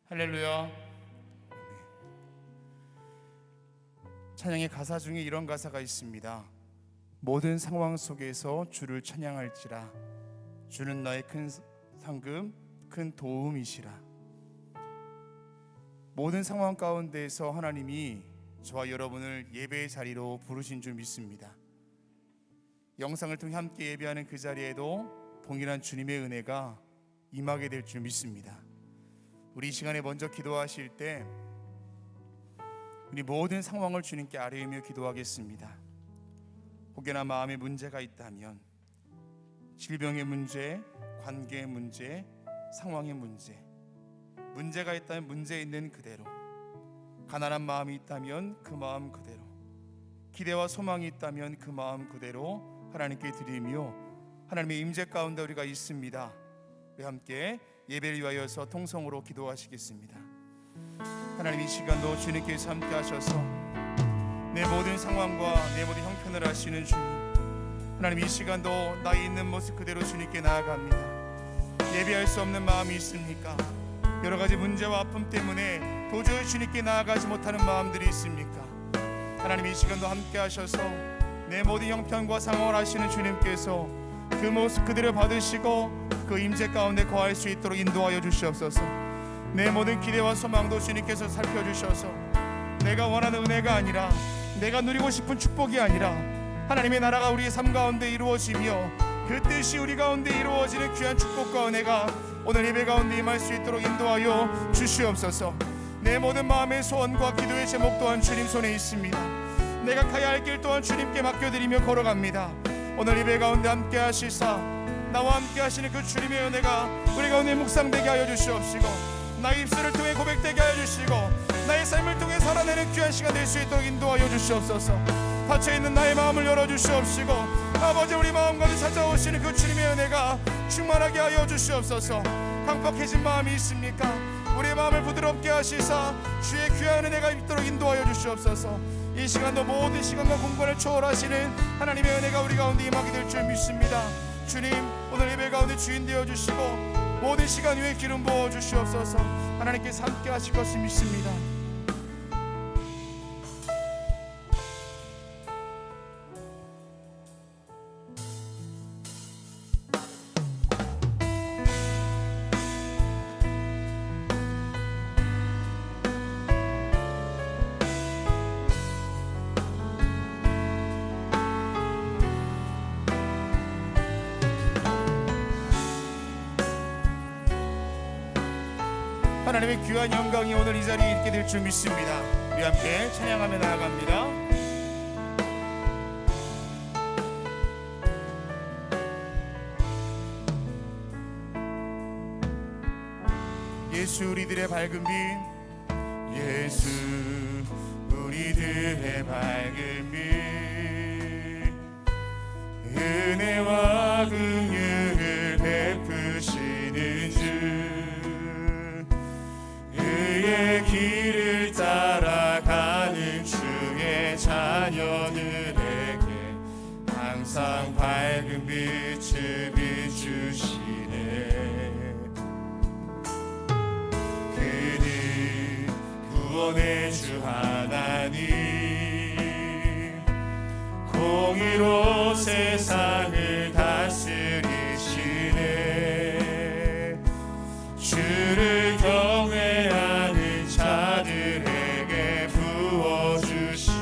할렐루야. 찬양의 가사 중에 이런 가사가 있습니다. 모든 상황 속에서 주를 찬양할지라. 주는 나의 큰 상급, 큰 도움이시라. 모든 상황 가운데에서 하나님이 저와 여러분을 예배의 자리로 부르신 줄 믿습니다. 영상을 통해 함께 예배하는 그 자리에도 동일한 주님의 은혜가 임하게 될 줄 믿습니다. 우리 이 시간에 먼저 기도하실 때 우리 모든 상황을 주님께 아뢰며 기도하겠습니다. 혹여나 마음에 문제가 있다면 질병의 문제, 관계의 문제, 상황의 문제가 있다면 문제 있는 그대로, 가난한 마음이 있다면 그 마음 그대로, 기대와 소망이 있다면 그 마음 그대로 하나님께 드리며 하나님의 임재 가운데 우리가 있습니다. 우리 함께 예배를 위하여서 통성으로 기도하시겠습니다. 하나님, 이 시간도 주님께서 함께 하셔서 내 모든 상황과 내 모든 형편을 아시는 주님, 하나님, 이 시간도 나의 있는 모습 그대로 주님께 나아갑니다. 예배할 수 없는 마음이 있습니까? 여러 가지 문제와 아픔 때문에 도저히 주님께 나아가지 못하는 마음들이 있습니까? 하나님, 이 시간도 함께 하셔서 내 모든 형편과 상황을 아시는 주님께서 그 모습 그대로 받으시고 그 임재 가운데 거할 수 있도록 인도하여 주시옵소서. 내 모든 기대와 소망도 주님께서 살펴주셔서 내가 원하는 은혜가 아니라, 내가 누리고 싶은 축복이 아니라 하나님의 나라가 우리의 삶 가운데 이루어지며 그 뜻이 우리 가운데 이루어지는 귀한 축복과 은혜가 오늘 예배 가운데 임할 수 있도록 인도하여 주시옵소서. 내 모든 마음의 소원과 기도의 제목 또한 주님 손에 있습니다. 내가 가야 할 길 또한 주님께 맡겨드리며 걸어갑니다. 오늘 예배 가운데 함께 하시사 나와 함께 하시는 그 주님의 은혜가 우리 가운데 묵상되게 하여 주시옵시고, 나의 입술을 통해 고백되게 하여 주시고, 나의 삶을 통해 살아내는 귀한 시간 될 수 있도록 인도하여 주시옵소서. 닫혀있는 나의 마음을 열어주시옵시고, 아버지, 우리 마음 가운데 찾아오시는 그 주님의 은혜가 충만하게 하여 주시옵소서. 강팍해진 마음이 있습니까? 우리의 마음을 부드럽게 하시사 주의 귀한 은혜가 있도록 인도하여 주시옵소서. 이 시간도 모든 시간과 공간을 초월하시는 하나님의 은혜가 우리 가운데 임하게 될 줄 믿습니다. 주님, 오늘 예배 가운데 주인 되어 주시고 모든 시간 위에 기름 부어 주시옵소서. 하나님께서 함께 하실 것을 믿습니다. 하나님의 귀한 영광이 오늘 이 자리에 있게 될 줄 믿습니다. 우리 함께 찬양하며 나아갑니다. 예수 우리들의 밝은 빛, 예수 우리들의 밝은 빛, 은혜와 긍휼을 베푸시는 주, 그의 길을 따라가는 주의 자녀들에게 항상 밝은 빛을 비추시네. 그는 구원의 주 하나님, 공의로 세상을 다스리시네. 주를 경외하는 자들에게 부어주시니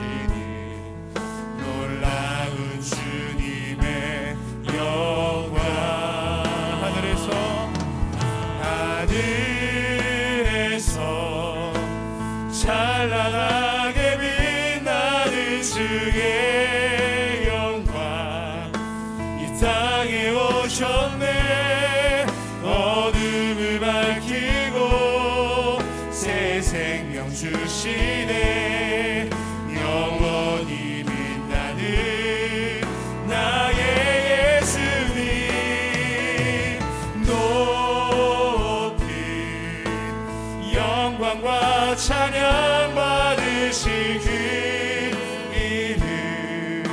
놀라운 주님의 영광. 하늘에서 찬란하게 빛나는 주의 영광 이 땅에 오셨네. 어둠을 밝히고 새 생명 주시네. 영원히 빛나는 나의 예수님, 높은 영광과 찬양 받으신 그 이름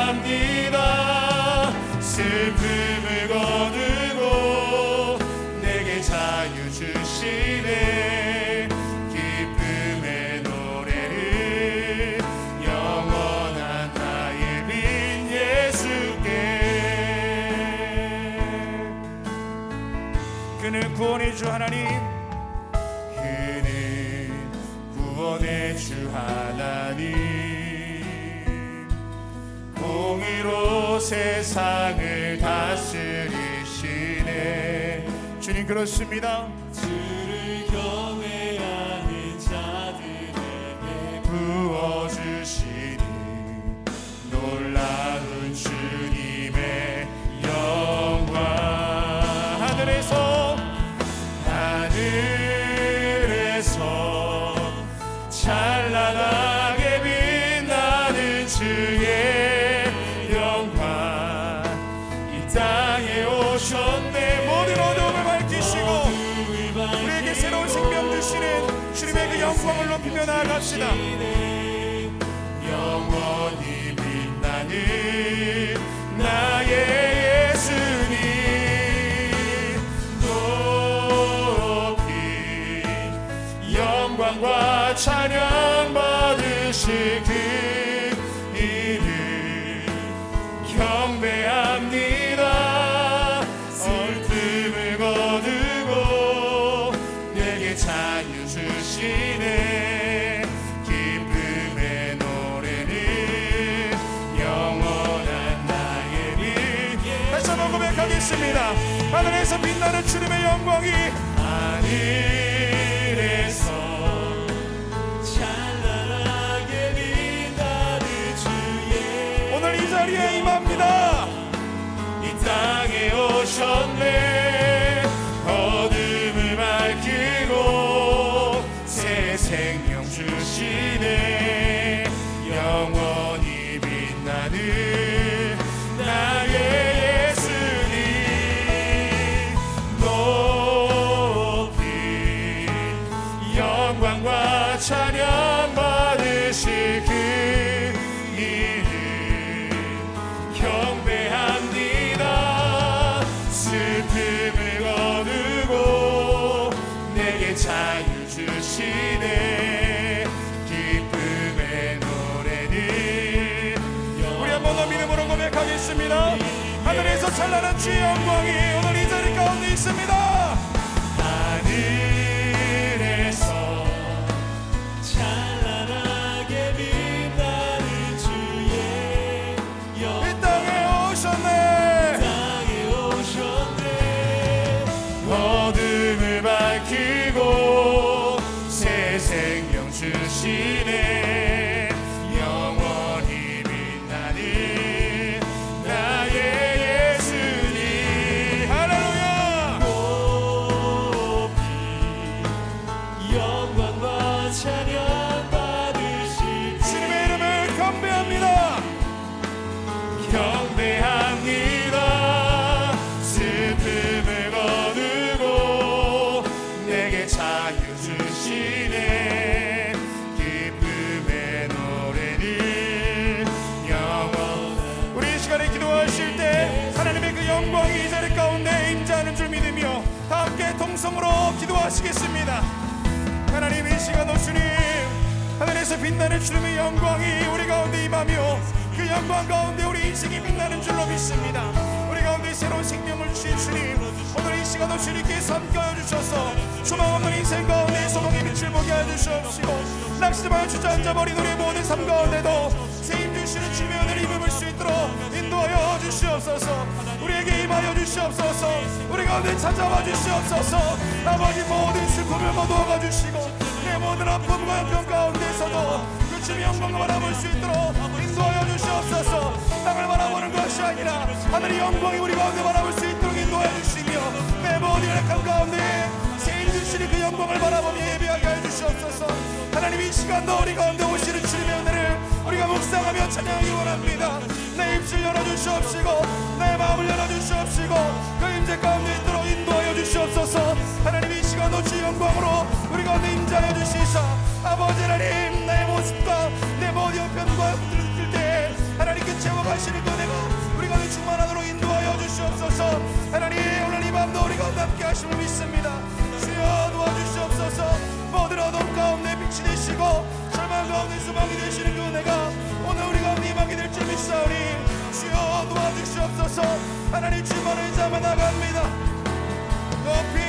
경배합니다. 슬픔을 거두고 내게 자유 주시네. 기쁨의 노래를 영원한 나의 빈 예수께. 그는 구원의 주 하나님, 그는 구원의 주 하나님, 공의로 세상을 다스리시네. 주님 그렇습니다. 주를 경외하는 자들에게 부어주시니 놀라운 주님의 영광. 하늘에서 찬란하게 빛나는 주의 영광, 이 땅에 오셨네. 모든 어둠을 밝히시고 우리에게 새로운 생명 주시는 주님의 그 영광을 높이며 나아갑시다. 영원히 빛나는 나의 예수님, 높이 영광과 찬양 받으실 그 이름 경배합니다. 슬픔을 거두고 내게 자유 주시네. 기쁨의 노래는 영원한 나의 빛. 다시 한번 고백하겠습니다. 하늘에서 빛나는 주님의 영광이, 하늘에서 찬란하게 빛나는 주의 오늘 이 자리에 임합니다. 이 땅에 오셨네. 어둠을 밝히고 새 생명 주시네. 영원히 빛나는 나의 예수님, 높이 영광과 찬양 받으실 그 이름 경배합니다. 슬픔을 거두고 내게 자유 주시네. 기쁨의 노래는 우리 한 번 더 믿음으로 고백하겠습니다. 하늘에서 찬란한 주의 영광이 오늘 이 자리 가운데 있습니다. 하늘에서 찬란하게 빛나는 주의 영광, 이 땅에 오셨네. 어둠을 밝히고 새 생명 주시네. 영원히 빛나는 나의 예수님. 할렐루야. 높이 영광과 찬양 받으실 주님의 이름을 경배합니다. 경배합니다. 슬픔을 거두고 내게 자유 주시네. 기쁨의 노래는 영원. 우리 이 시간에 기도하실 때 하나님의 그 영광이 이 자리 가운데 임재하는 줄 믿으며 다 함께 동성으로 기도하시겠습니다. 하나님, 이 시간도 주님, 하늘에서 빛나는 주님의 영광이 우리 가운데 임하며 그 영광 가운데 우리 인생이 빛나는 줄로 믿습니다. 우리 가운데 새로운 생명을 주신 주님, 오늘 이 시간도 주님께서 함께하여 주셔서 소망 없는 인생 가운데 소망의 빛을 보게 하여 주시옵시고, 낙심하여 주저앉아버린 우리의 모든 삶 가운데도 세임 주시는 주님의 은혜를 입을 수 있도록 인도하여 주시옵소서. 우리에게 임하여 주시옵소서. 우리 가운데 찾아와 주시옵소서. 아버지, 모든 슬픔을 거두어 주시고 내 모든 아픔과 형편 가운데서도 그 주님의 영광을 바라볼 수 있도록 인도하여 주시옵소서. 땅을 바라보는 것이 아니라 하늘의 영광이 우리 가운데 바라볼 수 있도록 인도하여 주시며 내 모든 약한 가운데 세임 주시는 그 영광을 바라보며 예배하게 하여 주시옵소서. 하나님, 이 시간도 우리 가운데 오시는 주님의 은혜를 우리가 묵상하며 찬양하기 원합니다. 내 입술 열어주시옵시고 내 마음을 열어주시옵시고 그 임재 가운데 있도록 인도하여 주시옵소서. 하나님, 이 시간도 주 영광으로 우리 가운데 임재하여 주시사 아버지 하나님, 내 모습과 내 모든 형편과 들을 때 하나님께 채워가시는 은혜가 우리 가운데 충만하도록 인도하여 주시옵소서. 하나님 오늘 이 밤도 우리 가운데 함께 하심을 믿습니다. 주여 도와주시옵소서. 모든 어둠 가운데 빛이 되시고 절망 가운데 소망이 되시는 그 은혜가 오늘 우리 가운데 임하게 될 줄 믿사오니 주여 도와주시옵소서. 하나님 주만을 잡아 나갑니다. 높이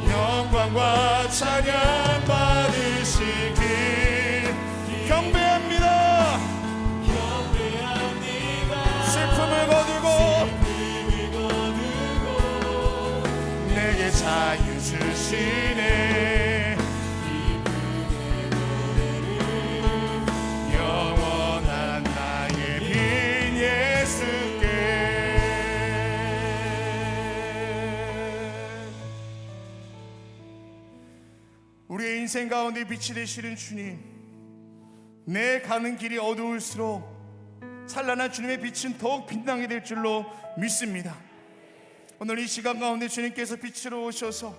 영광과 찬양 받으시길 경배합니다. 슬픔을 거두고 내게 자유 주시네. 영원한 나의 빈 예수께. 우리의 인생 가운데 빛이 되시는 주님, 내 가는 길이 어두울수록 찬란한 주님의 빛은 더욱 빛나게 될 줄로 믿습니다. 오늘 이 시간 가운데 주님께서 빛으로 오셔서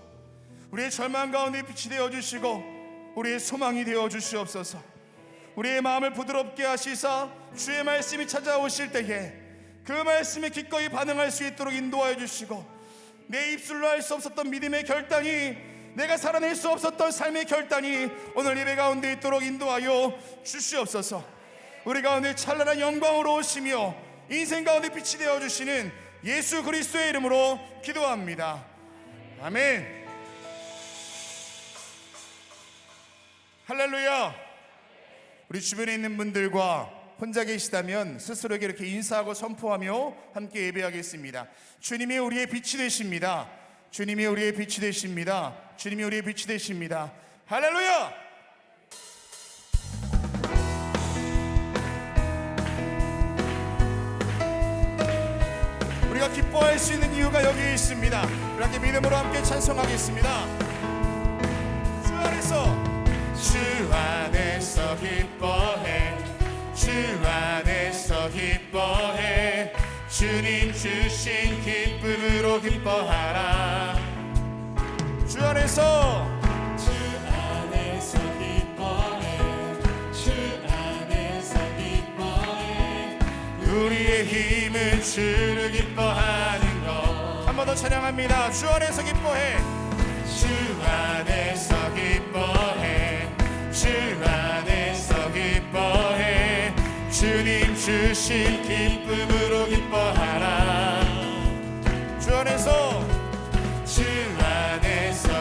우리의 절망 가운데 빛이 되어주시고 우리의 소망이 되어주시옵소서. 우리의 마음을 부드럽게 하시사 주의 말씀이 찾아오실 때에 그 말씀에 기꺼이 반응할 수 있도록 인도하여 주시고, 내 입술로 할 수 없었던 믿음의 결단이, 내가 살아낼 수 없었던 삶의 결단이 오늘 예배 가운데 있도록 인도하여 주시옵소서. 우리 가운데 찬란한 영광으로 오시며 인생 가운데 빛이 되어주시는 예수 그리스도의 이름으로 기도합니다. 아멘. 할렐루야. 우리 주변에 있는 분들과 혼자 계시다면 스스로에게 이렇게 인사하고 선포하며 함께 예배하겠습니다. 주님이 우리의 빛이 되십니다. 주님이 우리의 빛이 되십니다. 주님이 우리의 빛이 되십니다. 할렐루야. 우리가 기뻐할 수 있는 이유가 여기 있습니다. 이렇게 믿음으로 함께 찬송하겠습니다. 주 안에서 기뻐해. 주 안에서 기뻐해. 주님 주신 기쁨으로 기뻐하라. 주 안에서 기뻐해. 주 안에서 기뻐해. 우리의 힘은 주를 기뻐하는 것. 한 번 더 찬양합니다. 주 안에서 기뻐해. 주 안에서 기뻐해. 주 안에서 기뻐해. 주님 주신 기쁨으로 기뻐하라. 주 안에서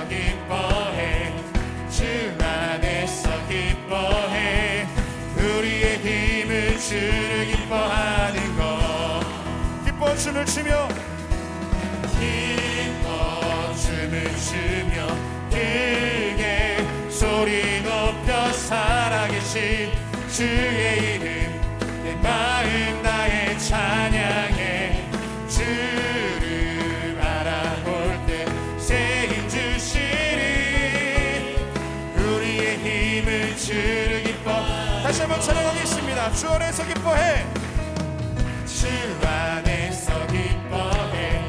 기뻐해. 주 안에서 기뻐해. 우리의 힘은 주를 기뻐하는 것. 기뻐 춤을 추며 기뻐 춤을 추며 크게 소리 높여 살아계신 주의 이름 내 마음 다해 찬양해. 주를 바라볼 때 새 힘 주시리. 우리의 힘을 주를 기뻐. 다시 한번 찬양하겠습니다. 주 안에서 기뻐해. 주 안에서 기뻐해.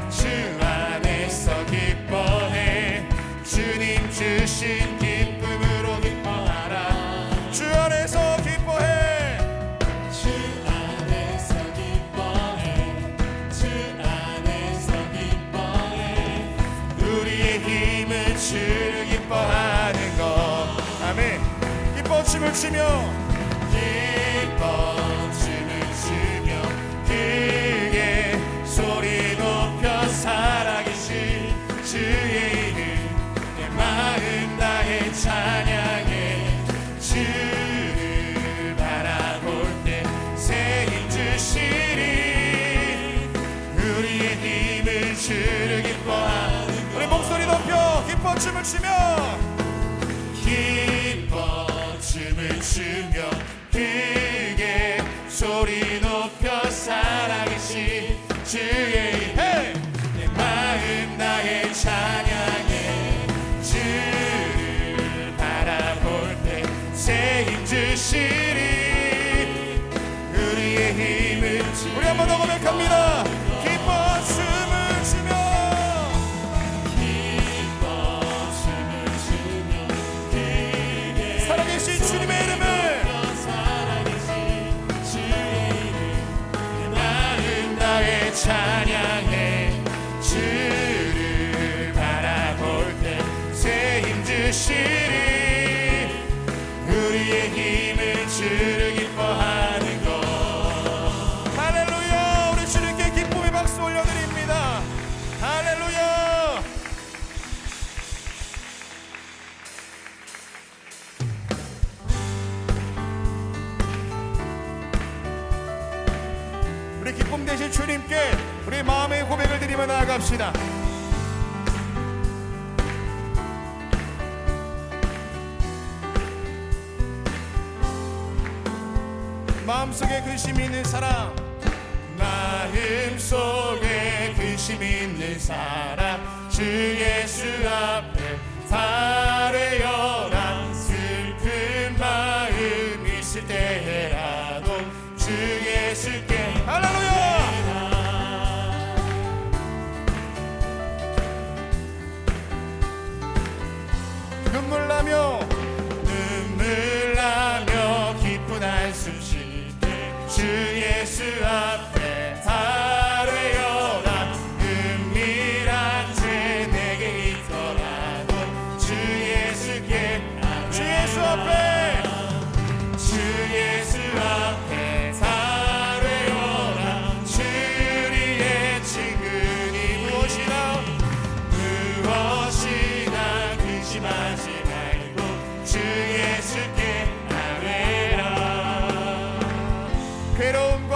주 안에서 기뻐해. 주님 주신 기쁨으로 기뻐하라. 주 안에서 기뻐해. 주 안에서 기뻐해. 주 안에서 기뻐해. 우리의 힘은 주를 기뻐하는 것. 아멘. 기뻐 춤을 추며 기뻐 춤을 추며 크게 소리 높여 살아계신 주의 이름 내 마음 다해 찬양해. 주를 바라볼 때 새 힘 주시리. 우리의 힘을 주를 기뻐하는 것. 우리 목소리 높여 기뻐 춤을 추며 기뻐 춤을 추며 크게 소리 높여 살아계신 주의 이름 내 마음 다해 찬양해. 주를 바라볼 때 새 힘 주시리. 우리의 힘을 우리 한번 더 고백합니다. 기뻐 춤을 추며 살아계신 주님의 이름을 주님께 우리 마음의 고백을 드리며 나아갑시다. 마음속에 근심 있는 사람, 마음속에 근심 있는 사람, 주 예수 앞에 달려라. 슬픈 마음 있을 때라도 주 예수께 할렐루야. 눈물 나며 기쁜 한숨 쉴 때 주 예수 앞에 달려라. 은밀한 죄 내게 있더라도 주 예수께, 주 예수 앞에, 주 예수 앞에 달려라. 주리의 친근이 무엇이나 근심하지 말고 주 예수께 아뢰라. 괴로움과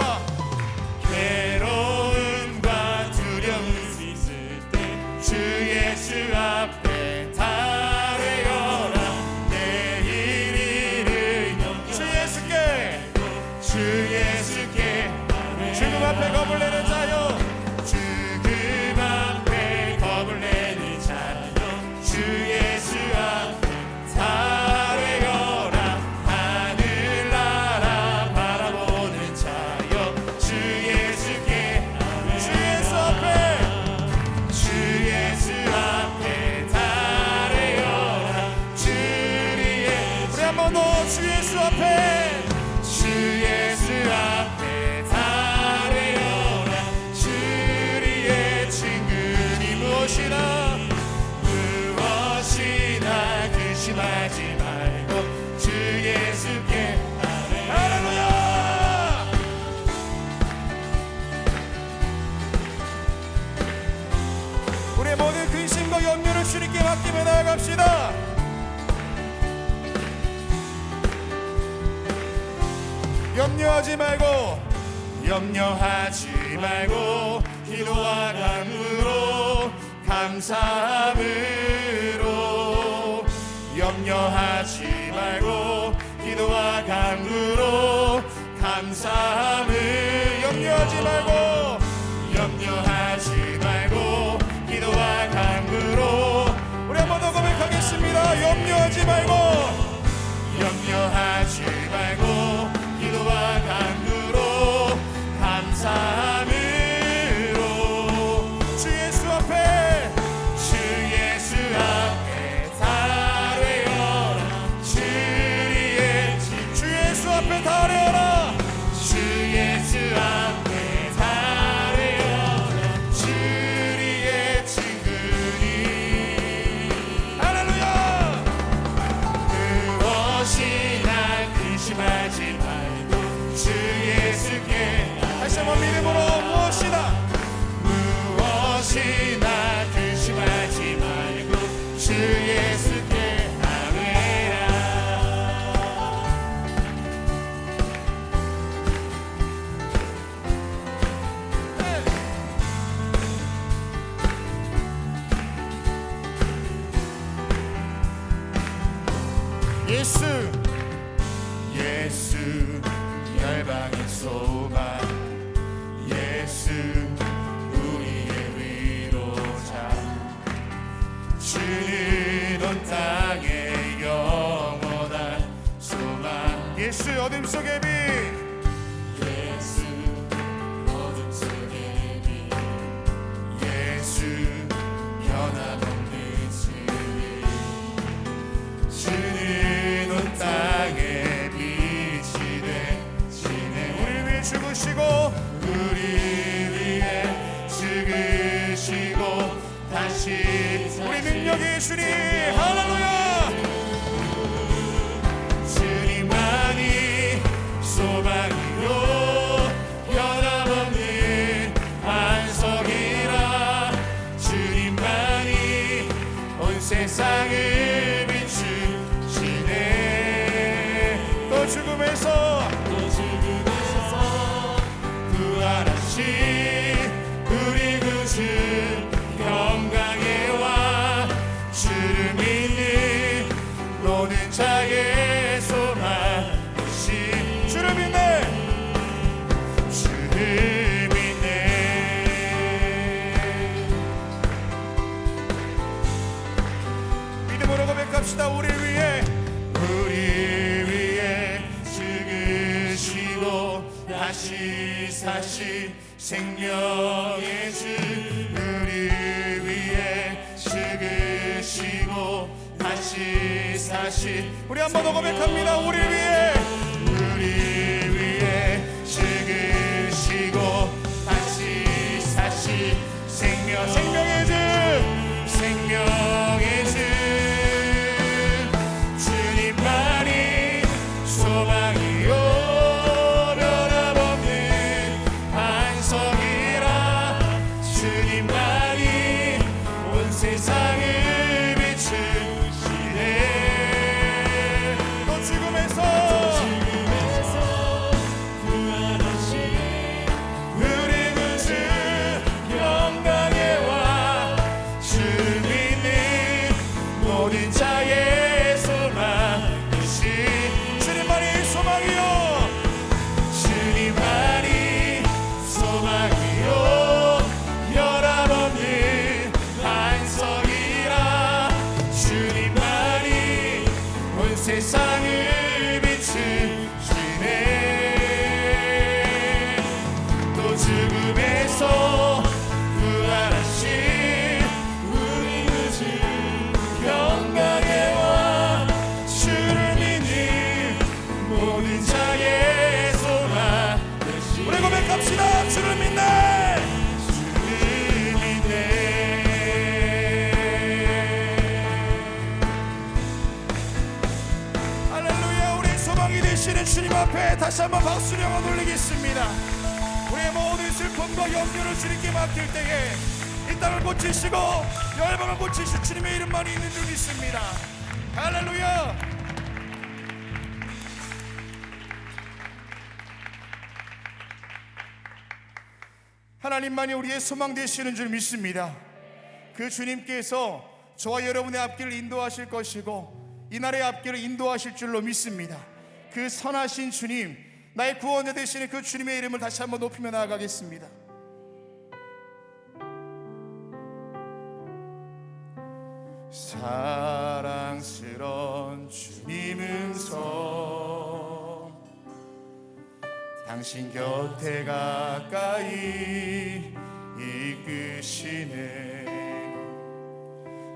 두려움 있을 때 주 예수 앞에 달려라. 내일 일을 주 예수께, 주 예수께, 죽음 앞에 겁을 내는 자여, 죽음 앞에 겁을 내는 자여, 주 예수 앞에 달려라. 하늘나라 바라보는 자여, 주 예수께, 주 예수 앞에, 주 예수 앞에 달려라. 주리의, 우리 한번 더 주 예수 앞에, 주 예수 앞에 달려라. 주리의 친근이 무엇이나 근심하지 말고 주 예수께 할렐루야. 우리의 모든 근심과 염려를 주님께 맡기며 나아갑시다. 염려하지 말고 기도와 간구로 감사함으로, 염려하지 말고 기도와 간구로 감사함을, 염려하지 말고 기도와 간구로, 우리 한 번 더 고백하겠습니다. 염려하지 말고 기도와 간구로 감사함으로, 주 예수 앞에 달려라. 주리의 주 예수 앞에 달려라. 주 예수 앞에 달려라. 주리의 친근이 할렐루야. 무엇이나 근심하지 말고 주 예수께, 다시 한번 믿음으로 무엇이나 근심하지 말고 주 예수께 아뢰라. 예수 열방의 소망, 예수 우리의 위로자, 주는 온 땅의 영원한 소망. 예수 어둠 속의 빛, 예수 어둠 속의 빛, 예수 변함없는 진리, 주는 온 땅의 빛이 되시네. 우리 위해 죽으시고 다시 우리 능력의 주님 할렐루야. 주님만이 소망이요 변함없는 반석이라. 주님만이 온 세상을 비추시네. 또 죽음에서 부활하신 고백합시다. 우리를 위해 죽으시고 다시 사신 생명의 주, 우리 위해 죽으시고 다시 사신, 우리 한 번 더 고백합니다. 우리 위해 죽으시고 다시 사신 생명의 주, 생명의 주, 주님만이 소망이요 변함없는 반석이라, 주님만이 온 세상을 비추시네. 또 죽음에서 부활하신 우리 구주 영광의 왕, 주를 믿는 모든 자의 소망 되신, 주님만이 소망이요, 주님만이 소망이요 변함없는 반석이라, 주님만이 온 세상을 비추시네. 또 죽음에서 부활하신 우리 구주 영광의 왕, 주를 믿는 모든 자의 소망 되신, 우리 고백합시다. 주를 믿네, 주를 믿네. 할렐루야. 우리 소망이 되시는 주님 앞에 다시 한번 박수를 영원 올리겠습니다. 우리의 모든 슬픔과 염려를 주님께 맡길 때에 이 땅을 고치시고 열방을 고치실 주님의 이름만이 있는 줄 믿습니다. 할렐루야. 하나님만이 우리의 소망 되시는 줄 믿습니다. 그 주님께서 저와 여러분의 앞길을 인도하실 것이고 이 나라의 앞길을 인도하실 줄로 믿습니다. 그 선하신 주님, 나의 구원자 되시는 그 주님의 이름을 다시 한번 높이며 나아가겠습니다. 사랑스러운 주님 음성, 당신 곁에 가까이 이끄시네.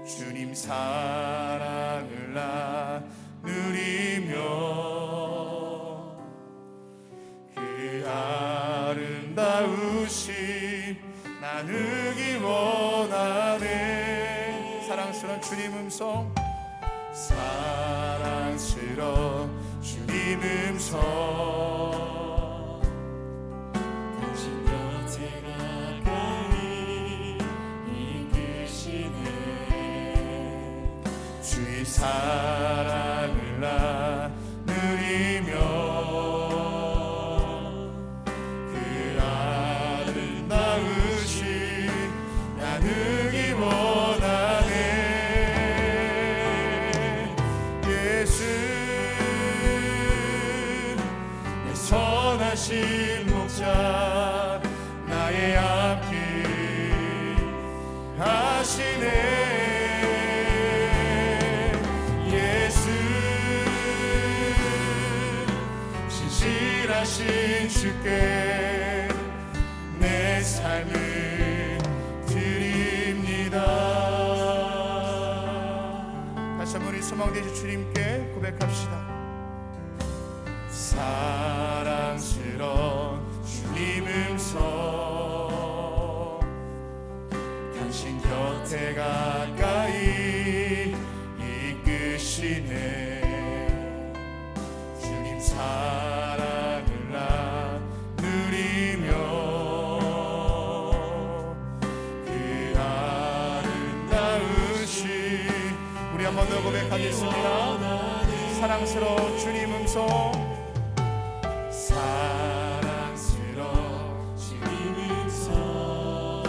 주님 사랑을 나누리며 그 아름다우신 나누기 원하네. 사랑스러운 주님 음성, 사랑스러운 주님 음성, 당신 곁에 가까이 이끄시네. 주의 사랑을 나누리며 그 아름다우신 나누기 원하네. 예수 내 선하신 목자, 나의 앞길 하시네. 신실하신 주께 내 삶을 드립니다. 다시 한번 이 소망 되실 주님께 고백합시다. 사랑스러운 주님 음성, 당신 곁에 가까이 이끄시네. 주님 사랑을 나누리며 그 아름다우신, 우리 한 번 더 고백하겠습니다. 사랑스러운 주님 음성, 사랑스러운 주님 음성,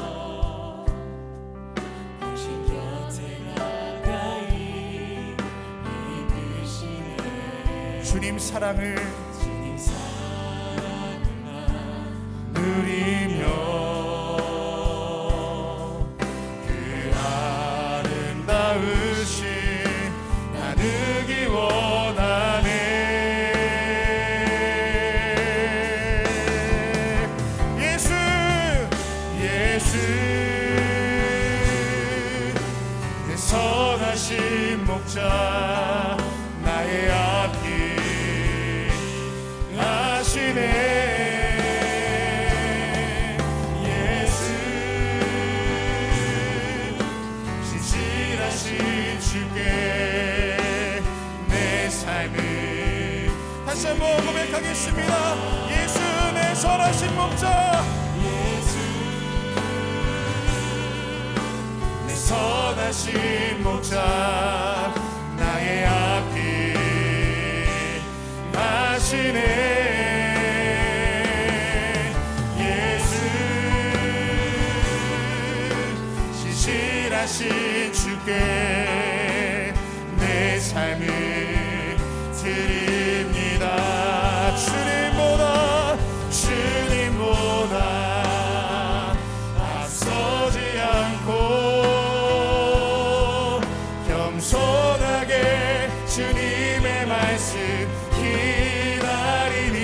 당신 곁에 가까이 이끄시네. 주님 사랑을 누리며 그 아름다우신 나는 목자 나의 앞길 하시네. 주께 내 삶을 다시 한번 고백하겠습니다. 예수 내 선하신 목자, 예수 내 선하신 목자 나의 앞길 하시네. 예수 신실하신 주께 내 삶을 드립니다. 주님보다 앞서지 않고 겸손하게 주님의 말씀 기다리니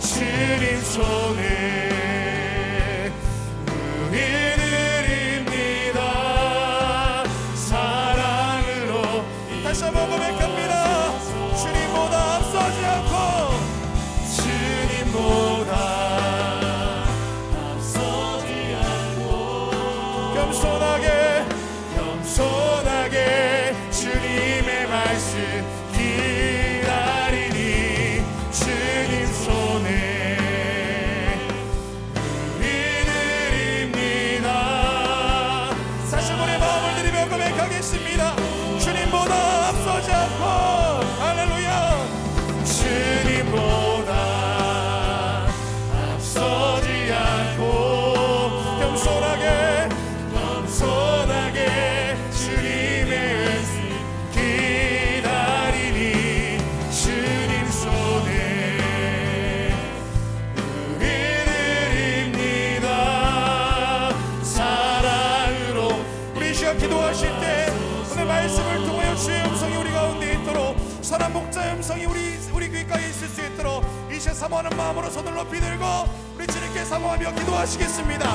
주님 손에 의를 드립니다. 사랑으로 다시 한번 고백합니다. 주님보다 앞서지 않고 주님보다 앞서지 않고 겸손하게 주님의 말씀 기다리니 주님 손에 의드립니다. 다시 한번 마음을 드리며 고백하겠습니다. 주님보다 앞서지 않고 할렐루야. 주님보다 앞서지 않고 겸손하게 주님의 은혜 기다리니 주님 손에 의드립니다. 사랑으로 우리 시간 기도하실 때 오늘 말씀을 통하여 주의 음성이 우리 가운데 있도록 선한 목자의 음성이 우리 귓가에 있을 수 있도록 이제 사모하는 마음으로 손을 높이 들고 우리 주님께 사모하며 기도하시겠습니다.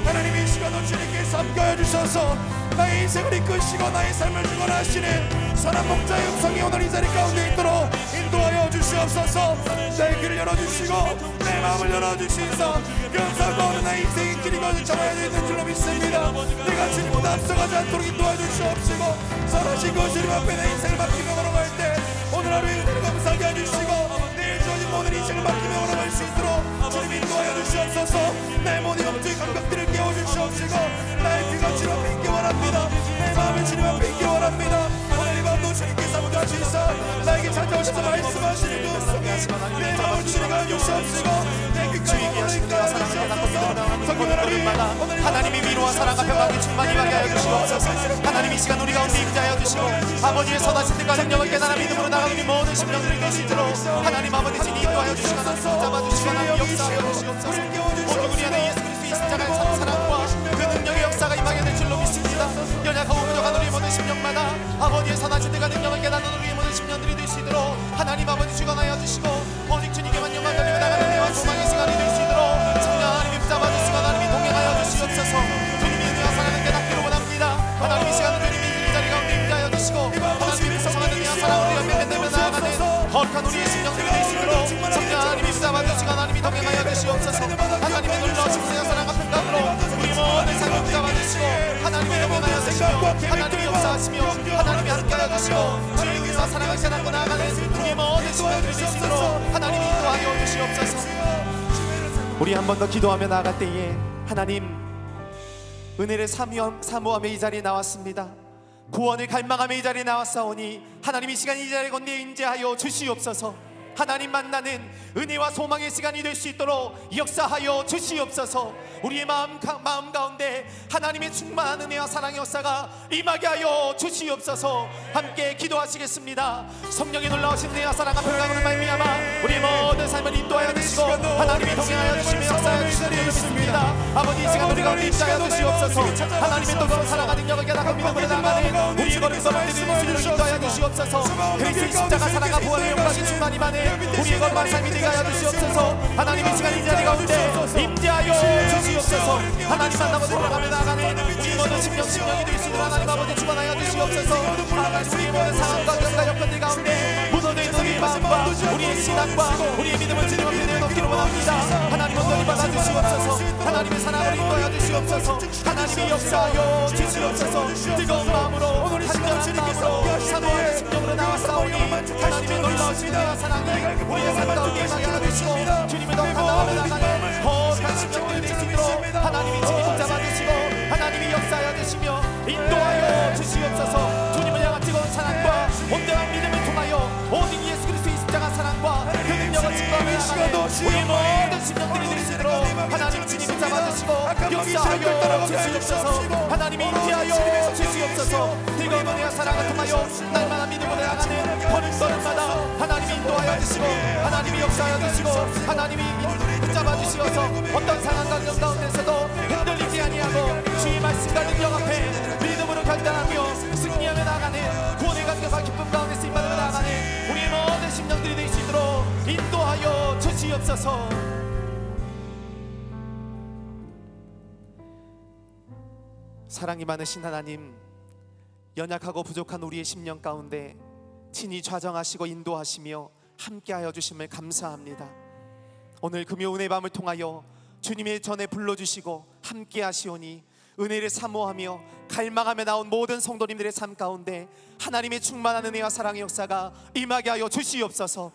하나님 이 시간도 주님께서 함께하여 주셔서 나의 인생을 이끄시고 나의 삶을 주관하시는 선한 목자의 음성이 오늘 이 자리 가운데 있도록 인도하여 주시옵소서. 나의 귀를 열어주시고 내 마음을 열어주시소. 그 음성과 오늘 나의 인생의 길이 거듭 정하여 있는 줄로 믿습니다. 내가 주님보다 앞서가지 않도록 인도하여 주시옵시고 선하신 그 주님 앞에 내 인생을 맡기며 걸어갈 때 오늘 하루의 은혜를 감사하게 해주시고 내일 주어진 모든 인생을 맡기며 걸어갈 수 있도록 주님 인도하여 주시옵소서. 내 모든 영적인 감각들을 깨워주시옵시고 나의 귀가 주님 앞에 있기 원합니다. 내 마음을 주님 앞에 있기 원합니다. 오늘 이 밤도 주님께서 함께 하시사 나에게 찾아오셔서 말씀하시는 그 음성에 내 마음을 주님과 주시옵시고 내 귀가 주님께 하시옵소서. 성령 하나님 하나님이 위로와 사랑과 평강이 충만히 임하게 하여 주시옵소서. 하나님 이 시간 우리 가운데 임재하여 주시고 아버지의 선하신 뜻과 능력을 깨달아 믿음으로 나가는 모든 심령들을 계시도록 하나님 아버지 진이 인도하여 주시고 하나님 붙잡아주시고 하나님 역사하여 주시옵소서. 오직 우리 안에 예수 그리스도의 십자가의 사랑과 그 능력의 역사가 임하게 될 줄로 믿습니다. 연약하고 부족한 우리 모든 심령마다 아버지의 선하신 뜻과 능력을 깨닫는 우리 모든 심령들이 될 수 있도록 하나님 아버지 주관하여 주시고 오직 주님께만 영광 돌리며 나가는 내와 소망의 시간이 될 수 있도록 성령 하나님이 붙잡아주시고 하나님이 동행하여 주시옵소서. 주님의 은혜와 사랑을 깨닫기로 원합니다. 하나님 이 시간은 주님이 이 자리 가운데 임재하여 주시고 하나님의 성성한 은혜와 사랑으로 연결되며 나아가는 거룩한 우리의 심령들이 될 수 있도록 성령 하나님이 붙잡아주시고 하나님이 동행하여 주시옵소서. 하나님의 놀라우신 은혜와 사랑과 평강으로 우리 모든 삶을 붙잡아주시고 하나님이 동행하여 주시고 하나님이 역사하시며 하나님이 함께하여 주시고 주의 의와 사랑을 깨닫고 나아가는 우리 모든 심령들이 될 수 있도록 하나님이 인도하여 주시옵소서. 우리 한 번 더 기도하며 나아갈 때에 하나님 은혜를 사모하며 이 자리에 나왔습니다. 구원을 갈망하며 이 자리에 나왔사오니 하나님 이 시간 이 자리에 건너에 인재하여 주시옵소서. 하나님 만나는 은혜와 소망의 시간이 될 수 있도록 역사하여 주시옵소서. 우리의 마음 가운데 하나님의 충만한 은혜와 사랑의 역사가 임하게 하여 주시옵소서. 함께 기도하시겠습니다. 성령의 놀라우신 은혜와 사랑과 평강으로 말미암아 우리의 모든 삶을 인도하여 주시고 하나님이 동행하여 주시며 역사하여 주시옵소서. 아버지 이 시간 우리 가운데 임재하여 주시옵소서. 하나님의 뜨거운 사랑과 능력을 깨닫고 믿음으로 나아가는 우리의 걸음걸음들을 주시기를 인도하여 주시옵소서. 그리스도의 십자가 사랑과 부활의 영광이 충만히 임하는 우리의 걸음과 삶이 되게 하여 주시옵소서. 하나님 이 시간 이 자리 가운데 임재하여 주시옵소서. 하나님 만나고 들어가며 나아가는 우리 모든 심령이 될 수 있는 하나님 아버지 주관하여 주시옵소서. 하나님 우리의 모든 상황과 결과 여건들 가운데 무너져 있는 우리의 마음과 우리의 신앙과 우리의 믿음을 주님 앞에 내어놓기를 원합니다. 하나님 온전히 받아주시옵소서. 하나님의 사랑을 인도하여 주시옵소서. 하나님이 역사하여 주시옵소서. 뜨거운 마음으로 간절한 마음으로 사모하는 심령으로 나왔사오니 하나님의 놀라우신 은혜와 사랑이 우리의 삶 가운데 임하게 하시고 주님을 더 가나하며 나가는 거룩한 심령들이 될 수 있도록 하나님이 지금 붙잡아주시고 하나님이 역사하여 주시며 인도하여 주시옵소서. 주님을 향한 뜨거운 사랑과 온전한 믿음을 통하여 오직 예수 그리스도의 십자가 사랑과 그 능력을 증거하며 나가는 우리의 모든 심령들이 될 수 있도록 하나님 주님 붙잡아주시고 역사하여 주시옵소서. 하나님이 인도하여 주시옵소서. 뜨거운 은혜와 사랑을 통하여 날마다 믿음으로 나가는 걸음걸음마다 하나님이 인도하여 주시고 하나님이 역사하여 주시고 하나님이 붙잡아 주시어서 어떤 상황 관계 가운데서도 흔들리지 아니하고 주의 말씀과 능력 앞에 믿음으로 결단하며 승리하며 나가는 구원의 감격과 기쁨 가운데 쓰임받으며 나가는 우리의 모든 심령들이 될 수 있도록 인도하여 주시옵소서. 사랑이 많으신 하나님, 연약하고 부족한 우리의 심령 가운데 친히 좌정하시고 인도하시며 함께하여 주심을 감사합니다. 오늘 금요 은혜 밤을 통하여 주님의 전에 불러주시고 함께하시오니 은혜를 사모하며 갈망하며 나온 모든 성도님들의 삶 가운데 하나님의 충만한 은혜와 사랑의 역사가 임하게 하여 주시옵소서.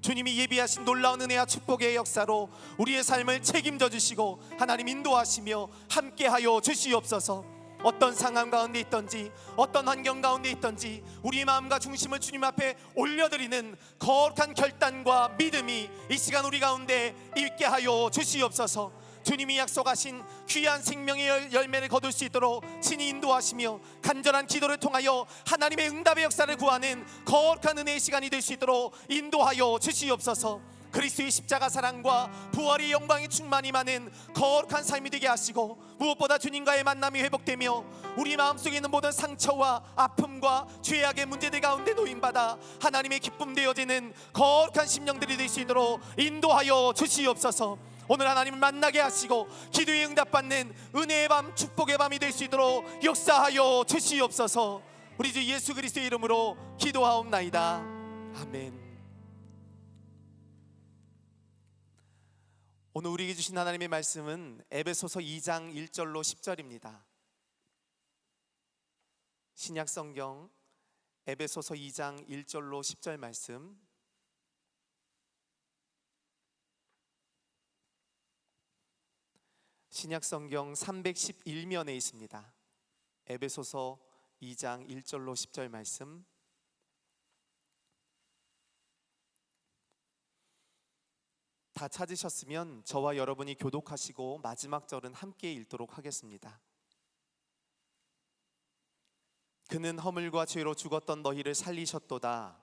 주님이 예비하신 놀라운 은혜와 축복의 역사로 우리의 삶을 책임져 주시고 하나님 인도하시며 함께하여 주시옵소서. 어떤 상황 가운데 있든지 어떤 환경 가운데 있든지 우리 마음과 중심을 주님 앞에 올려드리는 거룩한 결단과 믿음이 이 시간 우리 가운데 있게 하여 주시옵소서. 주님이 약속하신 귀한 생명의 열매를 거둘 수 있도록 친히 인도하시며 간절한 기도를 통하여 하나님의 응답의 역사를 구하는 거룩한 은혜의 시간이 될 수 있도록 인도하여 주시옵소서. 그리스도의 십자가 사랑과 부활의 영광이 충만히 많은 거룩한 삶이 되게 하시고 무엇보다 주님과의 만남이 회복되며 우리 마음속에 있는 모든 상처와 아픔과 죄악의 문제들 가운데 놓임받아 하나님의 기쁨 되어지는 거룩한 심령들이 될 수 있도록 인도하여 주시옵소서. 오늘 하나님을 만나게 하시고 기도에 응답받는 은혜의 밤 축복의 밤이 될 수 있도록 역사하여 주시옵소서. 우리 주 예수 그리스도의 이름으로 기도하옵나이다. 아멘. 오늘 우리에게 주신 하나님의 말씀은 에베소서 2장 1절로 10절입니다. 신약성경 에베소서 2장 1절로 10절 말씀, 신약성경 311면에 있습니다. 에베소서 2장 1절로 10절 말씀, 다 찾으셨으면 저와 여러분이 교독하시고 마지막 절은 함께 읽도록 하겠습니다. 그는 허물과 죄로 죽었던 너희를 살리셨도다.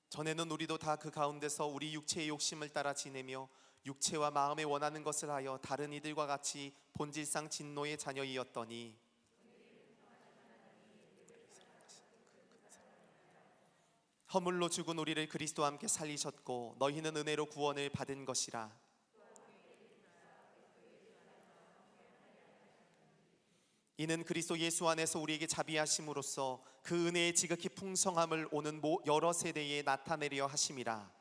전에는 우리도 다 그 가운데서 우리 육체의 욕심을 따라 지내며 육체와 마음에 원하는 것을 하여 다른 이들과 같이 본질상 진노의 자녀이었더니 허물로 죽은 우리를 그리스도와 함께 살리셨고 너희는 은혜로 구원을 받은 것이라. 이는 그리스도 예수 안에서 우리에게 자비하심으로써 그 은혜의 지극히 풍성함을 오는 여러 세대에 나타내려 하심이라.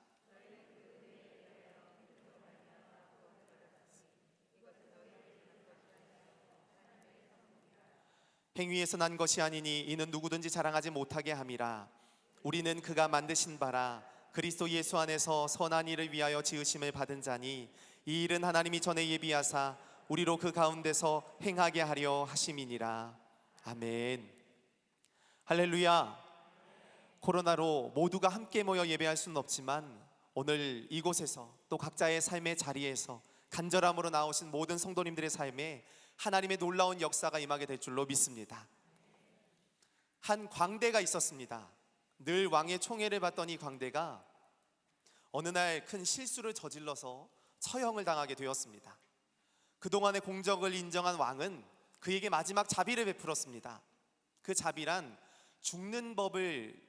행위에서 난 것이 아니니 이는 누구든지 자랑하지 못하게 함이라. 우리는 그가 만드신 바라 그리스도 예수 안에서 선한 일을 위하여 지으심을 받은 자니 이 일은 하나님이 전에 예비하사 우리로 그 가운데서 행하게 하려 하심이니라. 아멘. 할렐루야. 코로나로 모두가 함께 모여 예배할 수는 없지만 오늘 이곳에서 또 각자의 삶의 자리에서 간절함으로 나오신 모든 성도님들의 삶에 하나님의 놀라운 역사가 임하게 될 줄로 믿습니다. 한 광대가 있었습니다. 늘 왕의 총애를 받던 이 광대가 어느 날 큰 실수를 저질러서 처형을 당하게 되었습니다. 그동안의 공적을 인정한 왕은 그에게 마지막 자비를 베풀었습니다. 그 자비란 죽는 법을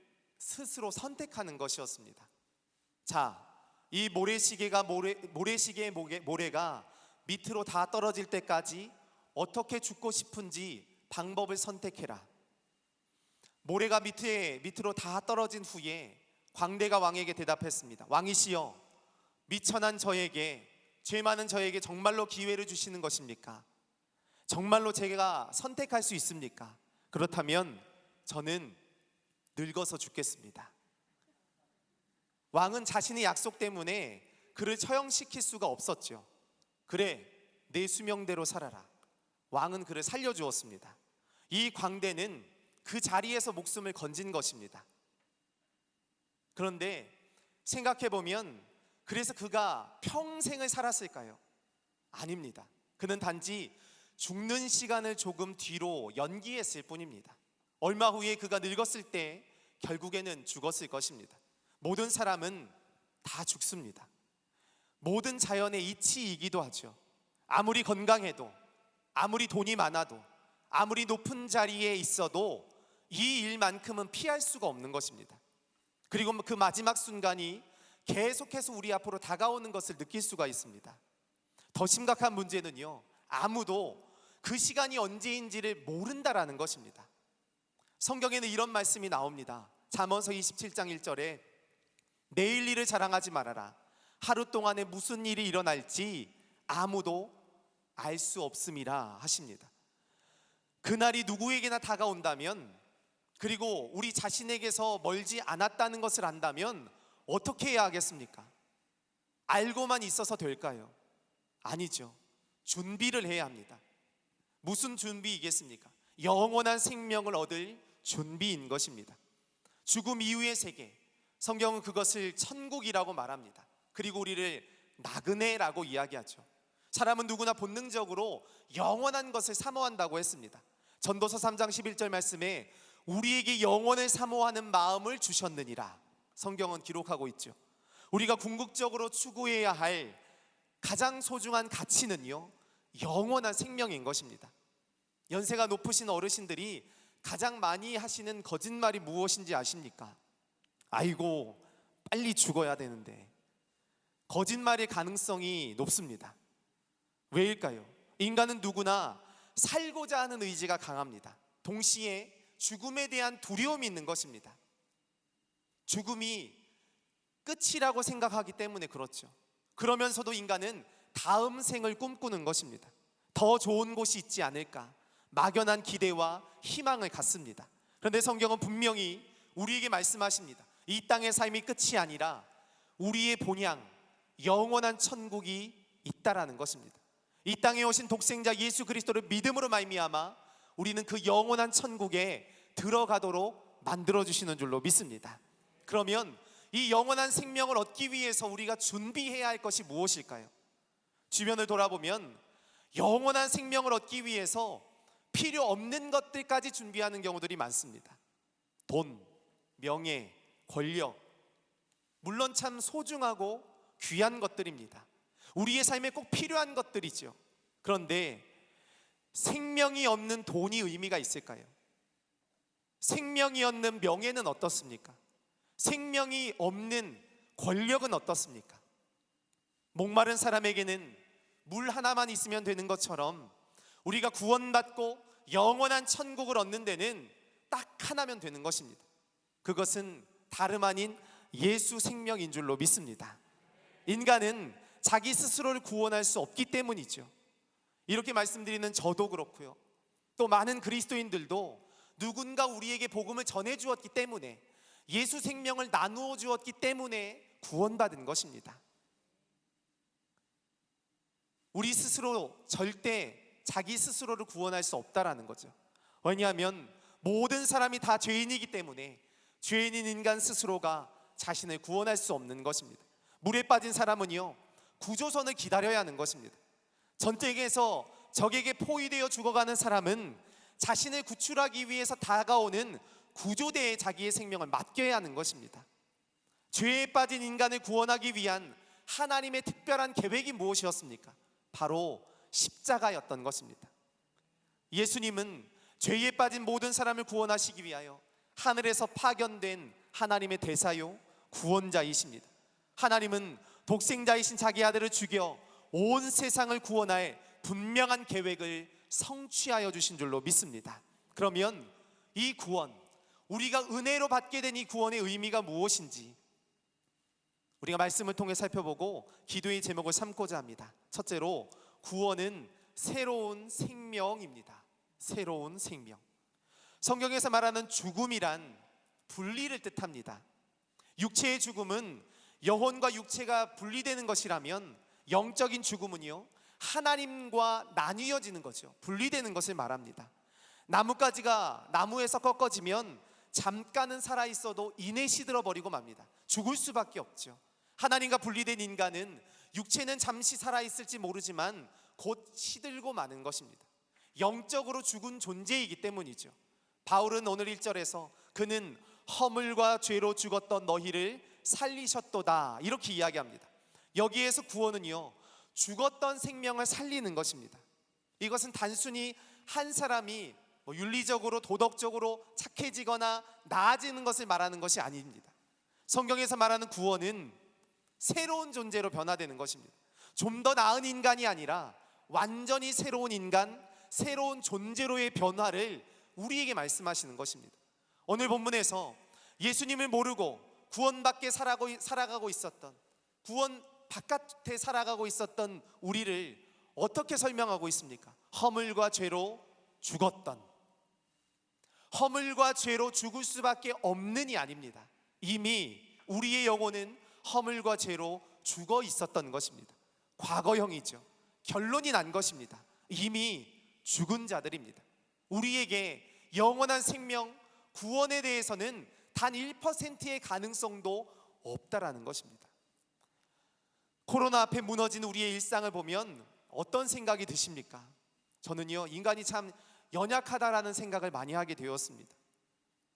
스스로 선택하는 것이었습니다. 자, 이 모래시계의 모래가 밑으로 다 떨어질 때까지 어떻게 죽고 싶은지 방법을 선택해라. 모래가 밑으로 다 떨어진 후에 광대가 왕에게 대답했습니다. 왕이시여, 미천한 저에게, 죄 많은 저에게 정말로 기회를 주시는 것입니까? 정말로 제가 선택할 수 있습니까? 그렇다면 저는 늙어서 죽겠습니다. 왕은 자신의 약속 때문에 그를 처형시킬 수가 없었죠. 그래, 내 수명대로 살아라. 왕은 그를 살려주었습니다. 이 광대는 그 자리에서 목숨을 건진 것입니다. 그런데 생각해보면, 그래서 그가 평생을 살았을까요? 아닙니다. 그는 단지 죽는 시간을 조금 뒤로 연기했을 뿐입니다. 얼마 후에 그가 늙었을 때 결국에는 죽었을 것입니다. 모든 사람은 다 죽습니다. 모든 자연의 이치이기도 하죠. 아무리 건강해도, 아무리 돈이 많아도, 아무리 높은 자리에 있어도 이 일만큼은 피할 수가 없는 것입니다. 그리고 그 마지막 순간이 계속해서 우리 앞으로 다가오는 것을 느낄 수가 있습니다. 더 심각한 문제는요, 아무도 그 시간이 언제인지를 모른다라는 것입니다. 성경에는 이런 말씀이 나옵니다. 잠언서 27장 1절에 내일 일을 자랑하지 말아라. 하루 동안에 무슨 일이 일어날지 아무도 알 수 없음이라 하십니다. 그날이 누구에게나 다가온다면, 그리고 우리 자신에게서 멀지 않았다는 것을 안다면 어떻게 해야 하겠습니까? 알고만 있어서 될까요? 아니죠. 준비를 해야 합니다. 무슨 준비이겠습니까? 영원한 생명을 얻을 준비인 것입니다. 죽음 이후의 세계, 성경은 그것을 천국이라고 말합니다. 그리고 우리를 나그네라고 이야기하죠. 사람은 누구나 본능적으로 영원한 것을 사모한다고 했습니다. 전도서 3장 11절 말씀에 우리에게 영원을 사모하는 마음을 주셨느니라 성경은 기록하고 있죠. 우리가 궁극적으로 추구해야 할 가장 소중한 가치는요, 영원한 생명인 것입니다. 연세가 높으신 어르신들이 가장 많이 하시는 거짓말이 무엇인지 아십니까? 아이고, 빨리 죽어야 되는데. 거짓말의 가능성이 높습니다. 왜일까요? 인간은 누구나 살고자 하는 의지가 강합니다. 동시에 죽음에 대한 두려움이 있는 것입니다. 죽음이 끝이라고 생각하기 때문에 그렇죠. 그러면서도 인간은 다음 생을 꿈꾸는 것입니다. 더 좋은 곳이 있지 않을까, 막연한 기대와 희망을 갖습니다. 그런데 성경은 분명히 우리에게 말씀하십니다. 이 땅의 삶이 끝이 아니라 우리의 본향, 영원한 천국이 있다라는 것입니다. 이 땅에 오신 독생자 예수 그리스도를 믿음으로 말미암아 우리는 그 영원한 천국에 들어가도록 만들어주시는 줄로 믿습니다. 그러면 이 영원한 생명을 얻기 위해서 우리가 준비해야 할 것이 무엇일까요? 주변을 돌아보면 영원한 생명을 얻기 위해서 필요 없는 것들까지 준비하는 경우들이 많습니다. 돈, 명예, 권력, 물론 참 소중하고 귀한 것들입니다. 우리의 삶에 꼭 필요한 것들이죠. 그런데 생명이 없는 돈이 의미가 있을까요? 생명이 없는 명예는 어떻습니까? 생명이 없는 권력은 어떻습니까? 목마른 사람에게는 물 하나만 있으면 되는 것처럼 우리가 구원받고 영원한 천국을 얻는 데는 딱 하나면 되는 것입니다. 그것은 다름 아닌 예수 생명인 줄로 믿습니다. 인간은 자기 스스로를 구원할 수 없기 때문이죠. 이렇게 말씀드리는 저도 그렇고요, 또 많은 그리스도인들도 누군가 우리에게 복음을 전해 주었기 때문에, 예수 생명을 나누어 주었기 때문에 구원받은 것입니다. 우리 스스로 절대 자기 스스로를 구원할 수 없다라는 거죠. 왜냐하면 모든 사람이 다 죄인이기 때문에 죄인인 인간 스스로가 자신을 구원할 수 없는 것입니다. 물에 빠진 사람은요, 구조선을 기다려야 하는 것입니다. 전쟁에서 적에게 포위되어 죽어가는 사람은 자신을 구출하기 위해서 다가오는 구조대에 자기의 생명을 맡겨야 하는 것입니다. 죄에 빠진 인간을 구원하기 위한 하나님의 특별한 계획이 무엇이었습니까? 바로 십자가였던 것입니다. 예수님은 죄에 빠진 모든 사람을 구원하시기 위하여 하늘에서 파견된 하나님의 대사요 구원자이십니다. 하나님은 독생자이신 자기 아들을 죽여 온 세상을 구원할 분명한 계획을 성취하여 주신 줄로 믿습니다. 그러면 이 구원, 우리가 은혜로 받게 된 이 구원의 의미가 무엇인지 우리가 말씀을 통해 살펴보고 기도의 제목을 삼고자 합니다. 첫째로, 구원은 새로운 생명입니다. 새로운 생명. 성경에서 말하는 죽음이란 분리를 뜻합니다. 육체의 죽음은 영혼과 육체가 분리되는 것이라면, 영적인 죽음은요, 하나님과 나뉘어지는 거죠. 분리되는 것을 말합니다. 나뭇가지가 나무에서 꺾어지면 잠깐은 살아있어도 이내 시들어 버리고 맙니다. 죽을 수밖에 없죠. 하나님과 분리된 인간은 육체는 잠시 살아있을지 모르지만 곧 시들고 마는 것입니다. 영적으로 죽은 존재이기 때문이죠. 바울은 오늘 1절에서 그는 허물과 죄로 죽었던 너희를 살리셨도다, 이렇게 이야기합니다. 여기에서 구원은요, 죽었던 생명을 살리는 것입니다. 이것은 단순히 한 사람이 윤리적으로 도덕적으로 착해지거나 나아지는 것을 말하는 것이 아닙니다. 성경에서 말하는 구원은 새로운 존재로 변화되는 것입니다. 좀 더 나은 인간이 아니라 완전히 새로운 인간, 새로운 존재로의 변화를 우리에게 말씀하시는 것입니다. 오늘 본문에서 예수님을 모르고 구원 밖에 살아가고 있었던, 구원 바깥에 살아가고 있었던 우리를 어떻게 설명하고 있습니까? 허물과 죄로 죽었던, 허물과 죄로 죽을 수밖에 없는이 아닙니다. 이미 우리의 영혼은 허물과 죄로 죽어 있었던 것입니다. 과거형이죠. 결론이 난 것입니다. 이미 죽은 자들입니다. 우리에게 영원한 생명, 구원에 대해서는 단 1%의 가능성도 없다라는 것입니다. 코로나 앞에 무너진 우리의 일상을 보면 어떤 생각이 드십니까? 저는요, 인간이 참 연약하다라는 생각을 많이 하게 되었습니다.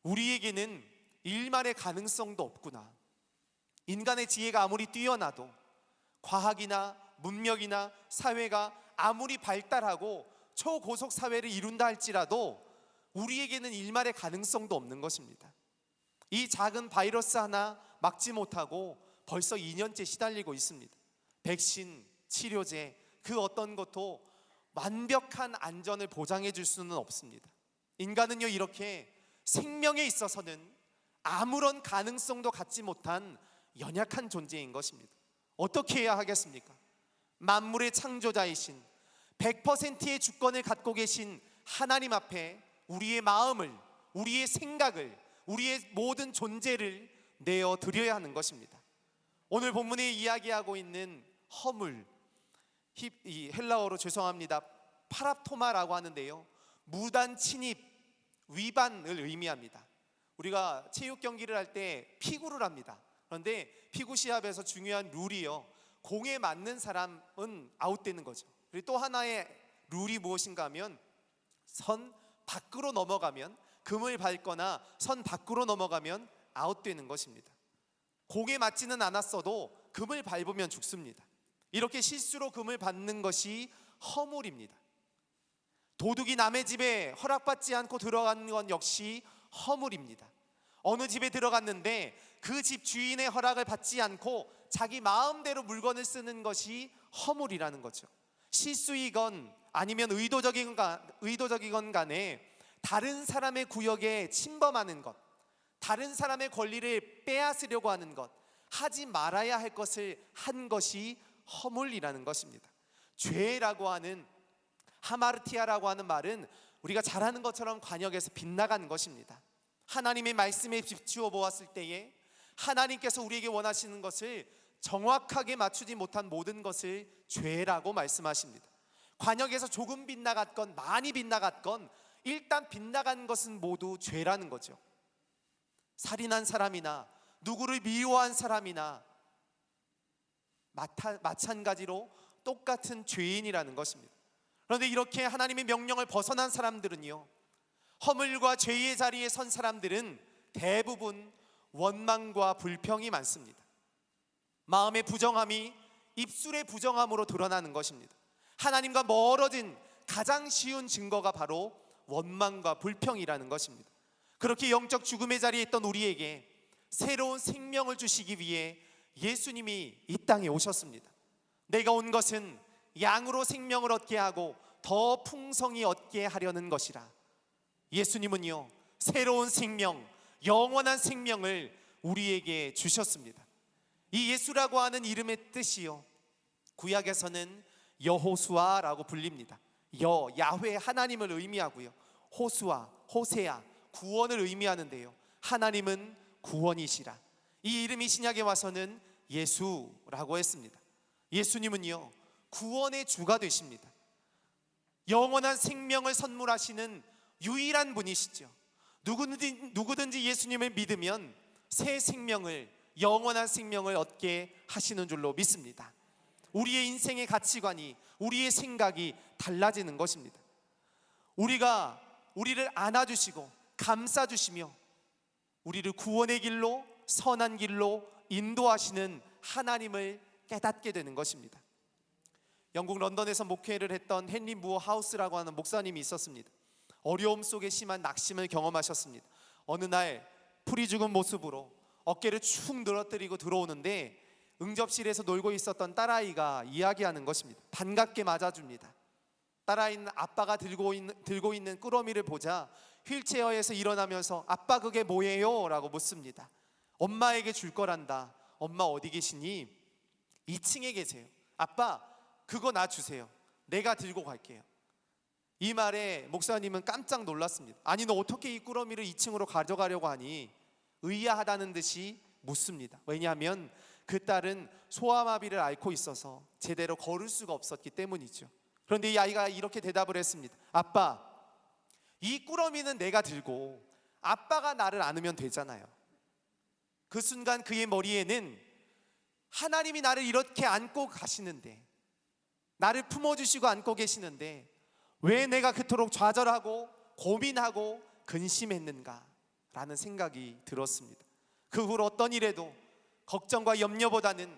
우리에게는 일말의 가능성도 없구나. 인간의 지혜가 아무리 뛰어나도, 과학이나 문명이나 사회가 아무리 발달하고 초고속 사회를 이룬다 할지라도 우리에게는 일말의 가능성도 없는 것입니다. 이 작은 바이러스 하나 막지 못하고 벌써 2년째 시달리고 있습니다. 백신, 치료제, 그 어떤 것도 완벽한 안전을 보장해 줄 수는 없습니다. 인간은요, 이렇게 생명에 있어서는 아무런 가능성도 갖지 못한 연약한 존재인 것입니다. 어떻게 해야 하겠습니까? 만물의 창조자이신 100%의 주권을 갖고 계신 하나님 앞에 우리의 마음을, 우리의 생각을, 우리의 모든 존재를 내어 드려야 하는 것입니다. 오늘 본문에 이야기하고 있는 허물, 이 헬라어로 죄송합니다, 파랍토마라고 하는데요, 무단 침입, 위반을 의미합니다. 우리가 체육 경기를 할 때 피구를 합니다. 그런데 피구 시합에서 중요한 룰이요, 공에 맞는 사람은 아웃되는 거죠. 그리고 또 하나의 룰이 무엇인가 하면 선 밖으로 넘어가면, 금을 밟거나 선 밖으로 넘어가면 아웃되는 것입니다. 공에 맞지는 않았어도 금을 밟으면 죽습니다. 이렇게 실수로 금을 밟는 것이 허물입니다. 도둑이 남의 집에 허락받지 않고 들어가는 건 역시 허물입니다. 어느 집에 들어갔는데 그 집 주인의 허락을 받지 않고 자기 마음대로 물건을 쓰는 것이 허물이라는 거죠. 실수이건 아니면 의도적이건 간에 다른 사람의 구역에 침범하는 것, 다른 사람의 권리를 빼앗으려고 하는 것, 하지 말아야 할 것을 한 것이 허물이라는 것입니다. 죄라고 하는, 하마르티아라고 하는 말은 우리가 잘 아는 것처럼 관역에서 빗나가는 것입니다. 하나님의 말씀에 비추어 보았을 때에 하나님께서 우리에게 원하시는 것을 정확하게 맞추지 못한 모든 것을 죄라고 말씀하십니다. 관역에서 조금 빗나갔건 많이 빗나갔건 일단 빗나간 것은 모두 죄라는 거죠. 살인한 사람이나 누구를 미워한 사람이나 마찬가지로 똑같은 죄인이라는 것입니다. 그런데 이렇게 하나님의 명령을 벗어난 사람들은요, 허물과 죄의 자리에 선 사람들은 대부분 원망과 불평이 많습니다. 마음의 부정함이 입술의 부정함으로 드러나는 것입니다. 하나님과 멀어진 가장 쉬운 증거가 바로 원망과 불평이라는 것입니다. 그렇게 영적 죽음의 자리에 있던 우리에게 새로운 생명을 주시기 위해 예수님이 이 땅에 오셨습니다. 내가 온 것은 양으로 생명을 얻게 하고 더 풍성히 얻게 하려는 것이라. 예수님은요, 새로운 생명, 영원한 생명을 우리에게 주셨습니다. 이 예수라고 하는 이름의 뜻이요, 구약에서는 여호수아라고 불립니다. 야훼 하나님을 의미하고요, 호수아, 호세아 구원을 의미하는데요, 하나님은 구원이시라. 이 이름이 신약에 와서는 예수라고 했습니다. 예수님은요, 구원의 주가 되십니다. 영원한 생명을 선물하시는 유일한 분이시죠. 누구든지 예수님을 믿으면 새 생명을, 영원한 생명을 얻게 하시는 줄로 믿습니다. 우리의 인생의 가치관이, 우리의 생각이 달라지는 것입니다. 우리를 안아주시고 감싸주시며 우리를 구원의 길로, 선한 길로 인도하시는 하나님을 깨닫게 되는 것입니다. 영국 런던에서 목회를 했던 헨리 무어 하우스라고 하는 목사님이 있었습니다. 어려움 속에 심한 낙심을 경험하셨습니다. 어느 날 풀이 죽은 모습으로 어깨를 축 늘어뜨리고 들어오는데 응접실에서 놀고 있었던 딸아이가 이야기하는 것입니다. 반갑게 맞아줍니다. 딸아이는 아빠가 들고 있는 꾸러미를 보자 휠체어에서 일어나면서 아빠 그게 뭐예요? 라고 묻습니다. 엄마에게 줄 거란다. 엄마 어디 계시니? 2층에 계세요. 아빠 그거 나 주세요. 내가 들고 갈게요. 이 말에 목사님은 깜짝 놀랐습니다. 아니 너 어떻게 이 꾸러미를 2층으로 가져가려고 하니? 의아하다는 듯이 묻습니다. 왜냐하면 그 딸은 소아마비를 앓고 있어서 제대로 걸을 수가 없었기 때문이죠. 그런데 이 아이가 이렇게 대답을 했습니다. 아빠, 이 꾸러미는 내가 들고 아빠가 나를 안으면 되잖아요. 그 순간 그의 머리에는 하나님이 나를 이렇게 안고 가시는데, 나를 품어주시고 안고 계시는데 왜 내가 그토록 좌절하고 고민하고 근심했는가 라는 생각이 들었습니다. 그 후로 어떤 일에도 걱정과 염려보다는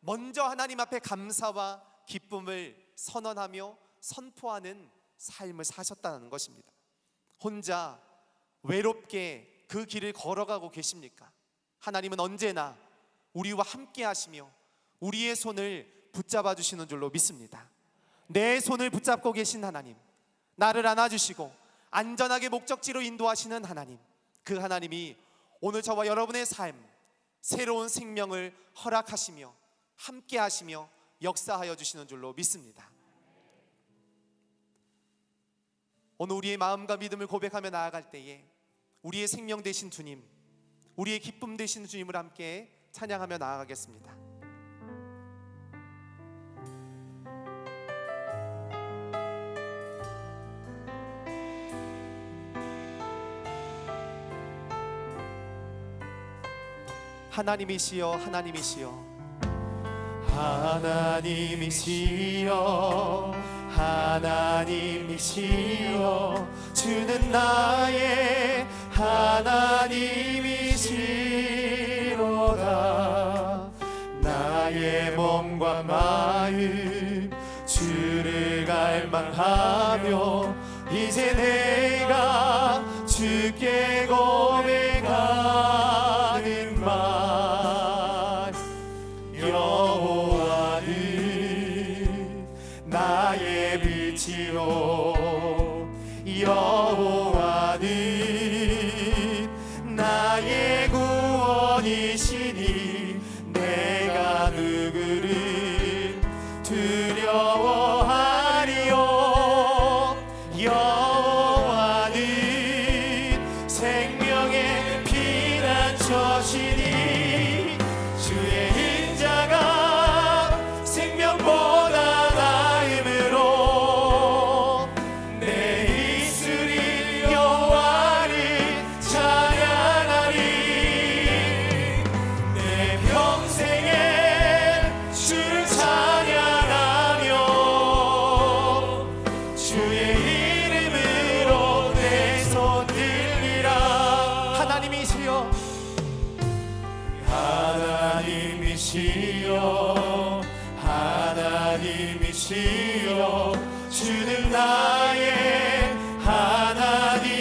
먼저 하나님 앞에 감사와 기쁨을 선언하며 선포하는 삶을 사셨다는 것입니다. 혼자 외롭게 그 길을 걸어가고 계십니까? 하나님은 언제나 우리와 함께 하시며 우리의 손을 붙잡아 주시는 줄로 믿습니다. 내 손을 붙잡고 계신 하나님, 나를 안아주시고 안전하게 목적지로 인도하시는 하나님, 그 하나님이 오늘 저와 여러분의 삶, 새로운 생명을 허락하시며 함께 하시며 역사하여 주시는 줄로 믿습니다. 오늘 우리의 마음과 믿음을 고백하며 나아갈 때에 우리의 생명 되신 주님, 우리의 기쁨 되신 주님을 함께 찬양하며 나아가겠습니다. 하나님이시여, 하나님이시여, 하나님이시여, 하나님이시여, 주는 나의 하나님이시로다. 나의 몸과 마음 주를 갈망하며 이제 내가 주께 고백하는 말, 여호와는 나의 빛이요, 여호와는 나의 구원이시니 내가 누구를 두려워하리요. 여호와는 생명의 피난처시니 주의 인자가 생명보다 나음으로 내 입술이 여호와를 찬양하리. 내 평생에 주를 찬양하며 주의 이름으로 내 손 들리라. 하나님이시여, 하나님이시여, 하나님이시여, 주는 나의 하나님이시로다.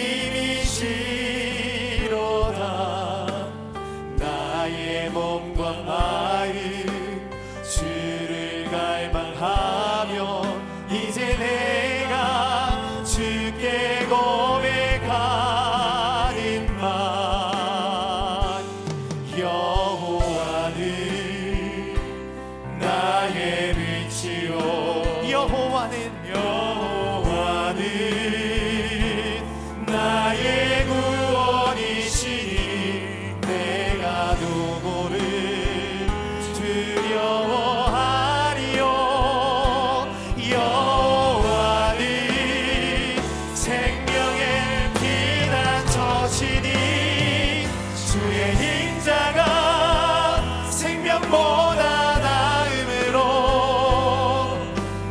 인자가 생명보다 나음으로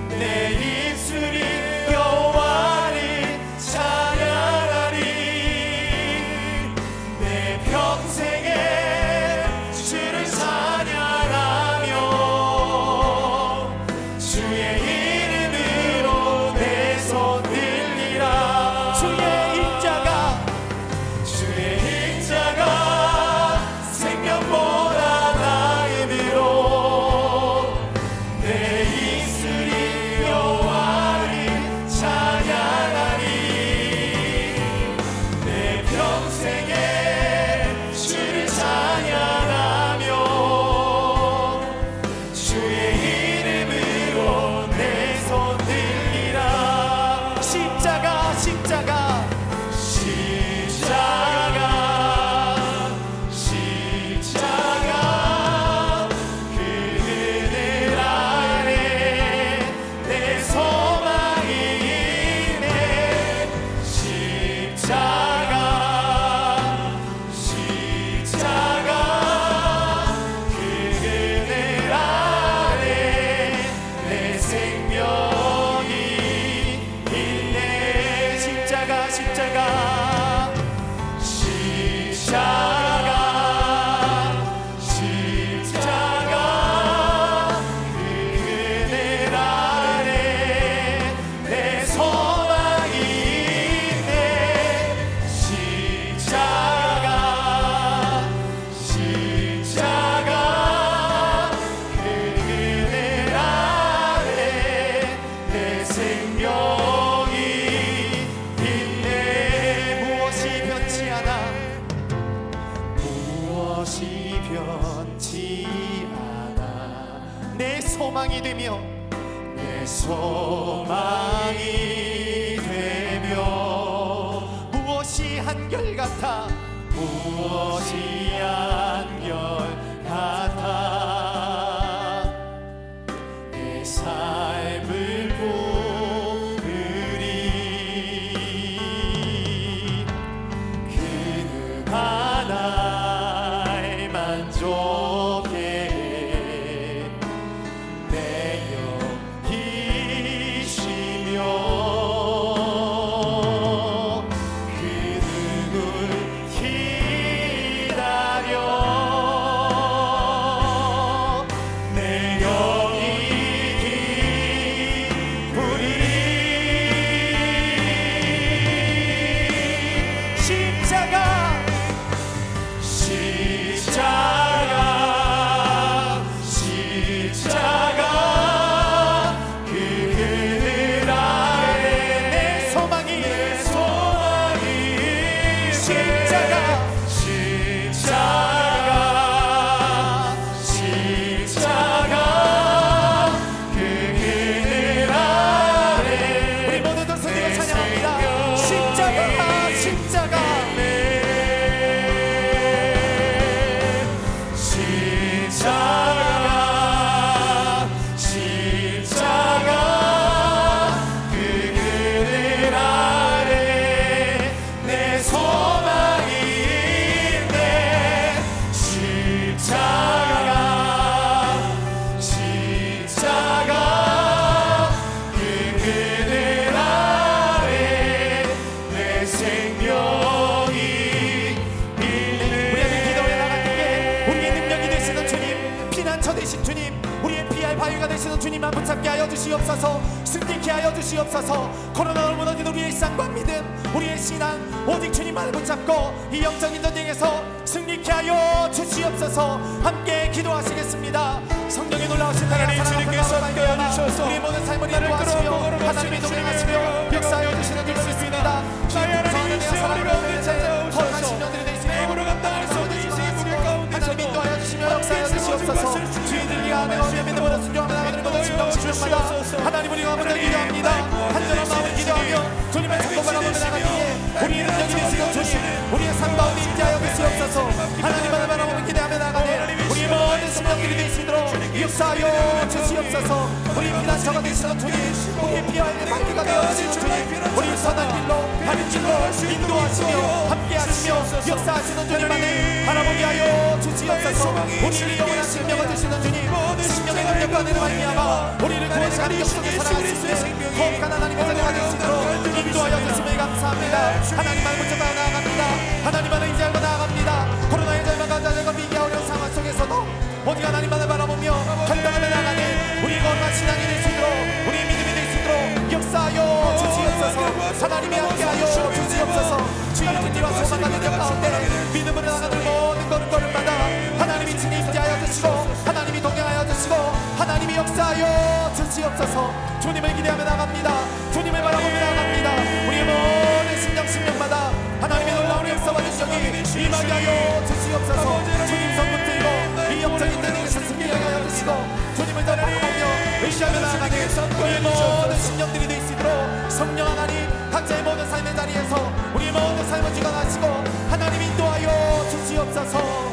내 입술이 여호와를 찬양하리. 내 평생에 주를 찬양하며 주의 이름으로 내 손 들리라. 주의 인자가 생명보다 나음으로 내 입술이 여호와를 찬양하리. 내 평생에 주를 찬양하며 주의 이름으로 내 손 들리라. 십자가 그 그늘 아래 내 소망이 있네. 십자가 그 그늘 아래 내 생명이 있네. 십자가 그 그늘 아래 내 소망이 있네. 십자가 그 그늘 아래 내 생명이 있네. 무엇이 변치 않아. 내 소망이 되며 무엇이 한결같아. 내 삶을 보으리. 그 하나에 만족해 내 영이시며 그 누굴 기다려 내 영이 기쁘리. 십자가 그 그늘 아래 내 소망이 십자가 그 그늘 아래 우리 모두들 손들어 찬양합니다. 십자가 그 그늘 아래 내 소망이 있네. 십자가 그 그늘 아래 내 생명이 있네. 우리에게 기도해 나갈 때에 우리의 능력이 되시는 주님, 피난처 되신 주님, 우리의 피할 바위가 되시는 주님만 붙잡게 하여 주시옵소서. 승리케 하여 주시옵소서. 코로나로 무너진 우리의 일상과 믿음, 우리의 신앙 오직 주님만을 붙잡고 이 영적인 전쟁에서 승리케 하여 주시옵소서. 함께 기도하시겠습니다. 성령의 놀라우신 하나님 주님께서 함께하여 주셔서 우리의 모든 삶을 인도하시며 하나님의 동행하시며 역사하여 주시는 줄 믿습니다. 주의 풍성한 은혜와 사랑을 얻는 거룩한 신령들이 되시며 입으로 감당할 수 없는 인생의 무게 가운데서도 인도하여 주시며 역사하여 주시옵소서. 주의들이 안에 오며 믿음으로 순종하며 나가는 모든 심령 주님마다 하나님 우리가 아버지 기도합니다. 한절한 마음을 기도하며 주님의 참고 바라보며 나가기에 우리의 능력이 되시는 주님, 우리의 삶 가운데 임재하여 주시옵소서. 하나님만을 바라보며 기대하며 나가네 우리의 모든 심령들이 되시도록 역사하여 주시옵소서. 우리의 피난처가 되시는 주님, 우리의 피할 밝기가 되어주시는 주님, 우리 선한 길로 바른 길로 인도하시며 함께하시며 역사하시는 주님만을 바라보게 하여 주시옵소서. 주시옵소서. 우리를 영원한 생명을 주시는 주님, 생명의 능력과 은혜로 말미암아 우리를 구원의 감격 속에 살아갈 수 있는 거룩한 하나님의 자녀가 될 수 있도록 인도하여 주심에 감사합니다. 하나님만 붙잡아 나아갑니다. 하나님만을 의지하고 나아갑니다. 코로나의 절망과 좌절과 위기와 어려운 상황 속에서도 오직 하나님만을 바라보며 감당하며 나아가는 우리의 거룩한 신앙이 될 수 있도록, 우리의 믿음이 될 수 있도록 역사하여 주시옵소서. 하나님이 함께하여 주시옵소서. 주의 은혜와 소망과 능력 가운데 믿음으로 나아가는 모든 걸음걸음마다 하나님이 친히 임재하여 주시고, 하나님이 동행하여 주시고, 하나님이 역사하여 주시옵소서. 주님을 기대하며 나갑니다. 주님을 바라보며 나갑니다. 우리의 모든 심령마다 하나님의 놀라운 역사와 능력이 임하게 하여 주시옵소서. 주님 손 붙들고 이 영적인 때에서 승리하게 하여 주시고, 주님을 더 바라보며 의시하며 나아가는 우리의 모든 심령들이 될 수 있도록 성령 하나님 각자의 모든 삶의 자리에서 우리의 모든 삶을 주관하시고 하나님 인도하여 주시옵소서.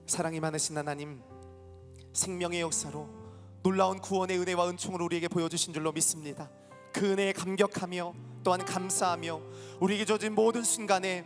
사랑이 많으신 하나님, 생명의 역사로 놀라운 구원의 은혜와 은총을 우리에게 보여주신 줄로 믿습니다. 그 은혜에 감격하며 또한 감사하며 우리에게 주어진 모든 순간에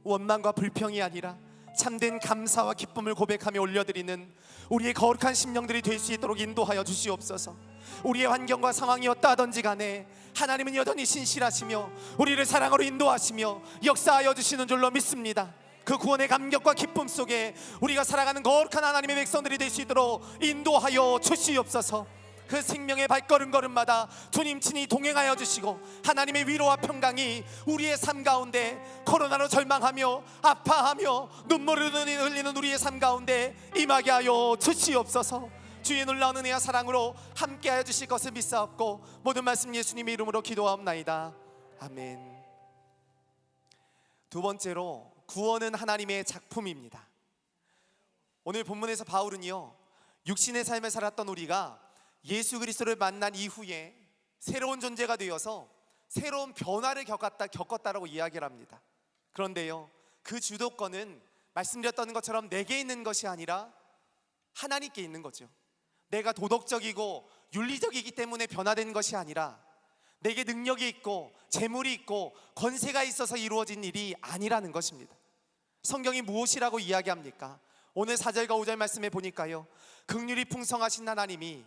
원망과 불평이 아니라 참된 감사와 기쁨을 고백하며 올려드리는 우리의 거룩한 심령들이 될 수 있도록 인도하여 주시옵소서. 우리의 환경과 상황이 어떠하든지 간에 하나님은 여전히 신실하시며 우리를 사랑으로 인도하시며 역사하여 주시는 줄로 믿습니다. 그 구원의 감격과 기쁨 속에 우리가 살아가는 거룩한 하나님의 백성들이 될 수 있도록 인도하여 주시옵소서. 그 생명의 발걸음걸음마다 주님 친히 동행하여 주시고 하나님의 위로와 평강이 우리의 삶 가운데, 코로나로 절망하며 아파하며 눈물을 흘리는 우리의 삶 가운데 임하게 하여 주시옵소서. 주의 놀라운 은혜와 사랑으로 함께하여 주실 것을 믿사옵고 모든 말씀 예수님의 이름으로 기도하옵나이다. 아멘. 두 번째로, 구원은 하나님의 작품입니다. 오늘 본문에서 바울은요, 육신의 삶을 살았던 우리가 예수 그리스도를 만난 이후에 새로운 존재가 되어서 새로운 변화를 겪었다라고 이야기를 합니다. 그런데요, 그 주도권은 말씀드렸던 것처럼 내게 있는 것이 아니라 하나님께 있는 거죠. 내가 도덕적이고 윤리적이기 때문에 변화된 것이 아니라 내게 능력이 있고 재물이 있고 권세가 있어서 이루어진 일이 아니라는 것입니다. 성경이 무엇이라고 이야기합니까? 오늘 4절과 5절 말씀에 보니까요, 긍휼이 풍성하신 하나님이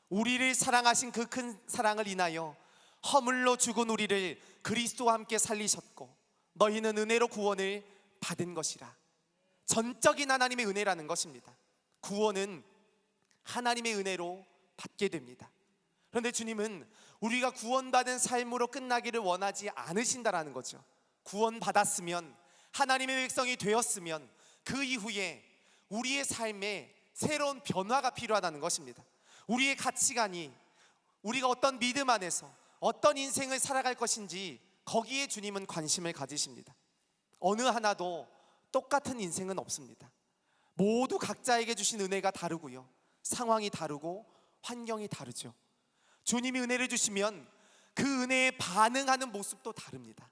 우리를 사랑하신 그 큰 사랑을 인하여 허물로 죽은 우리를 그리스도와 함께 살리셨고 너희는 은혜로 구원을 받은 것이라. 전적인 하나님의 은혜라는 것입니다. 구원은 하나님의 은혜로 받게 됩니다. 그런데 주님은 우리가 구원받은 삶으로 끝나기를 원하지 않으신다라는 거죠. 구원받았으면, 하나님의 백성이 되었으면 그 이후에 우리의 삶에 새로운 변화가 필요하다는 것입니다. 우리의 가치관이, 우리가 어떤 믿음 안에서 어떤 인생을 살아갈 것인지 거기에 주님은 관심을 가지십니다. 어느 하나도 똑같은 인생은 없습니다. 모두 각자에게 주신 은혜가 다르고요, 상황이 다르고 환경이 다르죠. 주님이 은혜를 주시면 그 은혜에 반응하는 모습도 다릅니다.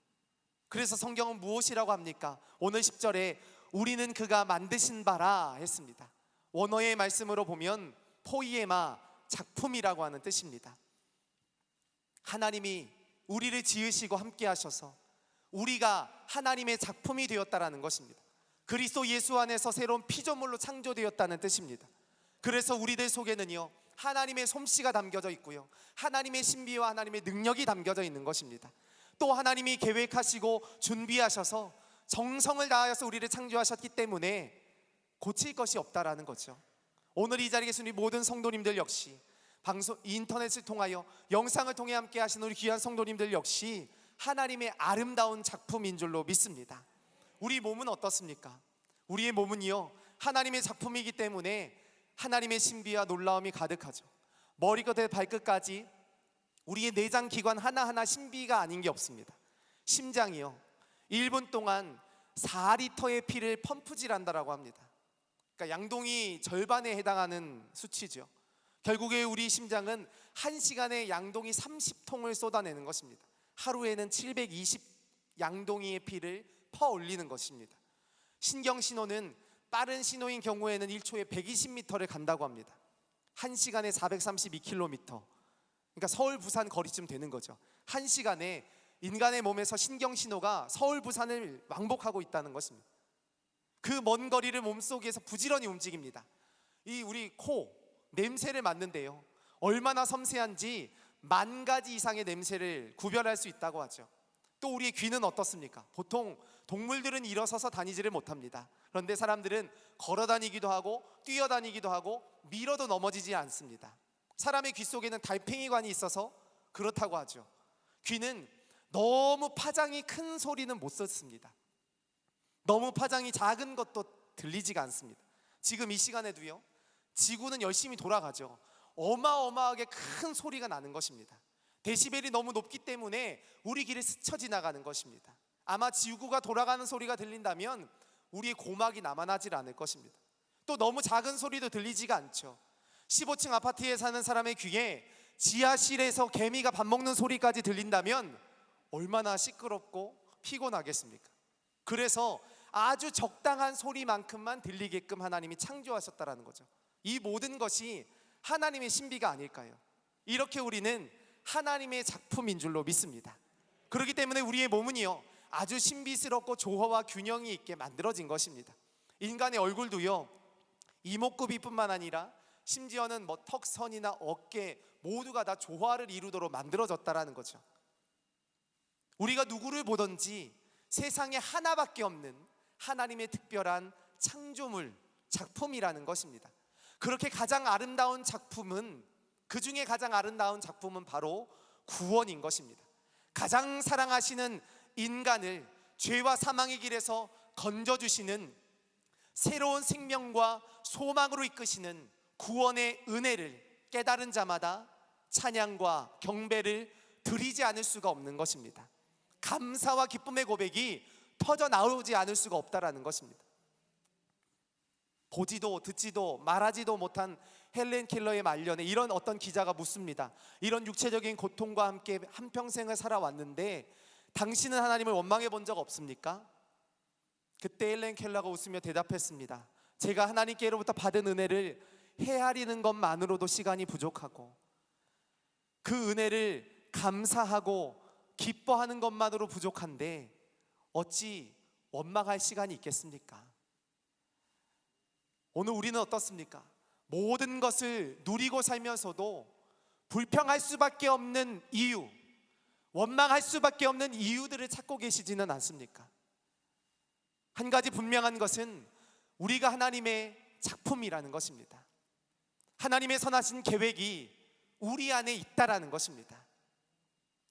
그래서 성경은 무엇이라고 합니까? 오늘 10절에 우리는 그가 만드신 바라 했습니다. 원어의 말씀으로 보면 포이에마, 작품이라고 하는 뜻입니다. 하나님이 우리를 지으시고 함께 하셔서 우리가 하나님의 작품이 되었다라는 것입니다. 그리스도 예수 안에서 새로운 피조물로 창조되었다는 뜻입니다. 그래서 우리들 속에는요, 하나님의 솜씨가 담겨져 있고요, 하나님의 신비와 하나님의 능력이 담겨져 있는 것입니다. 또 하나님이 계획하시고 준비하셔서 정성을 다하여서 우리를 창조하셨기 때문에 고칠 것이 없다라는 거죠. 오늘 이 자리에 계신 우리 모든 성도님들 역시, 인터넷을 통하여 영상을 통해 함께 하시는 우리 귀한 성도님들 역시 하나님의 아름다운 작품인 줄로 믿습니다. 우리 몸은 어떻습니까? 우리의 몸은요, 하나님의 작품이기 때문에 하나님의 신비와 놀라움이 가득하죠. 머리부터 발끝까지 우리의 내장 기관 하나하나 신비가 아닌 게 없습니다. 심장이요, 1분 동안 4리터의 피를 펌프질한다라고 합니다. 그러니까 양동이 절반에 해당하는 수치죠. 결국에 우리 심장은 1시간에 양동이 30통을 쏟아내는 것입니다. 하루에는 720 양동이의 피를 퍼올리는 것입니다. 신경신호는 빠른 신호인 경우에는 1초에 120m를 간다고 합니다. 1시간에 432km. 그러니까 서울 부산 거리쯤 되는 거죠. 1시간에 인간의 몸에서 신경 신호가 서울 부산을 왕복하고 있다는 것입니다. 그 먼 거리를 몸속에서 부지런히 움직입니다. 이 우리 코 냄새를 맡는데요, 얼마나 섬세한지 10,000가지 이상의 냄새를 구별할 수 있다고 하죠. 또 우리의 귀는 어떻습니까? 보통 동물들은 일어서서 다니지를 못합니다. 그런데 사람들은 걸어 다니기도 하고 뛰어다니기도 하고 밀어도 넘어지지 않습니다. 사람의 귀 속에는 달팽이관이 있어서 그렇다고 하죠. 귀는 너무 파장이 큰 소리는 못 듣습니다. 너무 파장이 작은 것도 들리지가 않습니다. 지금 이 시간에도요, 지구는 열심히 돌아가죠. 어마어마하게 큰 소리가 나는 것입니다. 데시벨이 너무 높기 때문에 우리 귀를 스쳐 지나가는 것입니다. 아마 지구가 돌아가는 소리가 들린다면 우리의 고막이 남아나질 않을 것입니다. 또 너무 작은 소리도 들리지가 않죠. 15층 아파트에 사는 사람의 귀에 지하실에서 개미가 밥 먹는 소리까지 들린다면 얼마나 시끄럽고 피곤하겠습니까? 그래서 아주 적당한 소리만큼만 들리게끔 하나님이 창조하셨다라는 거죠. 이 모든 것이 하나님의 신비가 아닐까요? 이렇게 우리는 하나님의 작품인 줄로 믿습니다. 그렇기 때문에 우리의 몸은요, 아주 신비스럽고 조화와 균형이 있게 만들어진 것입니다. 인간의 얼굴도요, 이목구비뿐만 아니라 심지어는 턱선이나 어깨 모두가 다 조화를 이루도록 만들어졌다라는 거죠. 우리가 누구를 보든지 세상에 하나밖에 없는 하나님의 특별한 창조물, 작품이라는 것입니다. 그렇게 가장 아름다운 작품은, 그 중에 가장 아름다운 작품은 바로 구원인 것입니다. 가장 사랑하시는 인간을 죄와 사망의 길에서 건져주시는, 새로운 생명과 소망으로 이끄시는 구원의 은혜를 깨달은 자마다 찬양과 경배를 드리지 않을 수가 없는 것입니다. 감사와 기쁨의 고백이 터져 나오지 않을 수가 없다라는 것입니다. 보지도 듣지도 말하지도 못한 헬렌 켈러의 말년에 이런 어떤 기자가 묻습니다. 이런 육체적인 고통과 함께 한평생을 살아왔는데 당신은 하나님을 원망해 본 적 없습니까? 그때 헬렌 켈러가 웃으며 대답했습니다. 제가 하나님께로부터 받은 은혜를 헤아리는 것만으로도 시간이 부족하고, 그 은혜를 감사하고 기뻐하는 것만으로 부족한데 어찌 원망할 시간이 있겠습니까? 오늘 우리는 어떻습니까? 모든 것을 누리고 살면서도 불평할 수밖에 없는 이유, 원망할 수밖에 없는 이유들을 찾고 계시지는 않습니까? 한 가지 분명한 것은 우리가 하나님의 작품이라는 것입니다. 하나님의 선하신 계획이 우리 안에 있다라는 것입니다.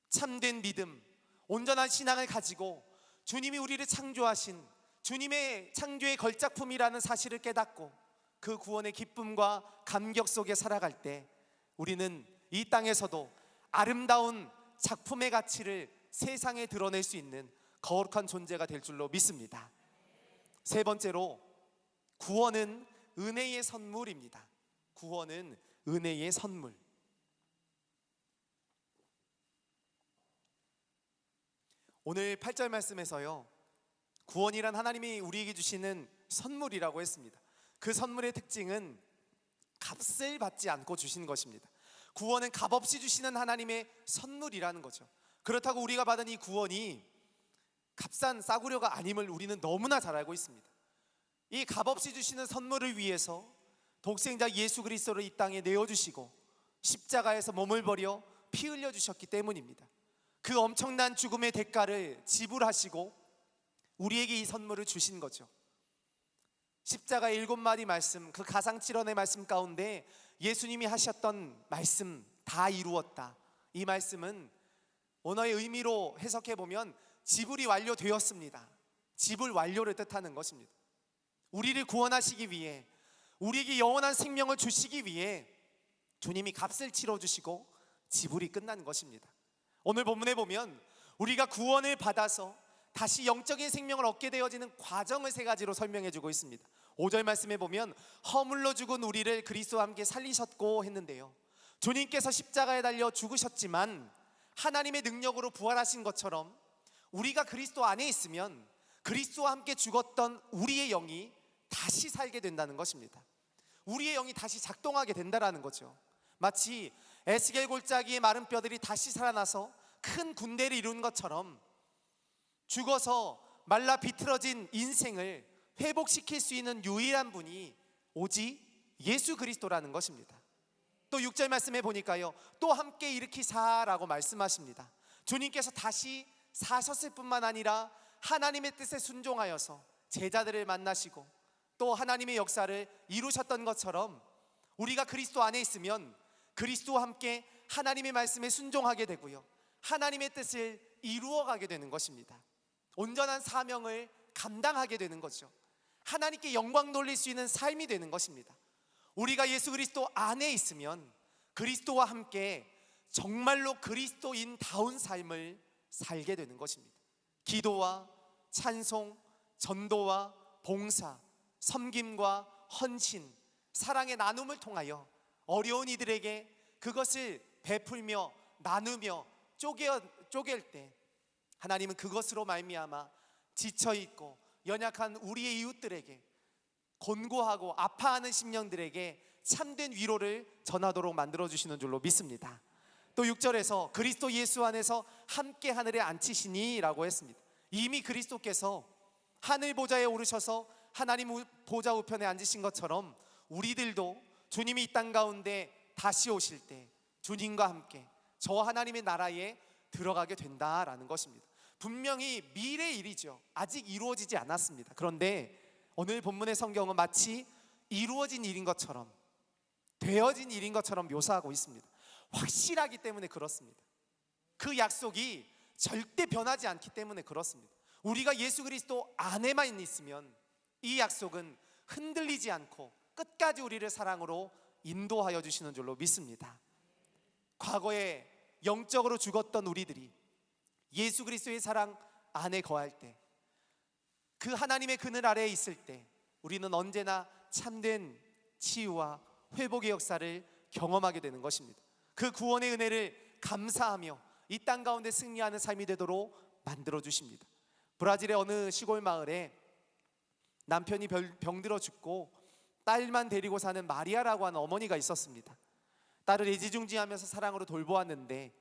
참된 믿음, 온전한 신앙을 가지고 주님이 우리를 창조하신 주님의 창조의 걸작품이라는 사실을 깨닫고 그 구원의 기쁨과 감격 속에 살아갈 때 우리는 이 땅에서도 아름다운 작품의 가치를 세상에 드러낼 수 있는 거룩한 존재가 될 줄로 믿습니다. 세 번째로, 구원은 은혜의 선물입니다. 구원은 은혜의 선물. 오늘 8절 말씀에서요, 구원이란 하나님이 우리에게 주시는 선물이라고 했습니다. 그 선물의 특징은 값을 받지 않고 주시는 것입니다. 구원은 값없이 주시는 하나님의 선물이라는 거죠. 그렇다고 우리가 받은 이 구원이 값싼 싸구려가 아님을 우리는 너무나 잘 알고 있습니다. 이 값없이 주시는 선물을 위해서 독생자 예수 그리스도를 이 땅에 내어주시고 십자가에서 몸을 버려 피 흘려 주셨기 때문입니다. 그 엄청난 죽음의 대가를 지불하시고 우리에게 이 선물을 주신 거죠. 십자가의 7마디 말씀, 그 가상칠언의 말씀 가운데 예수님이 하셨던 말씀, 다 이루었다, 이 말씀은 언어의 의미로 해석해 보면 지불이 완료되었습니다, 지불 완료를 뜻하는 것입니다. 우리를 구원하시기 위해, 우리에게 영원한 생명을 주시기 위해 주님이 값을 치러주시고 지불이 끝난 것입니다. 오늘 본문에 보면 우리가 구원을 받아서 다시 영적인 생명을 얻게 되어지는 과정을 세 가지로 설명해 주고 있습니다. 5절 말씀에 보면 허물로 죽은 우리를 그리스도와 함께 살리셨고 했는데요, 주님께서 십자가에 달려 죽으셨지만 하나님의 능력으로 부활하신 것처럼 우리가 그리스도 안에 있으면 그리스도와 함께 죽었던 우리의 영이 다시 살게 된다는 것입니다. 우리의 영이 다시 작동하게 된다라는 거죠. 마치 에스겔 골짜기의 마른 뼈들이 다시 살아나서 큰 군대를 이룬 것처럼 죽어서 말라 비틀어진 인생을 회복시킬 수 있는 유일한 분이 오직 예수 그리스도라는 것입니다. 또 6절 말씀에 보니까요, 또 함께 일으키사라고 말씀하십니다. 주님께서 다시 사셨을 뿐만 아니라 하나님의 뜻에 순종하여서 제자들을 만나시고 또 하나님의 역사를 이루셨던 것처럼 우리가 그리스도 안에 있으면 그리스도와 함께 하나님의 말씀에 순종하게 되고요, 하나님의 뜻을 이루어가게 되는 것입니다. 온전한 사명을 감당하게 되는 거죠. 하나님께 영광 돌릴 수 있는 삶이 되는 것입니다. 우리가 예수 그리스도 안에 있으면 그리스도와 함께 정말로 그리스도인다운 삶을 살게 되는 것입니다. 기도와 찬송, 전도와 봉사, 섬김과 헌신, 사랑의 나눔을 통하여 어려운 이들에게 그것을 베풀며 나누며 쪼갤 때 하나님은 그것으로 말미암아 지쳐있고 연약한 우리의 이웃들에게, 곤고하고 아파하는 심령들에게 참된 위로를 전하도록 만들어주시는 줄로 믿습니다. 또 6절에서 그리스도 예수 안에서 함께 하늘에 앉히시니 라고 했습니다. 이미 그리스도께서 하늘 보좌에 오르셔서 하나님 보좌 우편에 앉으신 것처럼 우리들도 주님이 이 땅 가운데 다시 오실 때 주님과 함께 저 하나님의 나라에 들어가게 된다라는 것입니다. 분명히 미래의 일이죠. 아직 이루어지지 않았습니다. 그런데 오늘 본문의 성경은 마치 이루어진 일인 것처럼, 되어진 일인 것처럼 묘사하고 있습니다. 확실하기 때문에 그렇습니다. 그 약속이 절대 변하지 않기 때문에 그렇습니다. 우리가 예수 그리스도 안에만 있으면 이 약속은 흔들리지 않고 끝까지 우리를 사랑으로 인도하여 주시는 줄로 믿습니다. 과거에 영적으로 죽었던 우리들이 예수 그리스도의 사랑 안에 거할 때, 그 하나님의 그늘 아래에 있을 때 우리는 언제나 참된 치유와 회복의 역사를 경험하게 되는 것입니다. 그 구원의 은혜를 감사하며 이 땅 가운데 승리하는 삶이 되도록 만들어 주십니다. 브라질의 어느 시골 마을에 남편이 병들어 죽고 딸만 데리고 사는 마리아라고 하는 어머니가 있었습니다. 딸을 애지중지하면서 사랑으로 돌보았는데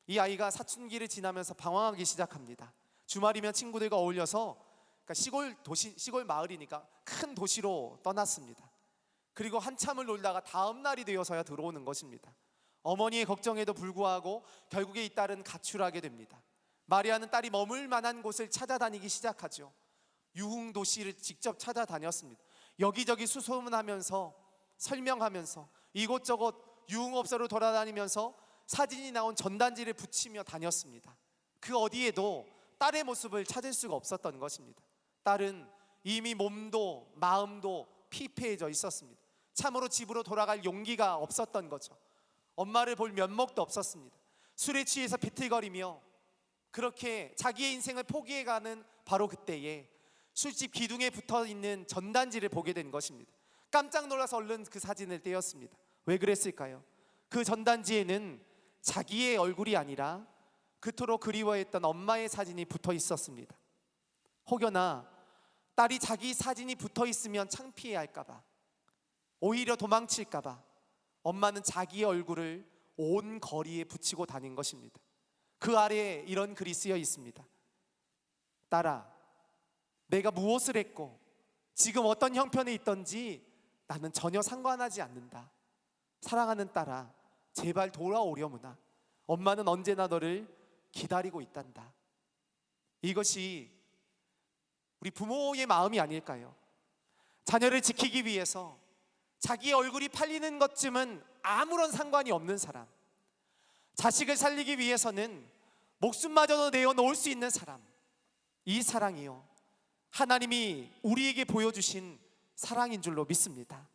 이 아이가 사춘기를 지나면서 방황하기 시작합니다. 주말이면 친구들과 어울려서, 그러니까 시골 마을이니까 큰 도시로 떠났습니다. 그리고 한참을 놀다가 다음 날이 되어서야 들어오는 것입니다. 어머니의 걱정에도 불구하고 결국에 이 딸은 가출하게 됩니다. 마리아는 딸이 머물 만한 곳을 찾아다니기 시작하죠. 유흥 도시를 직접 찾아다녔습니다. 여기저기 수소문하면서 설명하면서 이곳저곳 유흥업소를 돌아다니면서 사진이 나온 전단지를 붙이며 다녔습니다. 그 어디에도 딸의 모습을 찾을 수가 없었던 것입니다. 딸은 이미 몸도 마음도 피폐해져 있었습니다. 참으로 집으로 돌아갈 용기가 없었던 거죠. 엄마를 볼 면목도 없었습니다. 술에 취해서 비틀거리며 그렇게 자기의 인생을 포기해가는 바로 그때에 술집 기둥에 붙어있는 전단지를 보게 된 것입니다. 깜짝 놀라서 얼른 그 사진을 떼었습니다. 왜 그랬을까요? 그 전단지에는 자기의 얼굴이 아니라 그토록 그리워했던 엄마의 사진이 붙어 있었습니다. 혹여나 딸이 자기 사진이 붙어 있으면 창피해 할까봐, 오히려 도망칠까봐 엄마는 자기의 얼굴을 온 거리에 붙이고 다닌 것입니다. 그 아래에 이런 글이 쓰여 있습니다. 딸아, 내가 무엇을 했고 지금 어떤 형편에 있던지 나는 전혀 상관하지 않는다. 사랑하는 딸아, 제발 돌아오려무나. 엄마는 언제나 너를 기다리고 있단다. 이것이 우리 부모의 마음이 아닐까요? 자녀를 지키기 위해서 자기의 얼굴이 팔리는 것쯤은 아무런 상관이 없는 사람, 자식을 살리기 위해서는 목숨마저도 내어놓을 수 있는 사람, 이 사랑이요 하나님이 우리에게 보여주신 사랑인 줄로 믿습니다.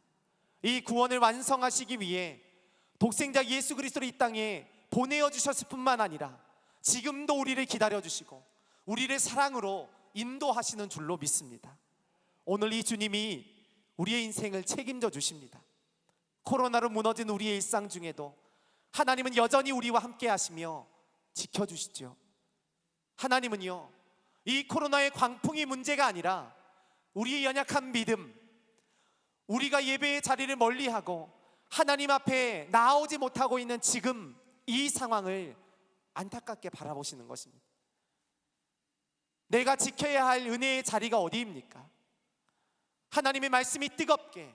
이 구원을 완성하시기 위해 독생자 예수 그리스도를 이 땅에 보내어 주셨을 뿐만 아니라 지금도 우리를 기다려 주시고 우리를 사랑으로 인도하시는 줄로 믿습니다. 오늘 이 주님이 우리의 인생을 책임져 주십니다. 코로나로 무너진 우리의 일상 중에도 하나님은 여전히 우리와 함께 하시며 지켜주시죠. 하나님은요, 이 코로나의 광풍이 문제가 아니라 우리의 연약한 믿음, 우리가 예배의 자리를 멀리하고 하나님 앞에 나오지 못하고 있는 지금 이 상황을 안타깝게 바라보시는 것입니다. 내가 지켜야 할 은혜의 자리가 어디입니까? 하나님의 말씀이 뜨겁게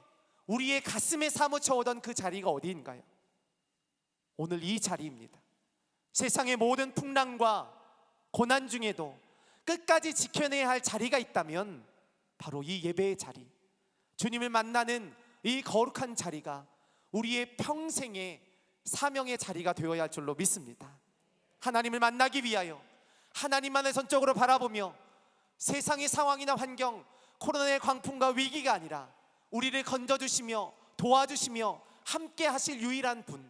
우리의 가슴에 사무쳐오던 그 자리가 어디인가요? 오늘 이 자리입니다. 세상의 모든 풍랑과 고난 중에도 끝까지 지켜내야 할 자리가 있다면 바로 이 예배의 자리, 주님을 만나는 이 거룩한 자리가 우리의 평생의 사명의 자리가 되어야 할 줄로 믿습니다. 하나님을 만나기 위하여 하나님만을 전적으로 바라보며 세상의 상황이나 환경, 코로나의 광풍과 위기가 아니라 우리를 건져주시며 도와주시며 함께 하실 유일한 분,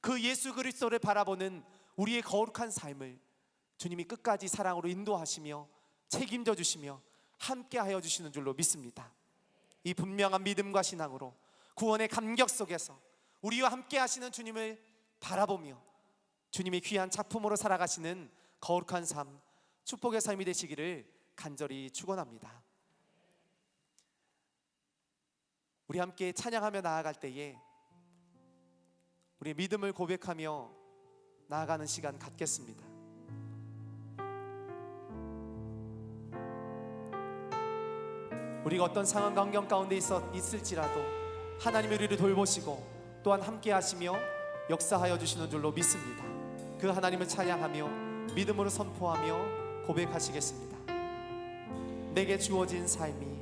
그 예수 그리스도를 바라보는 우리의 거룩한 삶을 주님이 끝까지 사랑으로 인도하시며 책임져 주시며 함께 하여 주시는 줄로 믿습니다. 이 분명한 믿음과 신앙으로 구원의 감격 속에서 우리와 함께 하시는 주님을 바라보며 주님의 귀한 작품으로 살아가시는 거룩한 삶, 축복의 삶이 되시기를 간절히 축원합니다. 우리 함께 찬양하며 나아갈 때에 우리의 믿음을 고백하며 나아가는 시간 갖겠습니다. 우리가 어떤 상황 환경 가운데 있을지라도 하나님이 우리를 돌보시고 또한 함께 하시며 역사하여 주시는 줄로 믿습니다. 그 하나님을 찬양하며 믿음으로 선포하며 고백하시겠습니다. 내게 주어진 삶이,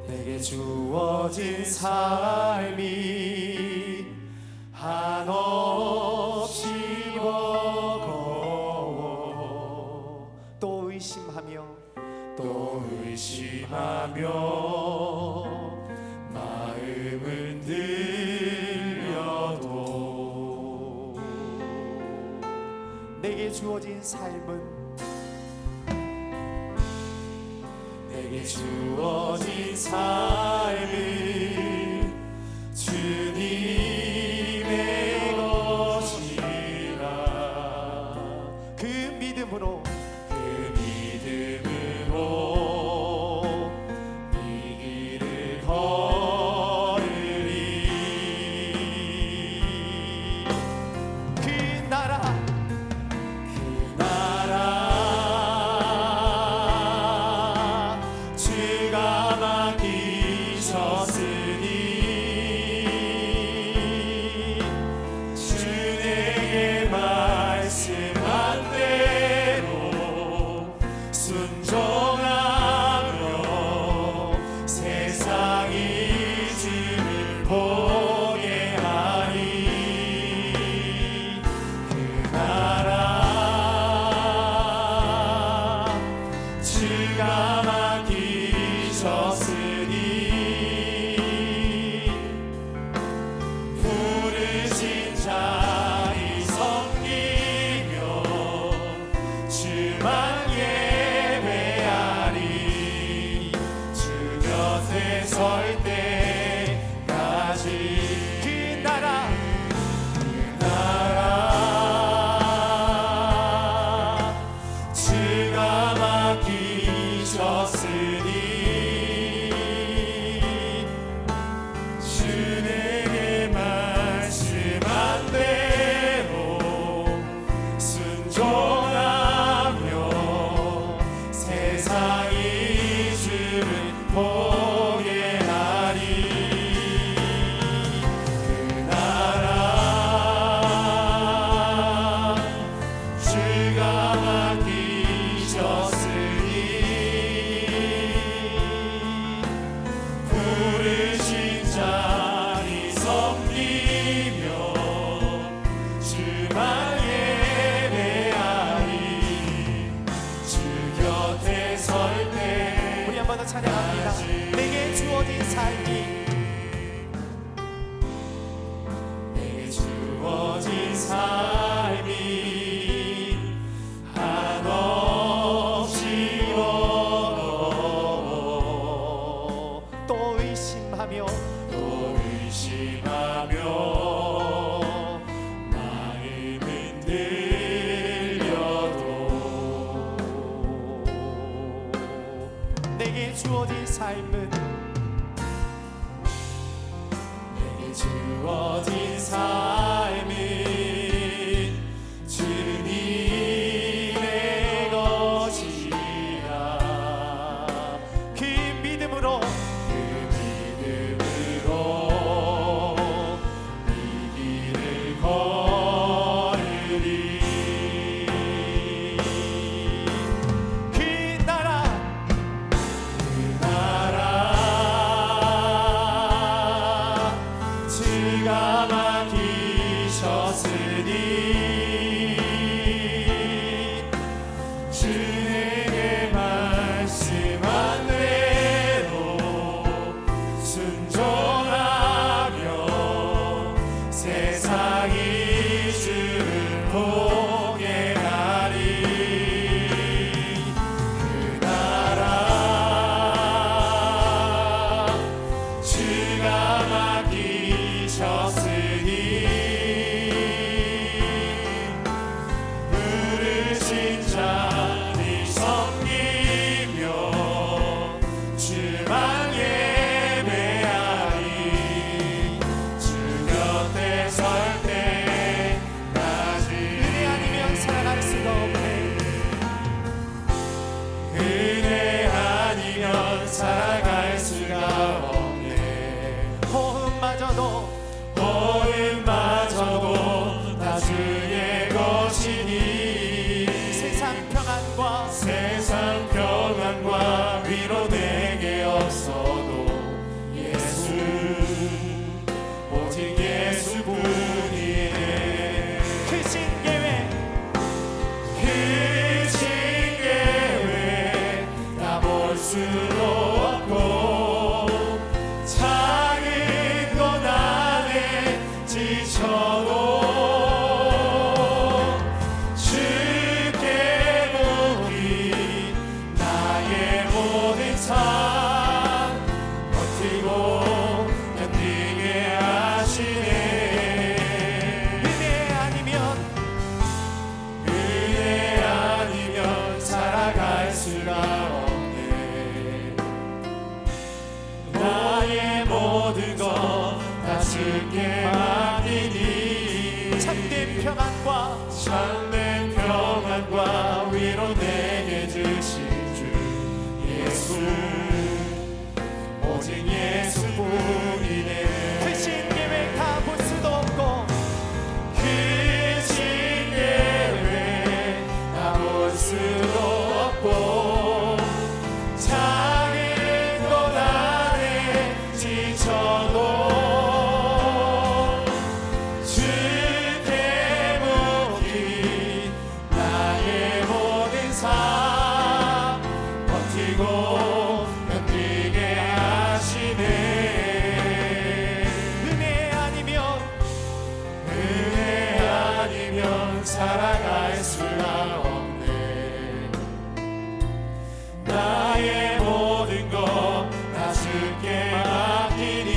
내게 주어진 삶이 한없이 버거워 또 의심하며 마음은 들려도 내게 주어진 삶은, 내게 주어진 삶은 주님의 것이라. 그 믿음으로 이 길을 걸으리. 그 나라 주가 맡기셨으니 주 내게 말씀한 대로 순종하며 세상이 주를 보게 하리. 그 나라 주가 맡기셨으니 부르신 자리 섬기며 주만 예배하리. 주 곁에 설 때까지 그 나라 주가 맡기셨으니 주 내게 말씀한 대로 순종하며 세상이 주를 보게 하리. 그 나라 주가 맡기셨으니 부르신 자리 섬기며 주만 예배하리. 주 곁에 설 때 우리 한 번 더 찬양합니다. 내게 주어진 삶이, 내게 주어진 삶이 한없이 버거워 또 의심하며 마음은 들려도 내게 주어진 삶은, 주의 것이니 세상 평안과 세상 평안과 위로 내게 없어도 예수 오직 예수뿐이네. 크신 계획 크신 계획 다 볼 수도 없고 작은 것 안에 지쳐도 주께 묻기 나의 모든 삶 버티고 견디게 하시네. 은혜 아니면 은혜 아니면 살아갈 수가 없네. 나의 모든 것 다 주께 맡기니 참된 평안과 참된 평안과 위로 내게 주신 주 예수 오직 예수뿐이네. 크신 계획 다 볼 수도 없고 크신 계획 다 볼 수도 없고 작은 것 안에 지쳐도 주께 묻기 나의 모든 삶 버티고 견디게 하시네. 은혜 아니면 은혜 아니면 살아갈 수가 없네. 나의 모든 것 다 주께 맡기니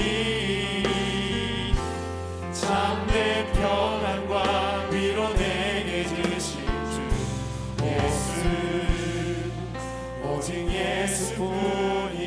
참된 평안과 위로 내게 주신 주 예수 오직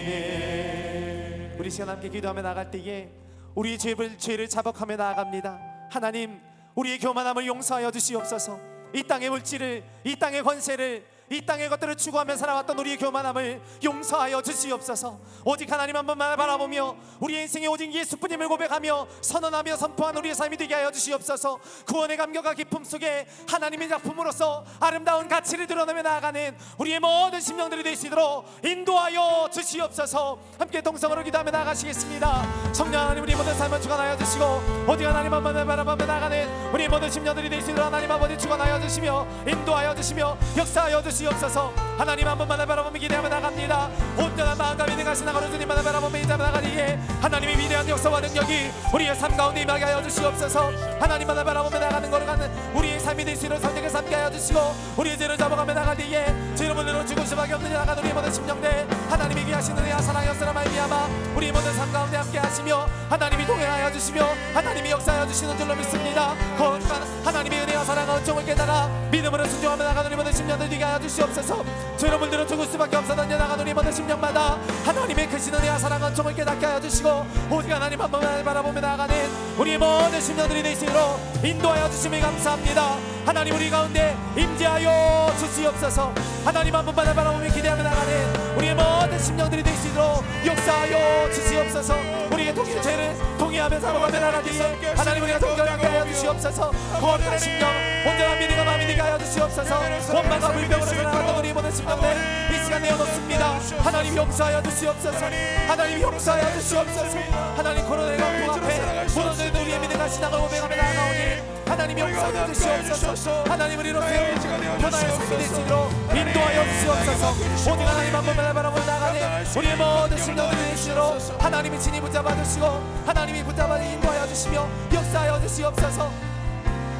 예수뿐이네. 우리 시간 함께 기도하며 나갈 때에 우리의 죄를 자복하며 나아갑니다. 하나님, 우리의 교만함을 용서하여 주시옵소서. 이 땅의 물질을, 이 땅의 권세를, 이 땅의 것들을 추구하며 살아왔던 우리의 교만함을 용서하여 주시옵소서. 오직 하나님 한 번만 바라보며 우리의 인생에 오직 예수뿐임을 고백하며 선언하며 선포한 우리의 삶이 되게 하여 주시옵소서. 구원의 감격과 기쁨 속에 하나님의 작품으로서 아름다운 가치를 드러내며 나아가는 우리의 모든 심령들이 될 수 있도록 인도하여 주시옵소서. 함께 동성으로 기도하며 나아가시겠습니다. 성령 하나님, 우리 모든 삶을 주관하여 주시고 오직 하나님 한 번만 바라보며 나아가는 우리 모든 심령들이 될 수 있도록 하나님 아버지 주관하여 주시며 인도하여 주시며 역사하여 주시옵소서. 하나님 한 번만 바라보며 기대하며 나갑니다. 온전한 마음과 믿음 가신 나가로 주님만 바라보며 인자며 나가기에 하나님의 위대한 역사와 능력이 우리의 삶 가운데 임하게 하여 주시옵소서. 하나님만 바라보며 나가는 걸어가는 우리의 삶이 될 수 있도록 선택을 삼게 하여 주시고 우리의 죄를 잡아가며 나가기에 죄를 물리러 죽을 수밖에 없는 나가는 우리의 모든 심령들 하나님이 귀하신 은혜와 사랑 역사를 말미암아 우리의 모든 삶 가운데 함께 하시며 하나님이 동행하여 주시며 하나님이 역사하여 주시는 줄로 믿습니다. 거룩한 하나님의 은혜와 사랑과 은총을 깨달아 믿음으로 순종하며 나가는 우리 모든 심령들 되게 하여 주시옵소서. 죄로 물들어 죽을 수밖에 없었던 나가는 우리 모든 심령마다 하나님의 크신 은혜와 사랑과 은총을 깨닫게 하여 주시고 오직 하나님 한 번만 바라보며 나가는 우리의 모든 심령들이 될 수 있도록 인도하여 주심에 감사합니다. 하나님, 우리 가운데 임재하여 주시옵소서. 하나님 한 번만 바라보며 기대하며 나가는 우리의 모든 심령들이 될 수 있도록 역사하여 주시옵소서. 우리의 통일 죄를 통일하며 살아가며 나가기에 하나님 우리가 동결하게 하여 주시옵소서. 거룩한 심령 온전한 믿음과 마음이 되게 하여 주시옵소서. 원망과 불평으로 살아가는 우리 모든 심령들 이 시간 내어놓습니다. 하나님 용서하여 주시옵소서. 하나님 용서하여 주시옵소서. 하나님 코로나의 강풍 앞에 무너진 우리의 믿음과 신앙을 고백하며 나아가오니 하나님 용서하여 주시옵소서. 하나님 우리로 세운 변화의 삶이 될 수 있도록 인도하여 주시옵소서. 오직 하나님 한 번만 바라보며 나가는 우리의 모든 심령들이 될 수 있도록 하나님이 친히 붙잡아 주시고 하나님이 붙잡아 인도하여 주시며 역사하여 주시옵소서.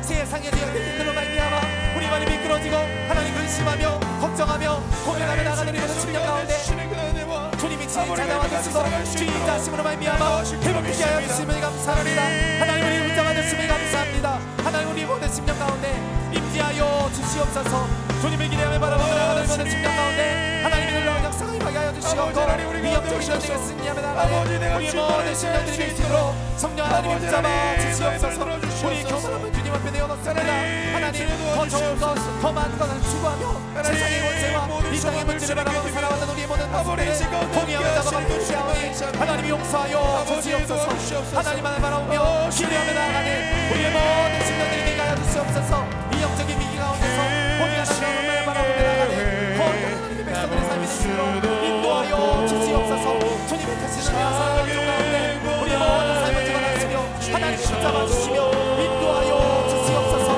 세상의 죄악들로 말미암아 우리 마음이 미끄러지고 하나님 근심하며 걱정하며 고민하며 나가는 우리 모든 심령 가운데 주님이 친히 찾아와 주시고 주님 자심으로 말미암아 회복되게 하여 주심을 감사합니다. 하나님 우리 붙잡아 주심을 감사합니다. 하나님 우리 모든 심령 가운데 임재하여 주시옵소서. 주님을 기대하며 바라보며 나가는 모든 심령 가운데 하나님의 놀라운 역사가 임하게 하여 주시옵고 위협적인 전쟁을 승리하며 나가는 우리 모든 심령들이 될 수 있도록 성령 하나님이 붙잡아 주시옵소서. 우리 교만함을 주님 앞에 내어놓습니다. 하나님 더 좋은 것, 더 많은 것을 추구하며 세상의 권세와 이 이 땅의 문제를 바라보고 살아왔던 우리의 모든 모습들을 통해하며 잡아주시오니 하나님 용서하여 주시옵소서. 하나님만을 바라보며 기대하며 나아가는 우리의 모든 심령들이 되게 하여 주시옵소서. 이 영적인 위기 가운데서 우리 하나님을 바라보며 나아가는 거룩한 하나님의 백성들의 삶이 되시도록 인도하여 주시옵소서. 주님의 크신 은혜와 사랑을 가운데 우리의 모든 삶을 집어넣으시며 하나님 붙잡아주시며 인도하여 주시옵소서.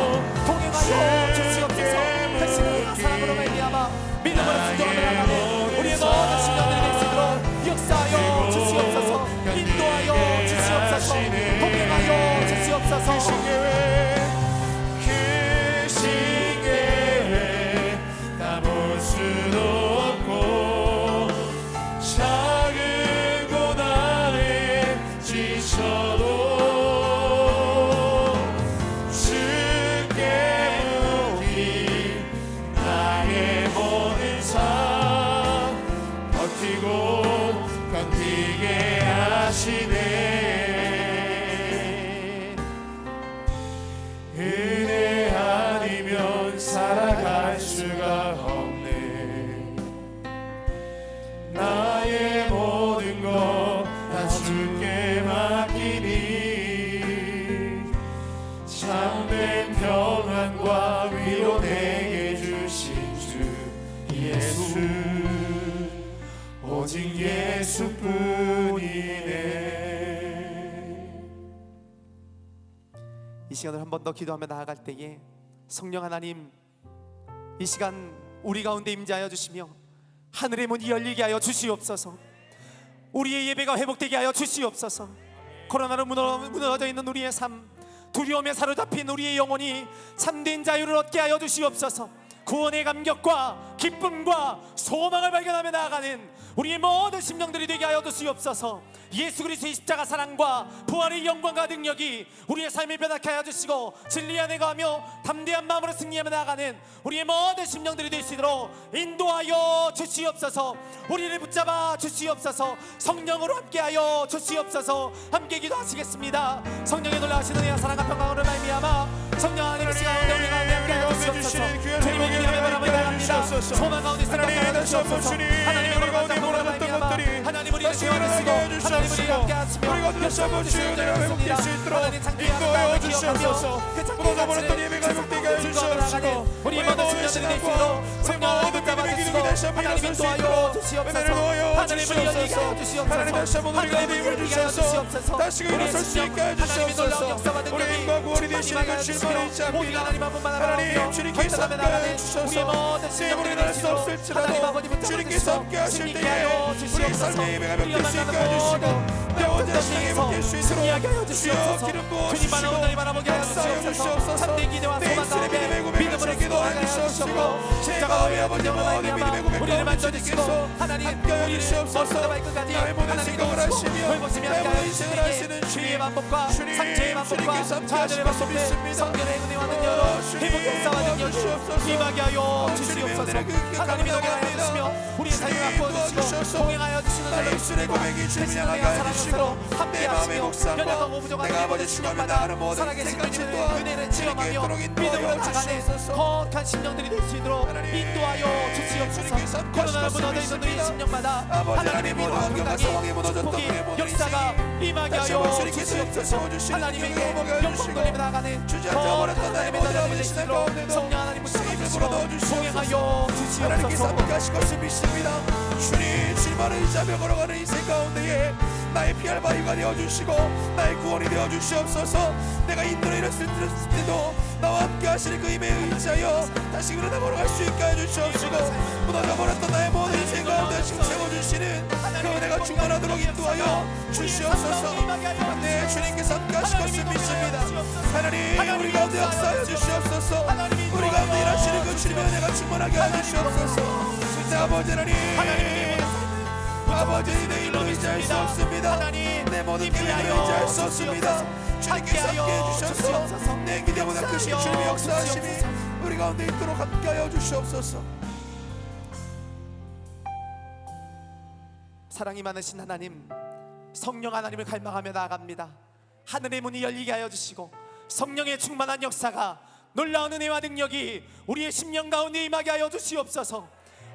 동행하여 주시옵소서. 크신 은혜와 사랑으로 말미암아 믿음으로 순종하며 나아가는 우리의 모든 심령들이 될 수 있도록 역사하여 주시옵소서. 인도하여 주시옵소서. 동행하여 주시옵소서. 은혜 아니면 살아갈 수가 없네. 나의 모든 것 다 주께 맡기니 참된 평안과 위로 내게 주신 주 예수, 오직 예수뿐이네. 이 시간을 한 번 더 기도하며 나아갈 때에 성령 하나님, 이 시간 우리 가운데 임재하여 주시며 하늘의 문이 열리게 하여 주시옵소서. 우리의 예배가 회복되게 하여 주시옵소서. 코로나로 무너져 있는 우리의 삶, 두려움에 사로잡힌 우리의 영혼이 참된 자유를 얻게 하여 주시옵소서. 구원의 감격과 기쁨과 소망을 발견하며 나아가는 우리의 모든 심령들이 되게 하여 주시옵소서. 예수 그리스도의 십자가 사랑과 부활의 영광과 능력이 우리의 삶을 변하게 하여 주시고 진리 안에 가며 담대한 마음으로 승리하며 나아가는 우리의 모든 심령들이 될 수 있도록 인도하여 주시옵소서. 우리를 붙잡아 주시옵소서. 성령으로 함께하여 주시옵소서. 함께 기도하시겠습니다. 성령의 놀라우신 은혜와 사랑과 평강으로 말미암아 성령 하나님의 시간 가운데 우리가 함께하여 주시옵소서. 주님의 기념에 바라보며 나갑니다. 소망 가운데 생각하게 하여 주시옵소서. 하나님의 가운데 몰아봤던 것들이 하나님 우리를 세워주시고 하나님 우리를 함께하시며 역사를 주시옵소서. 회복될 수 있도록 인도하여 주시옵소서. 무너져버렸던 예배가 회복되게 하여 주시옵소서. 우리 모든 심령들이 될 수 있도록 성령 하나님 붙잡아주시고 하나님 인도하여 주시옵소서. 하나님 우리 열리게 하여 주시옵소서. 하나님 다시 한번 우리 가운데 힘을 주셔서 다시금 일어설 수 있게 하여 주시옵소서. 우리 인과 구원이 되시는 그 질문을 잡히 하나님 주님께서 함께하여 주셔서 세상으로 일어날 수 없을지라도 주님께서 함께하실 때에 우리 삶의 예배가 회복될 수 있게 하여 주시고 영원한 신앙이 회복될 수 있도록 주여 기름 부어주시고 역사하여 주시옵소서. 내 입술에 믿음의 고백을 기도하여 주시옵시고 제 마음의 아버지 모든 믿음의 고백과 주님께서 함께하여 주시옵소서. 나의 모든 생각을 하시며 나의 모든 인생을 하시는 주님, 주님 주님께서 함께하시고 믿습니다. 성결의 은혜와 능력으로 회복의 역사와 능력으로 임하게 하여 주시옵소서. 하나님이 동행하여 주시며 우리의 삶을 바꿔주시고 동행하여 주시는 나의 입술의 고백이 주님을 향하게 하여 주시고 내 마음의 목상과 내가 아버지 주님을 나는 모든 생각들 또한 은혜를 체험하며 믿음으로 나가는 거룩한 심령들이 될 수 있도록 인도하여 주시옵소서. 코로나로 무너져 있는 우리의 심령마다 하나님의 믿음과 상황에 무너졌던 역사가 임하게 하여 주시옵소서. 하나님에게 영광 돌리며 나가는 거룩한 하나님의 나라를 될 수 있도록 성령 하나님 붙잡아주시고 동행하여 하나님께서 주시옵소서. 함께하실 것을 믿습니다. 주님, 주님만을 의지하며 걸어가는 인생 가운데에 나의 피할 바위가 되어주시고 나의 구원이 되어주시옵소서. 내가 인도를 잃었을 때도 나와 함께하시는 그 힘에 의지하여 다시 일어나 걸어갈 수 있게 해주시옵시고 무너져버렸던 나의 모든 인생 가운데 지금 채워주시는 그 은혜가 충만하도록 인도하여 주시옵소서. 네, 주님께서 함께하실 것을 믿습니다. 하나님, 우리 가운데 역사해 주시옵소서. 우리 가운데 일하시는 그 주님의 은혜가 충만하게 해주시옵소서. 내 아버지 하나님, 아버지 내 힘으로 의지할 수 없습니다. 내 모든 힘으로 의지할 수 없습니다. 주님께서 함께해 주셔서 내 기대보다 크신 주님의 역사하심이 우리 가운데 있도록 함께하여 주시옵소서. 사랑이 많으신 하나님, 성령 하나님을 갈망하며 나아갑니다. 하늘의 문이 열리게 하여 주시고 성령의 충만한 역사가 놀라운 은혜와 능력이 우리의 심령 가운데 임하게 하여 주시옵소서.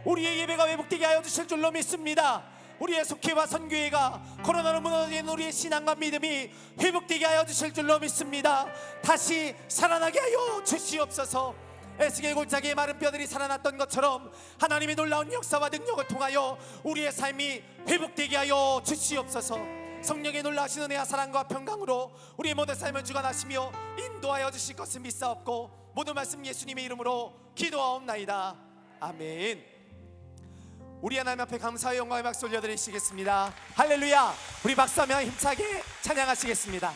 우리의 예배가 회복되게 하여 주실 줄로 믿습니다. 우리의 속회와 선교회가 코로나로 무너진 우리의 신앙과 믿음이 회복되게 하여 주실 줄로 믿습니다. 다시 살아나게 하여 주시옵소서. 에스겔 골짜기의 마른 뼈들이 살아났던 것처럼 하나님의 놀라운 역사와 능력을 통하여 우리의 삶이 회복되게 하여 주시옵소서. 성령의 놀라우신 은혜와 사랑과 평강으로 우리의 모든 삶을 주관하시며 인도하여 주실 것을 믿사옵고 모든 말씀 예수님의 이름으로 기도하옵나이다. 아멘. 우리 하나님 앞에 감사의 영광의 박수 올려드리시겠습니다. 할렐루야. 우리 박수하며 힘차게 찬양하시겠습니다.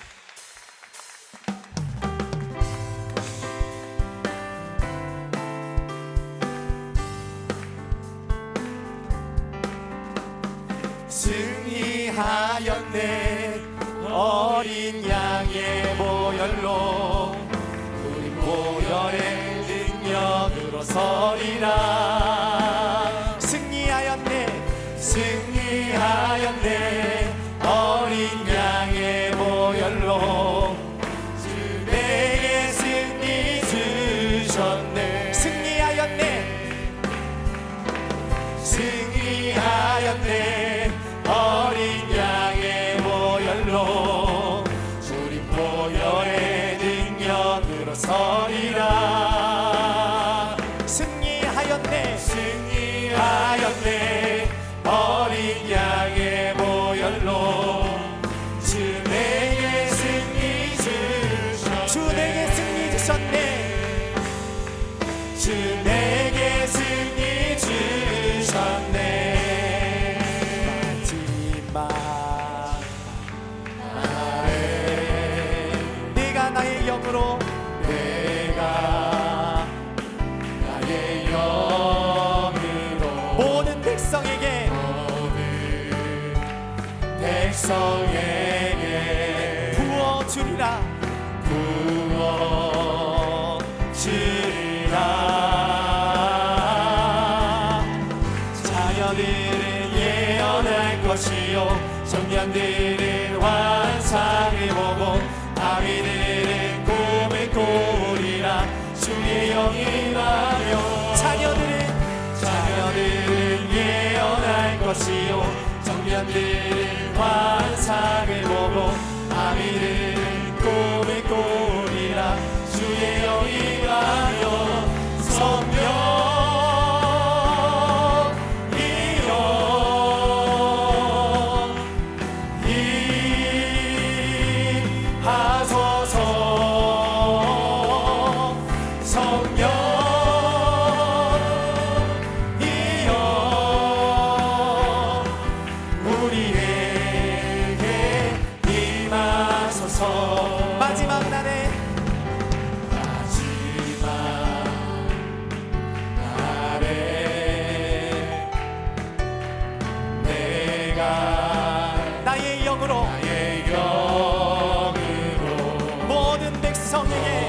승리하였네 어린 양의 보혈로 우리 보혈의 능력으로 서리라. 승리하였네 어린 양의 보혈로 주 내게 승리 주셨네. 승리하였네 어린 양의 보혈로 우리 보혈의 능력으로 서리라. 승리하였네 어린 양의 보혈로 주 내게 승리 주셨네. 주 내게 승리 주셨네. 마지막 날에 내가 나의 영으로 모든 백성에게 부어주리라. 자녀들은 예언할 것이요 청년들은 환상을 보고 아이들은 꿈을 꾸리라. 주의 영이 임하며 자녀들은 예언할 것이요 청년들은 환상을 보고 아이들은 꿈을 꾸리라. 주의 영이 임하며 성령이여 임하소서. 성령이여 우리에게 임하소서. 마지막 날에 내가 나의 영으로 모든 백성에게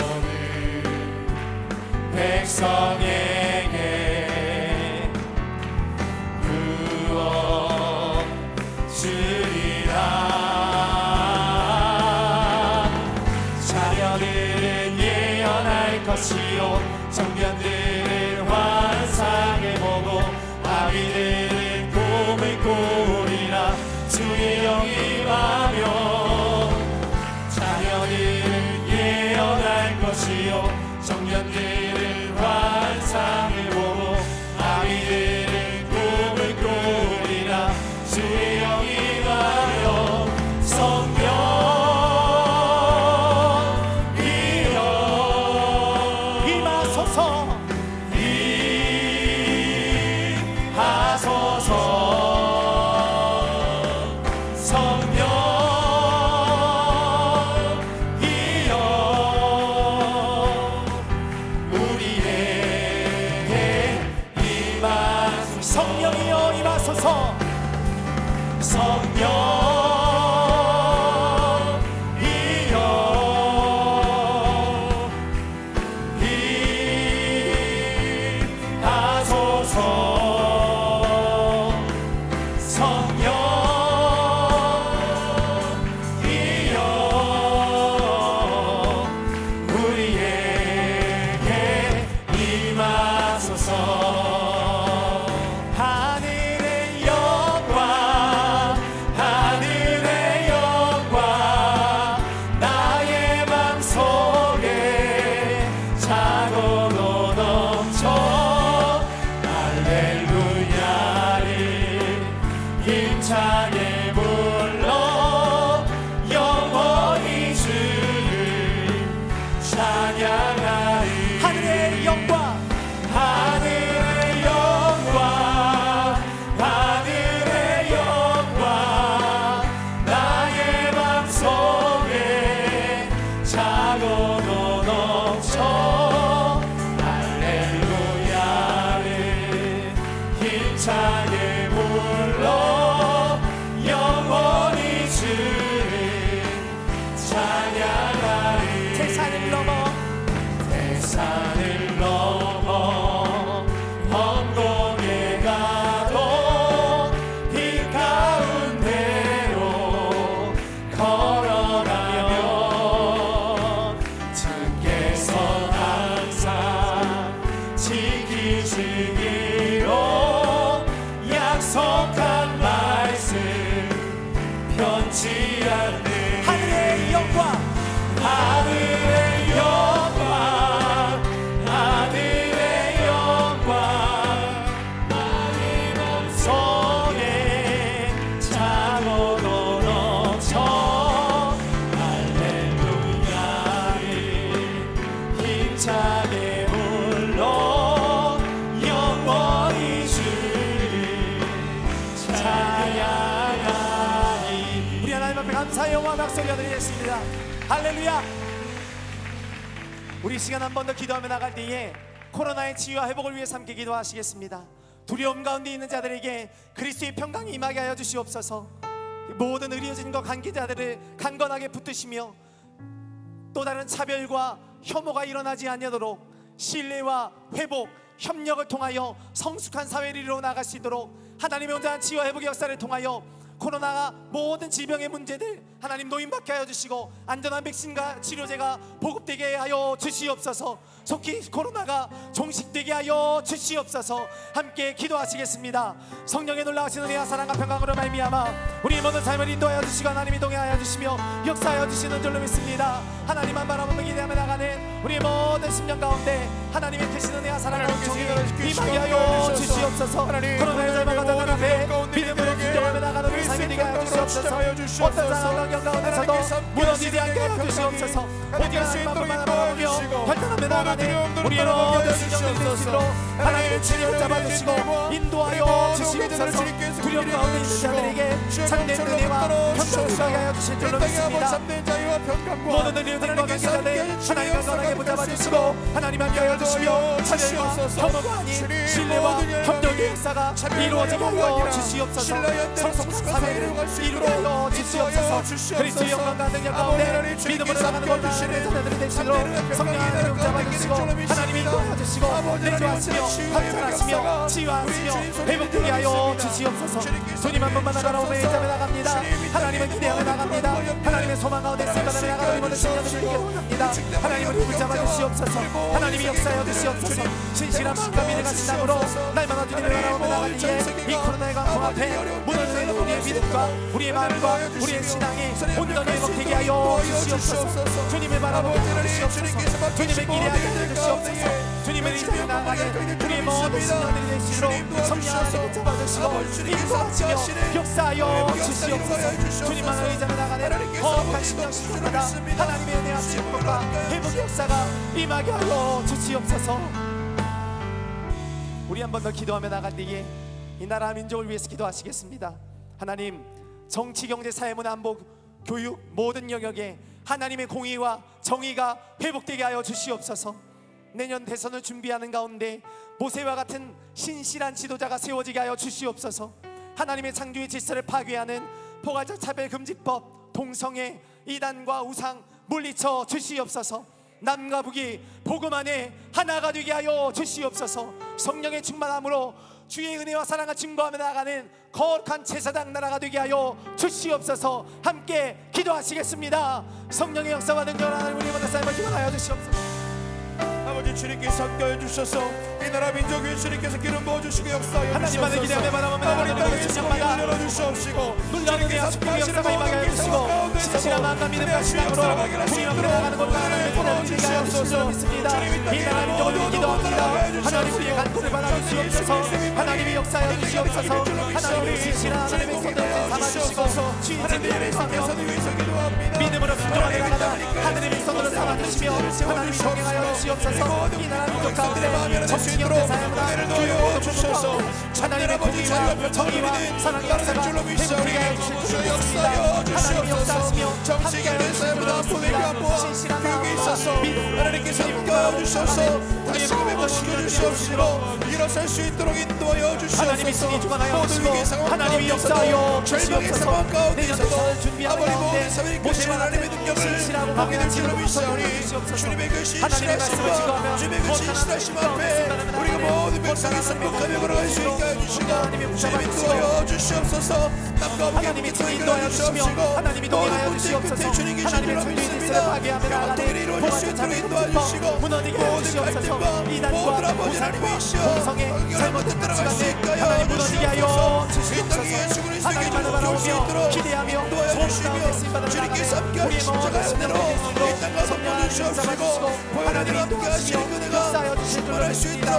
부어주리라. 자녀들은 예언할 것이요 청년들은 환상을 보고 아이들은 꿈을 꾸리라. 주의 영이 임하며 자녀들은 예언할 것이요 청년들은 환상을 보고 아이들은 꿈을 꾸리라. 주의 영이 임하여 성령이여 임하소서. 임하소서. 성령이여 우리에게 임하소서. 성령이여 임하소서. 이루시기로 약속한 말씀 변치 않는 하늘의 영광 하늘의 영광 하늘의 영광 나의 몸속에 차고도 넘쳐 할렐루야를 힘차게 불러 영원히 주를 찬양하리. 우리 하나님 앞에 감사의 영광 박수 올려드리겠습니다. 할렐루야. 우리 시간 한 번 더 기도하며 나갈 때에 코로나의 치유와 회복을 위해 함께 기도하시겠습니다. 두려움 가운데 있는 자들에게 그리스도의 평강이 임하게 하여 주시옵소서. 모든 의료진과 관계자들을 강건하게 붙드시며 또 다른 차별과 혐오가 일어나지 않도록 신뢰와 회복, 협력을 통하여 성숙한 사회를 이루어 나갈 수 있도록 하나님의 온전한 치유와 회복의 역사를 통하여 코로나가 모든 질병의 문제들 하나님 노임받게 하여 주시고 안전한 백신과 치료제가 보급되게 하여 주시옵소서. 속히 코로나가 종식되게 하여 주시옵소서. 함께 기도하시겠습니다. 성령의 놀라우신 은혜와 사랑과 평강으로 말미암아 우리 모든 삶을 인도하여 주시고 하나님이 동행하여 주시며 역사하여 주시는 줄로 믿습니다. 하나님만 바라보며 기대하며 나가는 우리 모든 심령 가운데 하나님의 크신 은혜와 사랑과 은총이 임하게 하여 주시옵소서. 코로나의 절망 가져간 앞에 믿음으로 기도하며 나가는 우리 삶이 되게 하여 주시옵소서. 어떤 상황 가운데서도 무너지지 않게 하여 주시옵소서. 오직 하나님만 바라보며 결단하며 나가는 우리의 모든 심령들이 되시도록 하나님의 치료를 잡아주시고 인도하여 주시옵소서. 두려움 가운데 있는 자들에게 참된 은혜와 평강을 임하게 하여 주실 줄로 믿습니다. 모든 의료진과 관계자들 하나님 강건하게 붙잡아 주시고 하나님 함께 하여 주시며 차별과 혐오가 아닌 신뢰와 협력의 역사가 이루어지게 하여 주시옵소서. 성숙한 사회를 이루게 하여 주시옵소서. 그리스도의 영광과 능력 가운데 믿음으로 나가는 모든 자들이 되시도록 성령 하나님 붙잡아 주시고 하나님이 인도하여 주시고 내주하시며 감찰하시며 치유하시며 회복되게 하여 주시옵소서. 주님 한 번만 바라보며 일자며 나갑니다. 하나님을 기대하며 나갑니다. 하나님의 소망 가운데 승관하며 나가는 모든 신자들에게 원합니다. 하나님을 붙잡아 주시옵소서. 하나님이 역사하여 주시옵소서. 신실한 마음과 믿음 같은 땅으로 날마다 주님을 바라보며 나가기에 이 코로나의 광풍 앞에 무너지는 우리의 믿음과 우리의 마음과 우리의 신앙이 온전히 회복되게 하여 주시옵소서. 주님을 바라보게 하여 주시옵소서. 주님의 길에 하게 하여 주시옵소서. 주님을 인도해 나가게 우리의 모든 신령들이 되시도록 성령 하나님 붙잡아 주시고 인도하시며 역사하여 주시옵소서. 주님만을 의지하며 나가는 거룩한 신령 시간마다 하나님의 은혜와 축복과 회복의 역사가 임하게 하여 주시옵소서. 우리 한 번 더 기도하며 나갈 때에 이 나라 민족을 위해서 기도하시겠습니다. 하나님, 정치, 경제, 사회, 문화, 안보, 교육 모든 영역에 하나님의 공의와 정의가 회복되게 하여 주시옵소서. 내년 대선을 준비하는 가운데 모세와 같은 신실한 지도자가 세워지게 하여 주시옵소서. 하나님의 창조의 질서를 파괴하는 포괄적 차별금지법, 동성애, 이단과 우상 물리쳐 주시옵소서. 남과 북이 복음 안에 하나가 되게 하여 주시옵소서. 성령의 충만함으로 주의 은혜와 사랑을 증거하며 나가는 거룩한 제사장 나라가 되게 하여 주시옵소서. 함께 기도하시겠습니다. 성령의 역사와 능력을 하나님 우리 모든 삶을 기원하여 주시옵소서. 아버지 주님께서 함께하여 주셔서 이 나라 민족 위에 주님께서 기름 부어주시고 역사하여 하나님만을 기대하며 바라보며 나가는 모든 심령마다 열어주시옵시고 놀라운 은혜와 축복의 역사가 임하게 하여 주시고 신실한 마음과 믿음과 신앙으로 주님 앞에 나가는 것과 하나님의 기도를 드리게 하여 주시옵소서. 믿습니다. 이 나라 민족을 위해 기도합니다. 하나님 우리의 간구를 받아주시옵소서. 하나님이 역사하여 주시옵소서. 하나님의 신실한 하나님의 손들을 삼아주시고 주의 진리를 구하며 믿음으로 순종하게 나가다 하늘의 백성들을 삼아주시며 하나님이 동행하여 주시옵소서. 이 나라 민족 가운데 정치, 경제, 사회문화, 교육 모두 주셔서 하나님의 공의와 정의와 사랑의 역사가 회복되게 하여 주실 줄 믿습니다. 하나님이 역사하시며 정치, 경제, 사회문화, 보내기 안보와 교육에 있어서 하나님께서 함께하여 주셔서 다시금 회복시켜 주시옵시고 일어설 수 있도록 인도하여 주시옵소서. 하나님이 승리 주관하여 주시고 하나님이 역사하여 주시옵소서. 내년 대선을 준비하는 가운데 모세와 하나님의 능력을 보게 될 줄로 믿사오니 주님의 그 신실하심과 주님의 그 신실하심 앞에 우리가 모든 영상에 승복하며 걸어갈 수 있게 해주시고 주님 인도하여 주시옵소서. 하나님이 저희 인도하여 주시며 하나님이 동행하여 주시옵소서. 하나님의 창조의 질서를 파괴하며 나아가는 보아의 자비의 덮어 무너지게 하여 주시옵소서. 이단과 우상과 공성의 잘못된 가치관을 하나님 무너지게 하여 주시옵소서. 하나님 하늘 바라오며 기대하며 소원 가운데 쓰임받아 나아가는 우리의 모든 신앙을 예수로 성령하나님 잡아주시고 하나님 인도하시며 역사하여 주실 줄로 믿습니다.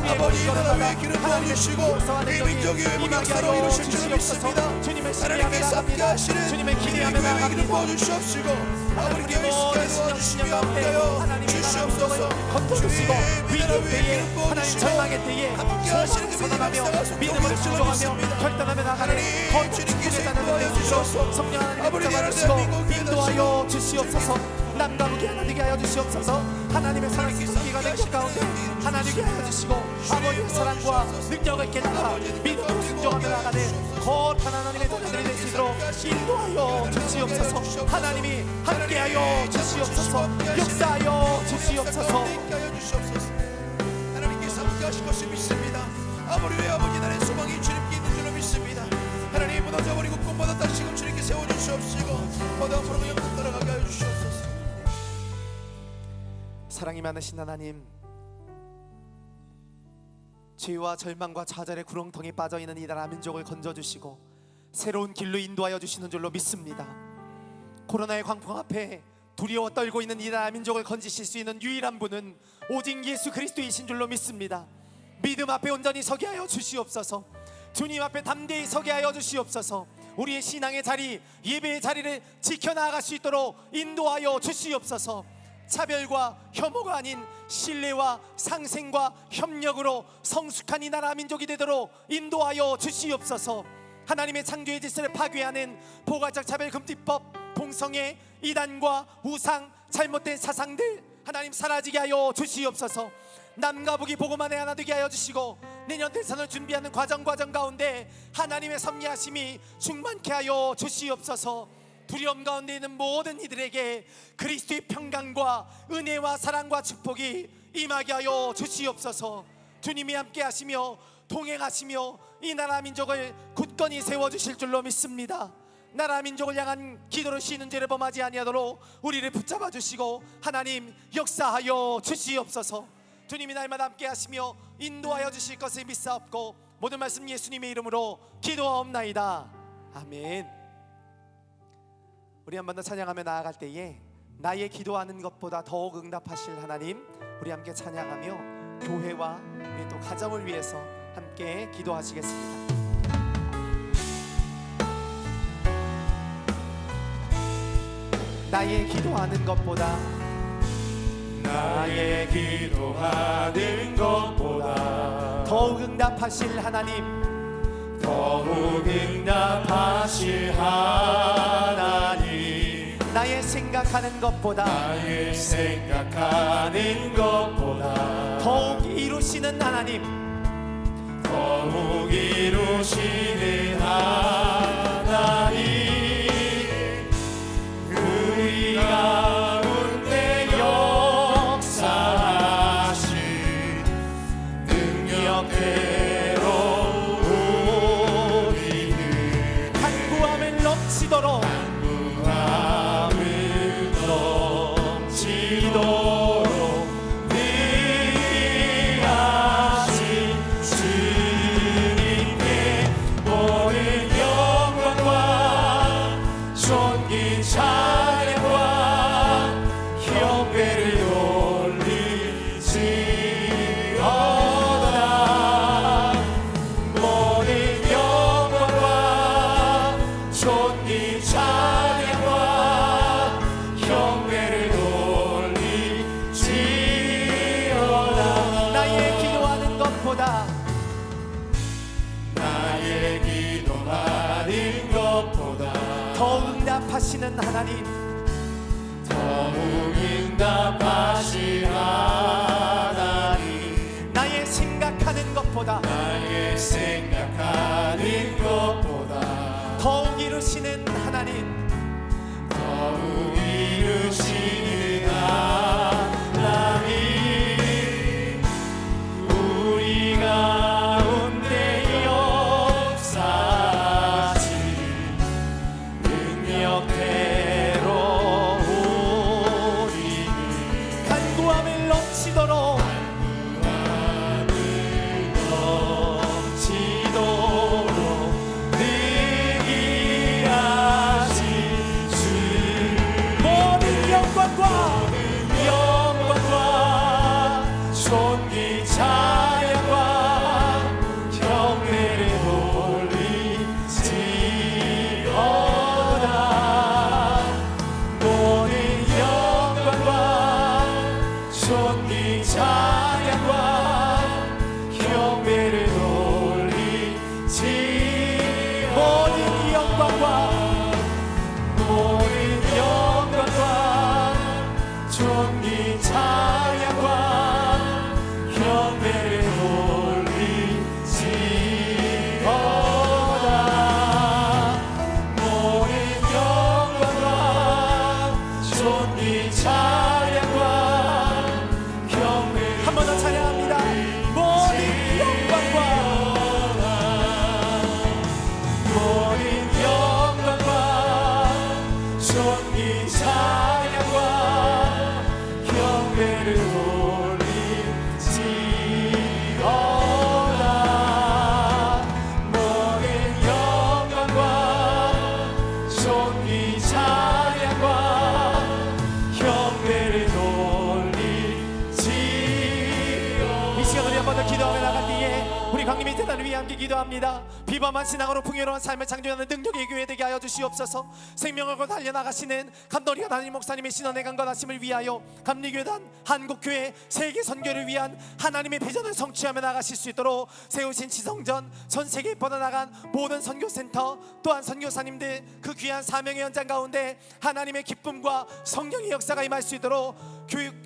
아버지 나라 위에 기름 부어주시고 이 민족의 회복 역사로 이루실 줄로 믿습니다. 하나님께 함께 하시는 주님의 기대하며 기름 나아갑니다. 부어주시옵시고 아버지 교회 시간에 도와주시며 함께하여 주시옵소서. 건져주시고 위기 때에 하나님 절망의 때에 함께 하시는 그 선언하며 믿음을 믿음을 충족하며 결단하며 나가는 건축주의 자녀들의 주시옵소서. 성령 하나님 잡아주시고 인도하여 주시옵소서. 남과 북이 하나 되게 하여 주시옵소서. 하나님의 사랑 기가 된 가운데 하나님께 하여 주시고 아버지의 사랑과 능력을 깨달아 믿음으로 순종하며 나가는 거룩한 하나님의 자녀들이 될 수 있도록 인도하여 주시옵소서. 하나님이 함께하여 주시옵소서. 역사하여 주시옵소서. 하나님께서 함께 하실 것을 믿습니다. 아버지 왜 아버지 나의 소망이 주님께 있는 줄로 믿습니다. 하나님 무너져버리고 꿈보다 다시금 주님께 세워주시옵시고 모든 앞으로 영광 따라가게 하여 주시옵소서. 사랑이 많으신 하나님, 죄와 절망과 좌절의 구렁텅이 빠져있는 이 나라 민족을 건져주시고 새로운 길로 인도하여 주시는 줄로 믿습니다. 코로나의 광풍 앞에 두려워 떨고 있는 이 나라 민족을 건지실 수 있는 유일한 분은 오직 예수 그리스도이신 줄로 믿습니다. 믿음 앞에 온전히 서게 하여 주시옵소서. 주님 앞에 담대히 서게 하여 주시옵소서. 우리의 신앙의 자리, 예배의 자리를 지켜나갈 수 있도록 인도하여 주시옵소서. 차별과 혐오가 아닌 신뢰와 상생과 협력으로 성숙한 이 나라 민족이 되도록 인도하여 주시옵소서. 하나님의 창조의 질서를 파괴하는 포괄적 차별 금지법, 동성애, 이단과 우상, 잘못된 사상들 하나님 사라지게 하여 주시옵소서. 남과 북이 보고만에 하나 되게 하여 주시고 내년 대선을 준비하는 과정 가운데 하나님의 섭리하심이 충만케 하여 주시옵소서. 두려움 가운데 있는 모든 이들에게 그리스도의 평강과 은혜와 사랑과 축복이 임하게 하여 주시옵소서. 주님이 함께 하시며 동행하시며 이 나라 민족을 굳건히 세워주실 줄로 믿습니다. 나라 민족을 향한 기도를 쉬는 죄를 범하지 아니하도록 우리를 붙잡아 주시고 하나님 역사하여 주시옵소서. 주님이 날마다 함께 하시며 인도하여 주실 것을 믿사옵고 모든 말씀 예수님의 이름으로 기도하옵나이다. 아멘. 우리 한 번 더 찬양하며 나아갈 때에 나의 기도하는 것보다 더욱 응답하실 하나님, 우리 함께 찬양하며 교회와 우리 또 가정을 위해서 함께 기도하시겠습니다. 나의 기도하는 것보다 나의 기도하는 것보다 더욱 응답하실 하나님, 더욱 응답하실 하나님, 나의 생각하는 것보다 나의 생각하는 것보다 더욱 이루시는 하나님, 더욱 이루시는 하나님, 우리 가운데 역사하신 능력대로 우리는 간구함을 넘치도록 응답하시는 하나님, 더욱 응답하실 하나님, 나의 생각하는 것보다 나의 생각하는 것보다 더욱 이루시는 하나님, 더욱 이루시는 하나님, 넘치도록 능히 하신 주 모든 영광과 존귀 찬양과 경배를 돌리지어다 모든 영광과 존귀 찬양과 경배를 돌리지 모든 영광과 존귀 찬양과 경배를 돌리지어다 모든 영광과 존귀 찬양과 경배를 한 번 더 찬양합니다. 모든 영광과 존귀 찬양과 경배를 돌리지어다 모든 영광과 존귀 찬양과 경배를 돌리지어다 이 시간 우리 한 번 더 기도하며 나갈 때에 우리 강림의 재단을 위해 함께 기도합니다. 비범한 신앙으로 풍요로운 삶을 창조하는 능력의 교회 되게 하여 주시옵소서. 생명을 걸고 달려나가시는 감독리가 담임 목사님의 신원의 강건하심을 위하여 감리교단 한국교회 세계 선교를 위한 하나님의 비전을 성취하며 나가실 수 있도록 세우신 지성전 전 세계에 뻗어나간 모든 선교센터 또한 선교사님들 그 귀한 사명의 현장 가운데 하나님의 기쁨과 성령의 역사가 임할 수 있도록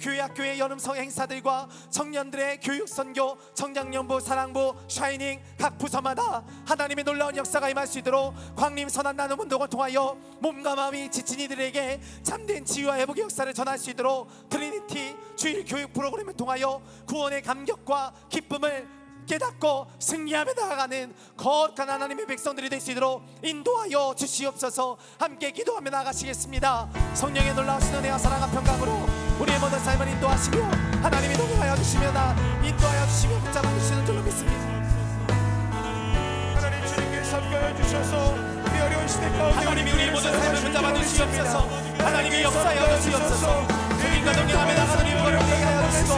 교회 학교의 여름성 행사들과 청년들의 교육 선교 청장연부 사랑부 샤이닝 각 부서마다 하나님의 놀라운 역사가 임할 수 있도록 광림 선한 나눔 운동을 통하여 몸과 마음이 지친 이들에게 참된 치유와 회복의 역사를 전할 수 있도록 트리니티 주일 교육 프로그램을 통하여 구원의 감격과 기쁨을 깨닫고 승리하며 나아가는 거룩한 하나님의 백성들이 될 수 있도록 인도하여 주시옵소서. 함께 기도하며 나가시겠습니다. 성령의 놀라우신 은혜와 사랑과 평강으로 우리의 모든 삶을 인도하시며 하나님이 동행하여 주시며 인도하여 주시며 붙잡아 주시는 줄로 믿습니다. 하나님 주님께서 함께하여 주셔서 우리 어려운 시대 가운데 하나님이 우리의 모든 삶을 붙잡아 주시옵소서. 하나님이 역사하여 주시옵소서. 주님과 동행하며 나가는 일들을 되게 하여 주시고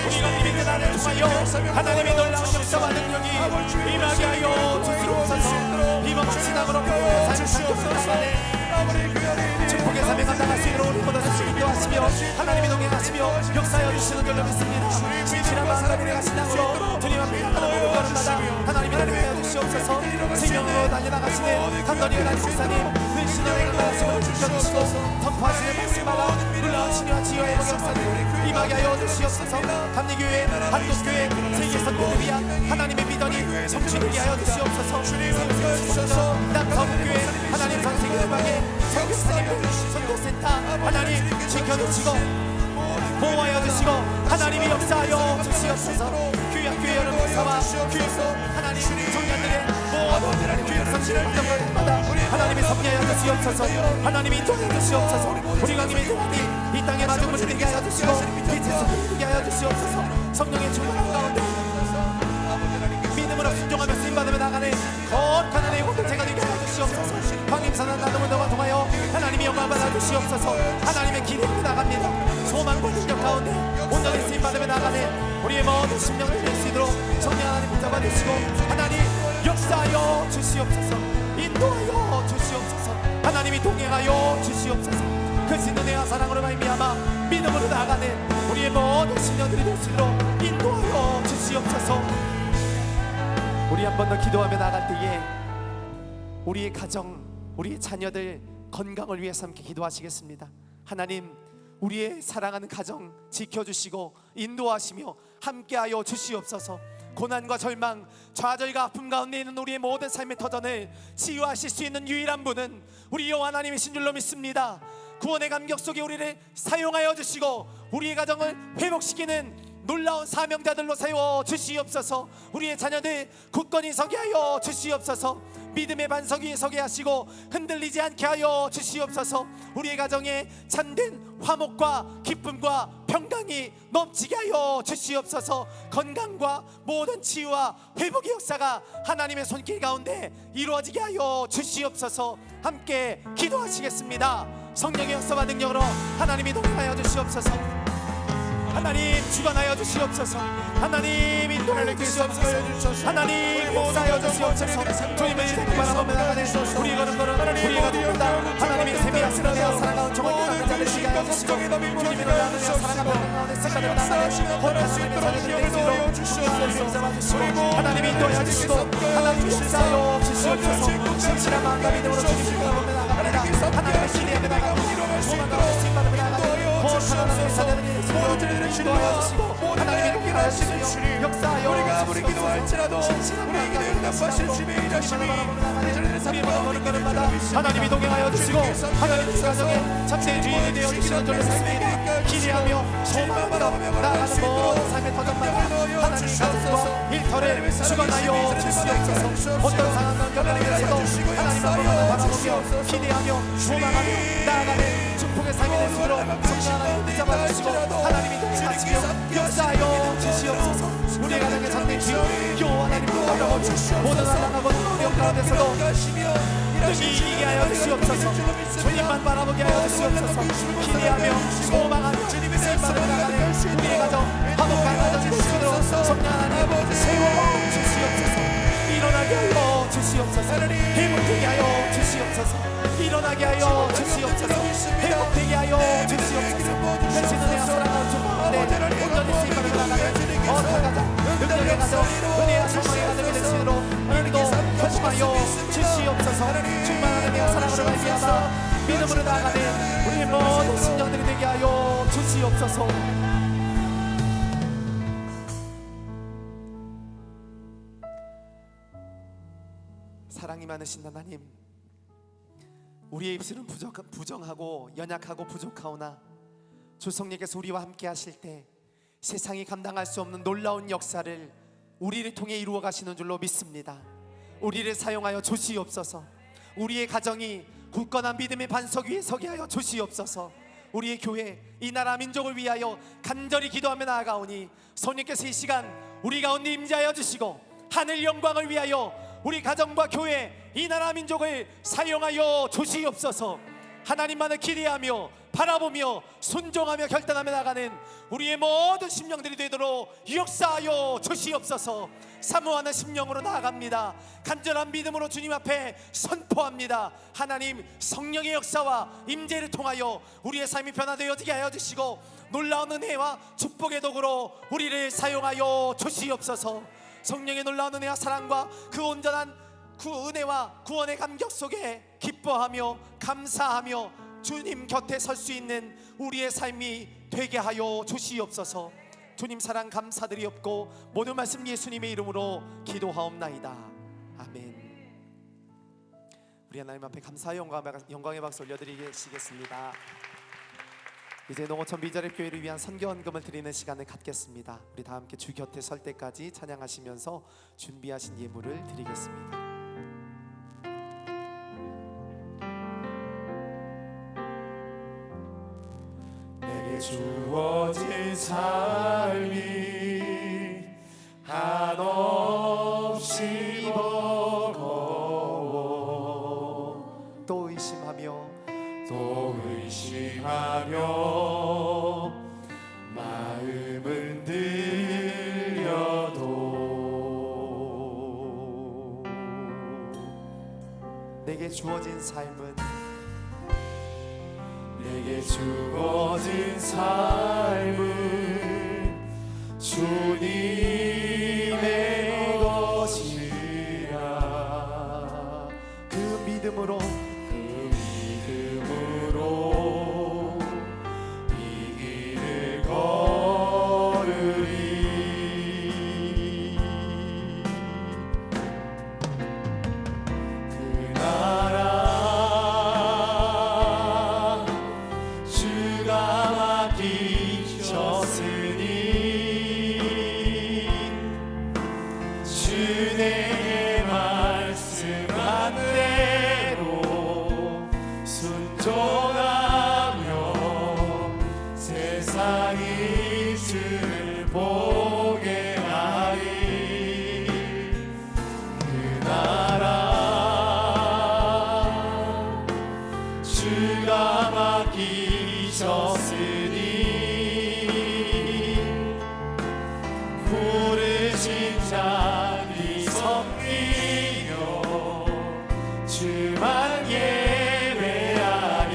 우리가 님의 재단을 통하여 하나님의 놀라운 역사와 능력이 임하게 하여 주시옵소서. 비범한 신앙으로 삶을 창조하며 나가는 축복의 삶에 감당할 수 있도록 우리 모두 인도하시며 하나님이 동행하시며 역사하여 주시는 줄로 믿습니다. 진실한 마음과 신앙으로 주님 앞에 나가는 모든 걸음마다 하나님이 나를 위하여 주시옵소서. 생명으로 달려나가시는 감독님의 나의 목사님 늘 신앙의 강단하심을 지켜주시고 선포하시는 말씀마다 놀라운 신유와 지혜와 회복의 역사를 임하게 하여 주시옵소서. 감리교회 한국교회 세계 선교를 위한 하나님의 비전이 성취되게 하여 주시옵소서. 남성교회 하나님 전 세계를 향해 선교사님들 선교센터 하나님 지켜주시고 보호하여 주시고 하나님이 역사하여 주시옵소서. 교회 여러분 사와 교회에서 하나님 청년들의 모든 교회 선지를 운영하는 하나님이 섭리하여 주시옵소서. 하나님이 인도하여 주시옵소서. 우리 강림의 대원이 이 땅에 맞은 문을 되게 하여 주시고 빛의 손을 되게 하여 주시옵소서. 성령의 충만한 가운데 믿음으로 순종하며 쓰임받으며 나가는 거룩한 하나님의 공동체가 되게 하여 주시옵소서. 광림선한 나눔을 통하여 하나님이 영광 받아 주시옵소서. 하나님의 길을 나갑니다. 소망과 능력 가운데 온전히 쓰임받으며 나가는 우리의 모든 심령을 낼 수 있도록 성령 하나님 붙잡아 주시고 하나님 역사하여 주시옵소서. 인도하여 주시옵소서. 하나님이 동행하여 주시옵소서. 크신 은혜와 사랑으로 말미암아 믿음으로 나아가는 우리의 모든 신령들이 될 수 있도록 인도하여 주시옵소서. 우리 한 번 더 기도하며 나갈 때에 우리의 가정, 우리의 자녀들 건강을 위해서 함께 기도하시겠습니다. 하나님 우리의 사랑하는 가정 지켜주시고 인도하시며 함께하여 주시옵소서. 고난과 절망, 좌절과 아픔 가운데 있는 우리의 모든 삶의 터전을 치유하실 수 있는 유일한 분은 우리 여호와 하나님이신 줄로 믿습니다. 구원의 감격 속에 우리를 사용하여 주시고 우리의 가정을 회복시키는 놀라운 사명자들로 세워 주시옵소서. 우리의 자녀들 굳건히 서게 하여 주시옵소서. 믿음의 반석 위에 서게 하시고 흔들리지 않게 하여 주시옵소서. 우리의 가정에 참된 화목과 기쁨과 평강이 넘치게 하여 주시옵소서. 건강과 모든 치유와 회복의 역사가 하나님의 손길 가운데 이루어지게 하여 주시옵소서. 함께 기도하시겠습니다. 성령의 역사와 능력으로 하나님이 동행하여 주시옵소서. 하나님 주관하여 주시옵소서. 하나님 인도하여 주시옵소서. 하나님 역사하여 주시옵소서. 주님의 이름을 바라보며 나가는 우리 걸음걸음 우리의 가족보다 하나님의 세미야 쓰러내어 살아가는 정확히 나는 자들에게 하여 주시고 주님의 나는 사랑하며 가운데 색깔을 나가는 혼한 하나님의 자녀들의 길로 주시옵소서. 잡아주시고 하나님이 인도하여 주시고 하나님 역사하여 주시옵소서. 진실한 마음과 믿음으로 주님을 바라보며 나갑니다. 하나님의 신뢰하며 나가고 소망 가운데 쓰임받으며 나가는 하나님의 자녀들의 길로 인도하여 주시고 하나님의 동행하여 주시며 역사하여 우리가 아무리 기도할지라도 우리의 기도에 응답하실 주님의 일하심이 이 자리에 삶과 걸음마다 하나님이 동행하여 주시고 하나님 가정에 참된 주인이 되어 주시는 줄을 삶에 기대하며 소망으로 나아가는 모든 삶의 터전마다 하나님 가정과 일터를 주관하여 주시옵소서. 어떤 상황과 결혼에서도 하나님 앞으로 바라보며 기대하며 소망하며 나아가는 축복의 삶이 될 수 있도록 성령 하나님 붙잡아 주시고 하나님이 동행하시며 역사하여 주시옵소서. 우리의 가정에 참된 주인 여호와 하나님을 바라보며 모든 사랑하고 어려운 가운데서도 이기게 하여 주시옵소서. 주님만 바라보게 하여 주시옵소서. 기대하며 소망하며 주님의 쓰임받으러 나가는 우리의 가정 화목한 가정이 될 수 있도록 성령 하나님 세워 주시옵소서. 일어나게 하여 주시옵소서. 회복되게 하여 주시옵소서. 일어나게 하여 주시옵소서. 회복되게 하여 주시옵소서. 현실은 내가 사랑하는 주 가운데 온전히 쓰임받으러 나가는 어떤 가정 능력의 가정 은혜와 소망의 가정이 될 수 있도록 인도 현심하여 주시옵소서. 충만하는 내가 사랑으로 말미암아 믿음으로 나아가는 우리의 모든 심령들이 되게 하여 주시옵소서. 사랑이 많으신 하나님, 우리의 입술은 부정하고 연약하고 부족하오나 주 성령께서 우리와 함께 하실 때 세상이 감당할 수 없는 놀라운 역사를 우리를 통해 이루어 가시는 줄로 믿습니다. 우리를 사용하여 주시옵소서. 우리의 가정이 굳건한 믿음의 반석 위에 서게 하여 주시옵소서. 우리의 교회, 이 나라 민족을 위하여 간절히 기도하며 나아가오니 성령께서 이 시간 우리 가운데 임재하여 주시고 하늘 영광을 위하여 우리 가정과 교회, 이 나라 민족을 사용하여 주시옵소서. 하나님만을 기대하며 바라보며 순종하며 결단하며 나가는 우리의 모든 심령들이 되도록 역사하여 주시옵소서. 사모하는 심령으로 나아갑니다. 간절한 믿음으로 주님 앞에 선포합니다. 하나님 성령의 역사와 임재를 통하여 우리의 삶이 변화되어지게 하여 주시고 놀라운 은혜와 축복의 도구로 우리를 사용하여 주시옵소서. 성령의 놀라운 은혜와 사랑과 그 온전한 그 은혜와 구원의 감격 속에 기뻐하며 감사하며 주님 곁에 설 수 있는 우리의 삶이 되게 하여 주시옵소서. 주님 사랑 감사드리옵고 모든 말씀 예수님의 이름으로 기도하옵나이다. 아멘. 우리 하나님 앞에 감사의 영광의 박수 올려드리겠습니다. 이제 농어촌 비자립 교회를 위한 선교헌금을 드리는 시간을 갖겠습니다. 우리 다 함께 주 곁에 설 때까지 찬양하시면서 준비하신 예물을 드리겠습니다. 내게 주어진 삶이 한없이 버거워 또 의심하며 마음은 들려도 내게 주어진 삶은 주님의 것이라. 그 믿음으로 이 길을 걸으리. 그 나라 주가 맡기셨으니 자리 섬기며 주만 예배하리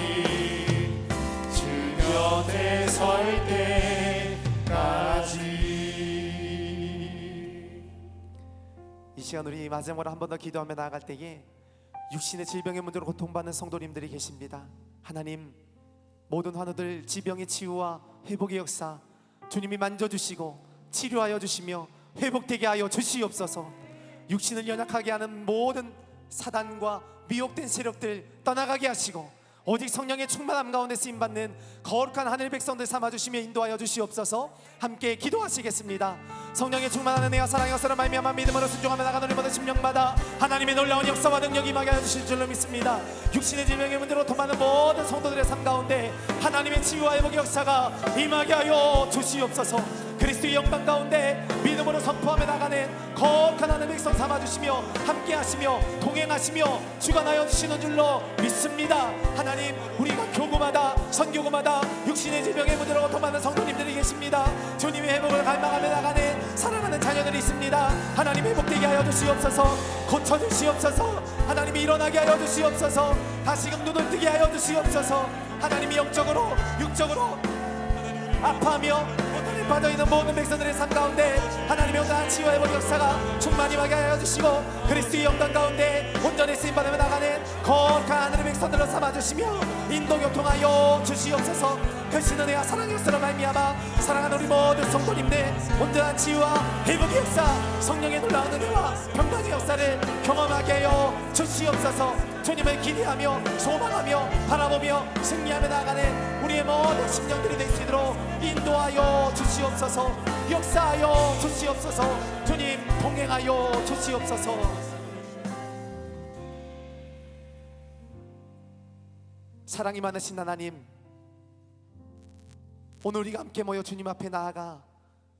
주 곁에 설 때까지. 이 시간 우리 마지막으로 한 번 더 기도하며 나아갈 때에 육신의 질병의 문제로 고통받는 성도님들이 계십니다. 하나님, 모든 환우들 질병의 치유와 회복의 역사 주님이 만져주시고 치료하여 주시며 회복되게 하여 주시옵소서. 육신을 연약하게 하는 모든 사단과 미혹된 세력들 떠나가게 하시고 오직 성령의 충만함 가운데 쓰임받는 거룩한 하늘 백성들 삼아주시며 인도하여 주시옵소서. 함께 기도하시겠습니다. 성령의 충만한 은혜와 사랑의 역사를 말미암아 믿음으로 순종하며 나가는 우리 모든 심령마다 하나님의 놀라운 역사와 능력이 임하게 하여 주실 줄로 믿습니다. 육신의 질병의 문제로 도마는 모든 성도들의 삶 가운데 하나님의 치유와 회복의 역사가 임하게 하여 주시옵소서. 그리스도의 영광 가운데 믿음으로 선포하며 나가는 거룩한 하늘 백성 삼아주시며 함께하시며 동행하시며 주관하여 주시는 줄로 믿습니다. 하나님, 우리가 교구마다 선교구마다 육신의 질병의 문제로 고통받는 성도님들이 계십니다. 주님의 회복을 갈망하며 나가는 사랑하는 자녀들이 있습니다. 하나님, 회복되게 하여 주시옵소서. 고쳐주시옵소서. 하나님이 일어나게 하여 주시옵소서. 다시금 눈을 뜨게 하여 주시옵소서. 하나님이 영적으로 육적으로 아파하며 고통에 빠져있는 모든 백성들의 삶 가운데 하나님의 온전한 치유와 회복 역사가 충만히 임하게 하여 주시고 그리스도의 영광 가운데 온전히 쓰임받으며 나가는 거룩한 하늘의 백성들로 삼아주시며 인도교통하여 주시옵소서. 크신 은혜와 사랑의 역사로 말미암아 사랑하는 우리 모든 성도님들 온전한 치유와 회복의 역사, 성령의 놀라운 은혜와 평강의 역사를 경험하게 하여 주시옵소서. 주님을 기대하며 소망하며 바라보며 승리하며 나가는 우리의 모든 심령들이 될 수 있도록 인도하여 주시옵소서. 역사하여 주시옵소서. 주님 동행하여 주시옵소서. 사랑이 많으신 하나님, 오늘 우리가 함께 모여 주님 앞에 나아가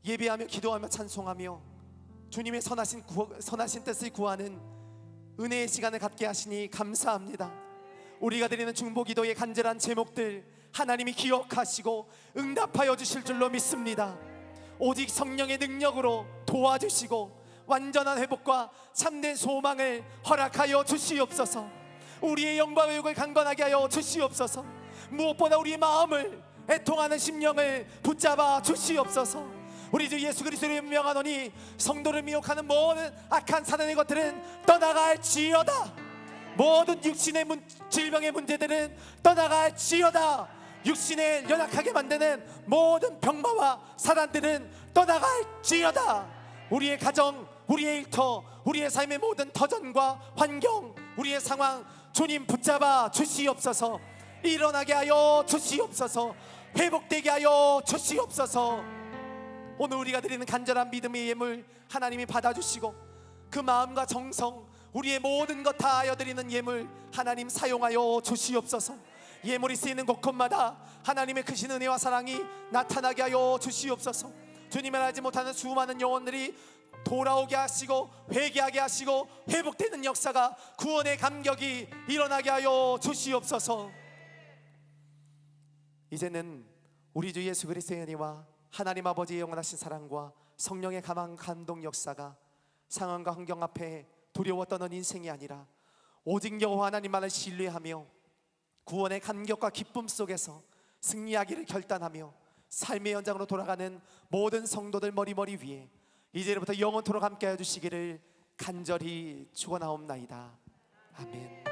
예배하며 기도하며 찬송하며 주님의 선하신 뜻을 구하는 은혜의 시간을 갖게 하시니 감사합니다. 우리가 드리는 중보기도의 간절한 제목들 하나님이 기억하시고 응답하여 주실 줄로 믿습니다. 오직 성령의 능력으로 도와주시고 완전한 회복과 참된 소망을 허락하여 주시옵소서. 우리의 영광의 욕을 강건하게 하여 주시옵소서. 무엇보다 우리의 마음을 애통하는 심령을 붙잡아 주시옵소서. 우리 주 예수 그리스도를 명하노니 성도를 미혹하는 모든 악한 사단의 것들은 떠나갈지어다. 모든 육신의 질병의 문제들은 떠나갈지어다. 육신을 연약하게 만드는 모든 병마와 사단들은 떠나갈지어다. 우리의 가정, 우리의 일터, 우리의 삶의 모든 터전과 환경, 우리의 상황 주님 붙잡아 주시옵소서. 일어나게 하여 주시옵소서. 회복되게 하여 주시옵소서. 오늘 우리가 드리는 간절한 믿음의 예물 하나님이 받아주시고 그 마음과 정성 우리의 모든 것 다하여 드리는 예물 하나님 사용하여 주시옵소서. 예물이 쓰이는 곳곳마다 하나님의 크신 은혜와 사랑이 나타나게 하여 주시옵소서. 주님을 알지 못하는 수많은 영혼들이 돌아오게 하시고 회개하게 하시고 회복되는 역사가 구원의 감격이 일어나게 하여 주시옵소서. 이제는 우리 주 예수 그리스도의 은혜와 하나님 아버지의 영원하신 사랑과 성령의 가망 감동 역사가 상황과 환경 앞에 두려워 떠는 인생이 아니라 오직 여호와 하나님만을 신뢰하며 구원의 감격과 기쁨 속에서 승리하기를 결단하며 삶의 현장으로 돌아가는 모든 성도들 머리머리 위에 이제부터 영원토록 함께하여 주시기를 간절히 축원하옵나이다. 아멘.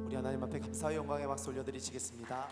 우리 하나님 앞에 감사와 영광의 박수 올려드리시겠습니다.